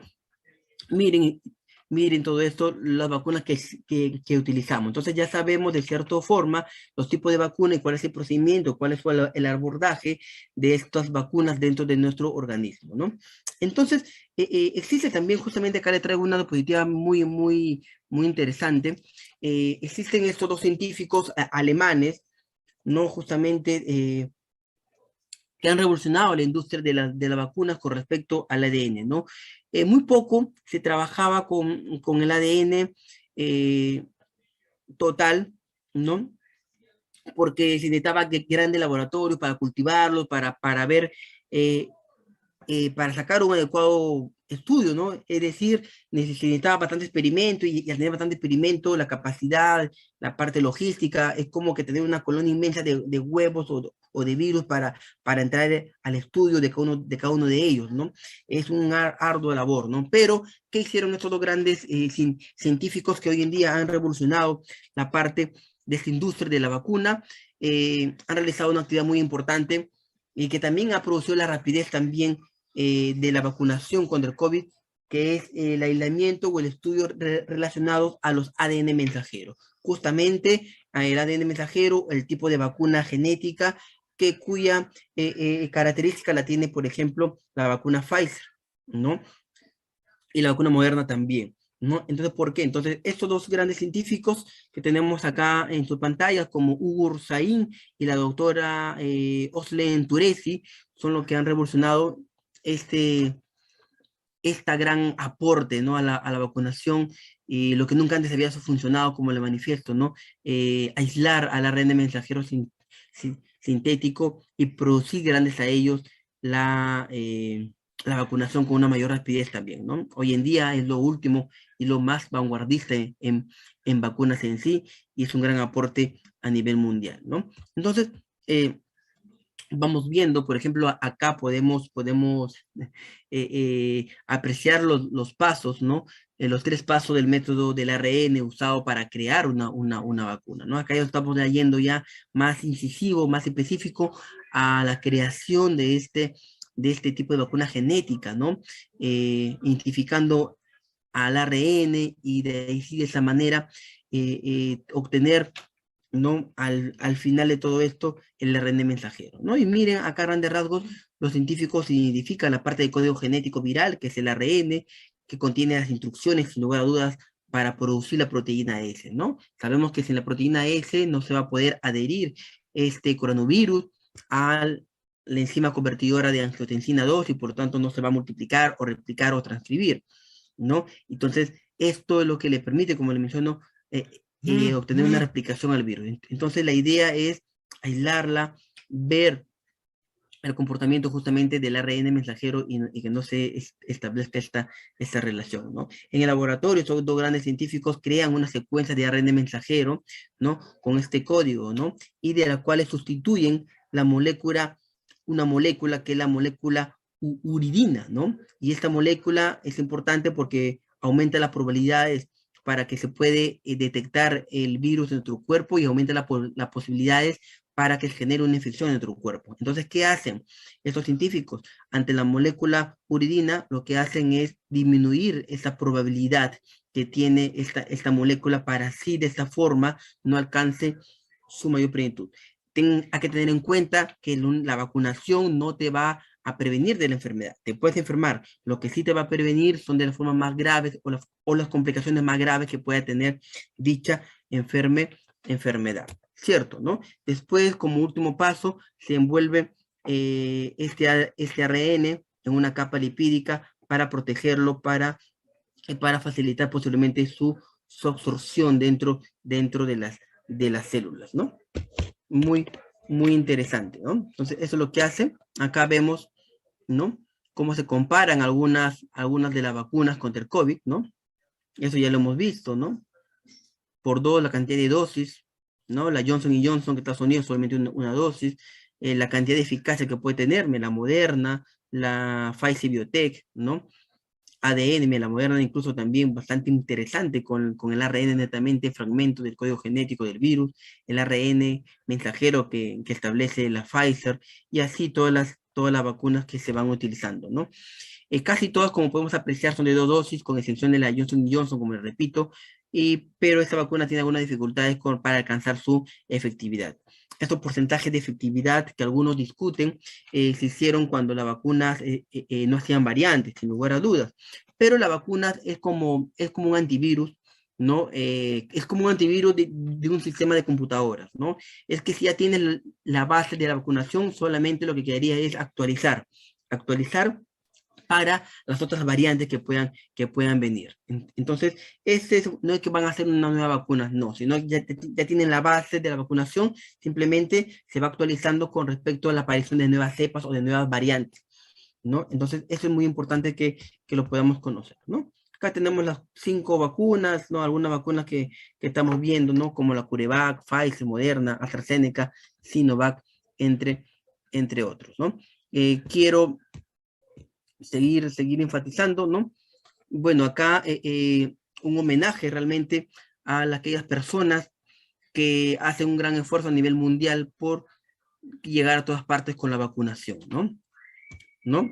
miren, miren todo esto, las vacunas que utilizamos. Entonces ya sabemos de cierta forma los tipos de vacunas y cuál es el procedimiento, cuál es el abordaje de estas vacunas dentro de nuestro organismo, ¿no? Entonces, existe también, justamente acá le traigo una diapositiva muy interesante. Existen estos dos científicos alemanes, ¿no? Justamente que han revolucionado la industria de las vacunas con respecto al ADN, ¿no? Muy poco se trabajaba con el ADN eh, total, ¿no? Porque se necesitaba grandes laboratorios para cultivarlos, para ver eh, para sacar un adecuado estudio, ¿no? Es decir, necesitaba bastante experimento y al tener bastante experimento, la capacidad, la parte logística, es como que tener una colonia inmensa de huevos o de virus para entrar al estudio de cada uno de ellos, ¿no? Es un arduo labor, ¿no? Pero, ¿qué hicieron estos dos grandes científicos que hoy en día han revolucionado la parte de esta industria de la vacuna? Han realizado una actividad muy importante y que también ha producido la rapidez también de la vacunación contra el COVID, que es el aislamiento o el estudio relacionados a los ADN mensajeros. Justamente el ADN mensajero, el tipo de vacuna genética cuya característica la tiene, por ejemplo, la vacuna Pfizer, ¿no? Y la vacuna Moderna también, ¿no? Entonces, ¿por qué? Entonces, estos dos grandes científicos que tenemos acá en su pantalla, como Ugur Sahin y la doctora Özlem Türeci, son los que han revolucionado este, esta gran aporte, ¿no? A la vacunación y lo que nunca antes había funcionado, como le manifiesto, ¿no? Aislar al ARN mensajero sintético y producir gracias a ellos la vacunación con una mayor rapidez también, ¿no? Hoy en día es lo último y lo más vanguardista en vacunas en sí y es un gran aporte a nivel mundial, ¿no? Entonces, vamos viendo, por ejemplo, acá podemos apreciar los pasos, ¿no? Los tres pasos del método del ARN usado para crear una vacuna, ¿no? Acá ya estamos yendo ya más incisivo, más específico a la creación de este tipo de vacuna genética, ¿no? Identificando al ARN y de ahí sí, de esa manera obtener, ¿no? Al final de todo esto, el ARN mensajero, ¿no? Y miren, acá a grandes rasgos, los científicos identifican la parte del código genético viral, que es el ARN, que contiene las instrucciones, sin lugar a dudas, para producir la proteína S, ¿no? Sabemos que sin la proteína S no se va a poder adherir este coronavirus a la enzima convertidora de angiotensina 2 y por lo tanto no se va a multiplicar o replicar o transcribir, ¿no? Entonces, esto es lo que le permite, como le menciono, obtener una replicación al virus. Entonces, la idea es aislarla, ver el comportamiento justamente del ARN mensajero y que no se establezca esta relación, ¿no? En el laboratorio, estos dos grandes científicos crean una secuencia de ARN mensajero, ¿no? Con este código, ¿no? Y de la cual sustituyen una molécula que es la molécula uridina, ¿no? Y esta molécula es importante porque aumenta las probabilidades para que se puede detectar el virus en nuestro cuerpo y aumenta las posibilidades para que se genere una infección en nuestro cuerpo. Entonces, ¿qué hacen estos científicos? Ante la molécula uridina, lo que hacen es disminuir esa probabilidad que tiene esta molécula para así de esta forma no alcance su mayor plenitud. Hay que tener en cuenta que la vacunación no te va a prevenir de la enfermedad. Te puedes enfermar. Lo que sí te va a prevenir son de las formas más graves o las complicaciones más graves que pueda tener dicha enfermedad. ¿Cierto? ¿No? Después, como último paso, se envuelve este ARN en una capa lipídica para protegerlo, para facilitar posiblemente su absorción dentro de las células, ¿no? Muy, muy interesante, ¿no? Entonces, eso es lo que hace. Acá vemos, ¿no? Cómo se comparan algunas de las vacunas contra el COVID, ¿no? Eso ya lo hemos visto, ¿no? Por dos, la cantidad de dosis, ¿no? La Johnson Johnson, que Estados Unidos solamente una dosis, la cantidad de eficacia que puede tener, la Moderna, la Pfizer Biotech, ¿no? ADN, la Moderna incluso también bastante interesante con el ARN netamente fragmento del código genético del virus, el ARN mensajero que establece la Pfizer, y así todas las vacunas que se van utilizando, ¿no? Casi todas, como podemos apreciar, son de dos dosis, con excepción de la Johnson Johnson, como les repito, pero esta vacuna tiene algunas dificultades para alcanzar su efectividad. Estos porcentajes de efectividad que algunos discuten se hicieron cuando las vacunas no hacían variantes, sin lugar a dudas. Pero la vacuna es como un antivirus, ¿no? Es como un antivirus de un sistema de computadoras, ¿no? Es que si ya tienes la base de la vacunación, solamente lo que quedaría es actualizar para las otras variantes que puedan venir. Entonces, no es que van a hacer una nueva vacuna, no, sino ya tienen la base de la vacunación, simplemente se va actualizando con respecto a la aparición de nuevas cepas o de nuevas variantes, ¿no? Entonces, eso es muy importante que lo podamos conocer, ¿no? Acá tenemos las 5 vacunas, ¿no? Algunas vacunas que estamos viendo, ¿no? Como la CureVac, Pfizer, Moderna, AstraZeneca, Sinovac, entre otros, ¿no? Quiero seguir enfatizando, ¿no? Bueno, acá un homenaje realmente a aquellas personas que hacen un gran esfuerzo a nivel mundial por llegar a todas partes con la vacunación, ¿no? ¿No?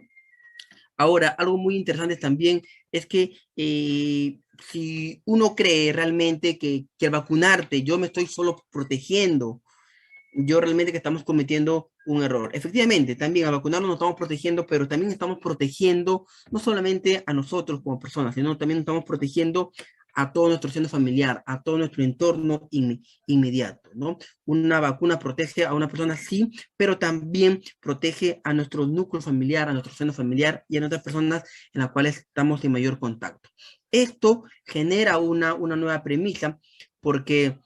Ahora, algo muy interesante también es que si uno cree realmente que al vacunarte yo me estoy solo protegiendo, yo realmente que estamos cometiendo un error. Efectivamente, también al vacunarnos nos estamos protegiendo, pero también estamos protegiendo no solamente a nosotros como personas, sino también estamos protegiendo a todo nuestro seno familiar, a todo nuestro entorno inmediato, ¿no? Una vacuna protege a una persona, sí, pero también protege a nuestro núcleo familiar, a nuestro seno familiar y a otras personas en las cuales estamos en mayor contacto. Esto genera una nueva premisa porque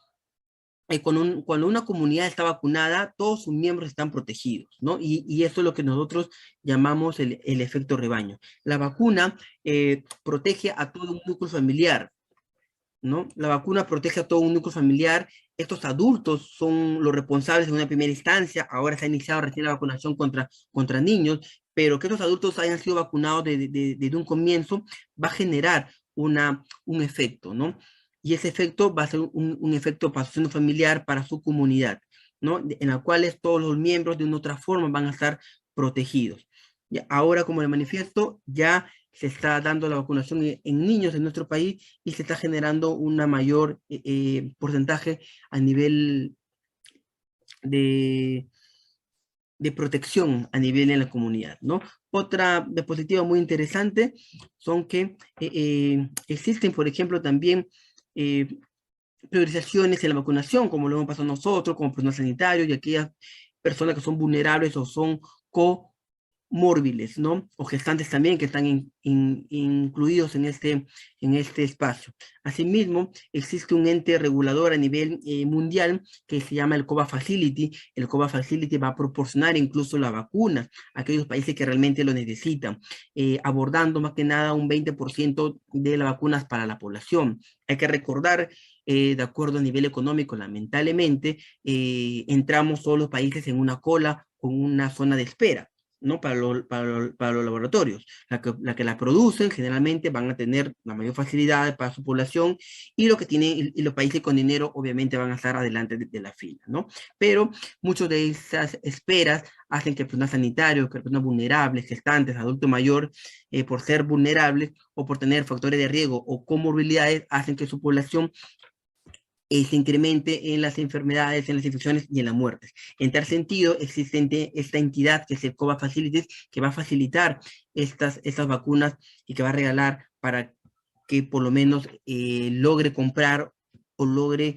cuando una comunidad está vacunada, todos sus miembros están protegidos, ¿no? Y eso es lo que nosotros llamamos el efecto rebaño. La vacuna protege a todo un núcleo familiar, ¿no? La vacuna protege a todo un núcleo familiar. Estos adultos son los responsables en una primera instancia. Ahora se ha iniciado recién la vacunación contra niños, pero que estos adultos hayan sido vacunados desde un comienzo va a generar un efecto, ¿no? Y ese efecto va a ser un efecto para su seno familiar, para su comunidad, ¿no? En la cual todos los miembros de una u otra forma van a estar protegidos. Y ahora, como le manifiesto, ya se está dando la vacunación en niños en nuestro país y se está generando una mayor porcentaje a nivel de, de protección a nivel en la comunidad, ¿no? Otra diapositiva muy interesante son que existen, por ejemplo, también eh, priorizaciones en la vacunación, como lo hemos pasado nosotros, como personal sanitario y aquellas personas que son vulnerables o son comórbiles, ¿no? O gestantes también que están incluidos en este espacio. Asimismo, existe un ente regulador a nivel mundial que se llama el COVAX Facility. El COVAX Facility va a proporcionar incluso la vacuna a aquellos países que realmente lo necesitan, abordando más que nada un 20% de las vacunas para la población. Hay que recordar de acuerdo a nivel económico, lamentablemente, entramos todos los países en una cola con una zona de espera, ¿no? Para los laboratorios. La que la producen generalmente van a tener la mayor facilidad para su población, y lo que tienen, y los países con dinero obviamente van a estar adelante de la fila, ¿no? Pero muchas de esas esperas hacen que personas sanitarias, que personas vulnerables, gestantes, adultos mayores, por ser vulnerables o por tener factores de riesgo o comorbilidades, hacen que su población se incremente en las enfermedades, en las infecciones y en las muertes. En tal sentido, existe esta entidad que es el COVAX Facilities, que va a facilitar estas vacunas y que va a regalar para que por lo menos logre comprar o logre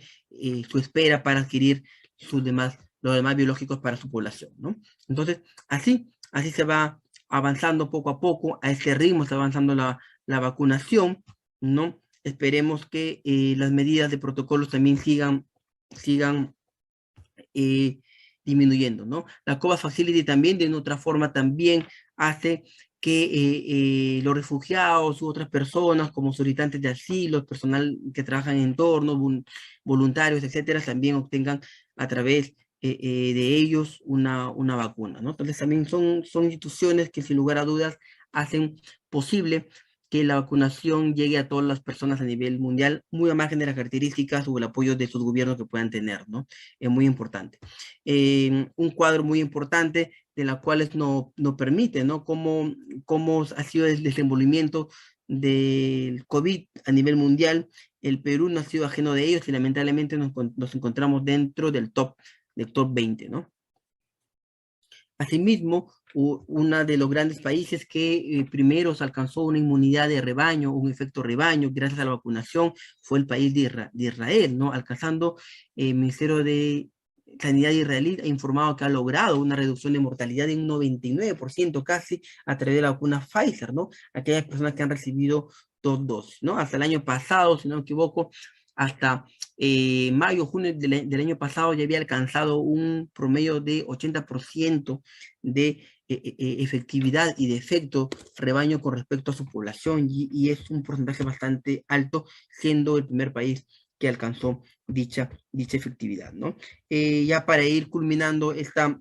su espera para adquirir los demás biológicos para su población, ¿no? Entonces, así se va avanzando poco a poco, a este ritmo está avanzando la vacunación, ¿no? Esperemos que las medidas de protocolos también sigan eh, disminuyendo, ¿no? La COVAX Facility también, de otra forma, también hace que los refugiados u otras personas, como solicitantes de asilo, personal que trabaja en entornos, voluntarios, etcétera, también obtengan a través de ellos una vacuna, ¿no? Entonces también son instituciones que sin lugar a dudas hacen posible que la vacunación llegue a todas las personas a nivel mundial, muy a margen de las características o el apoyo de sus gobiernos que puedan tener, ¿no? Es muy importante. Un cuadro muy importante de la cual no permite, ¿no? Cómo ha sido el desenvolvimiento del COVID a nivel mundial. El Perú no ha sido ajeno de ellos y lamentablemente nos encontramos dentro del top 20, ¿no? Asimismo, uno de los grandes países que primero se alcanzó una inmunidad de rebaño, un efecto rebaño, gracias a la vacunación, fue el país de Israel, ¿no? Alcanzando el Ministerio de Sanidad israelí ha informado que ha logrado una reducción de mortalidad de un 99% casi a través de la vacuna Pfizer, ¿no? Aquellas personas que han recibido dos dosis, ¿no? Hasta el año pasado, si no me equivoco, hasta mayo, junio del año pasado ya había alcanzado un promedio de 80% de efectividad y de efecto rebaño con respecto a su población, y es un porcentaje bastante alto, siendo el primer país que alcanzó dicha efectividad, ¿no? Ya para ir culminando esta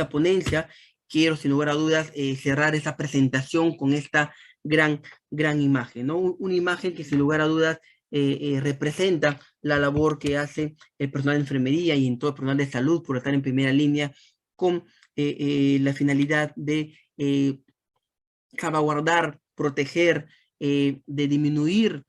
ponencia, quiero sin lugar a dudas cerrar esta presentación con esta gran imagen, ¿no? Una imagen que sin lugar a dudas representa la labor que hace el personal de enfermería y en todo el personal de salud por estar en primera línea con la finalidad de salvaguardar, proteger, de disminuir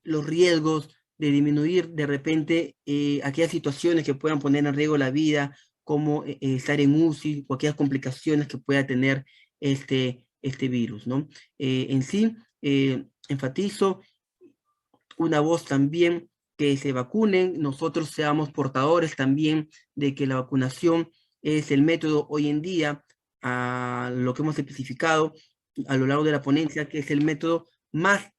los riesgos, de disminuir de repente aquellas situaciones que puedan poner en riesgo la vida, como estar en UCI, o aquellas complicaciones que pueda tener este virus, ¿no? En sí, enfatizo una voz también, que se vacunen, nosotros seamos portadores también de que la vacunación es el método hoy en día, a lo que hemos especificado a lo largo de la ponencia, que es el método más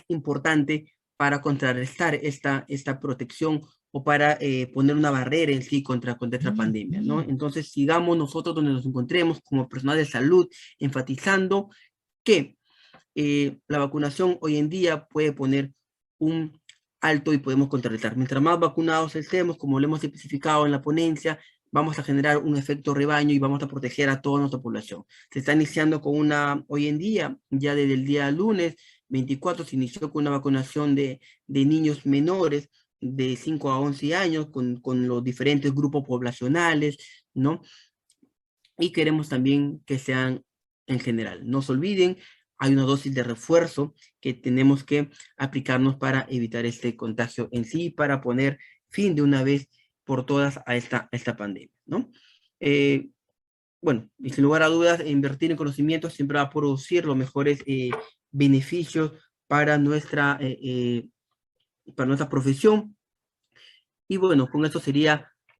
importante para contrarrestar esta protección o para poner una barrera en sí contra esta pandemia, ¿no? Entonces, sigamos nosotros donde nos encontremos como personal de salud, enfatizando que la vacunación hoy en día puede poner un alto y podemos contrarrestar. Mientras más vacunados estemos, como lo hemos especificado en la ponencia, vamos a generar un efecto rebaño y vamos a proteger a toda nuestra población. Se está iniciando hoy en día, ya desde el día lunes 24, se inició con una vacunación de niños menores de 5 a 11 años con los diferentes grupos poblacionales, ¿no? Y queremos también que sean en general. No se olviden, hay una dosis de refuerzo que tenemos que aplicarnos para evitar este contagio en sí, para poner fin de una vez por todas a esta pandemia, ¿no? Bueno, y sin lugar a dudas, invertir en conocimiento siempre va a producir los mejores beneficios para para nuestra profesión. Y bueno, con esto sería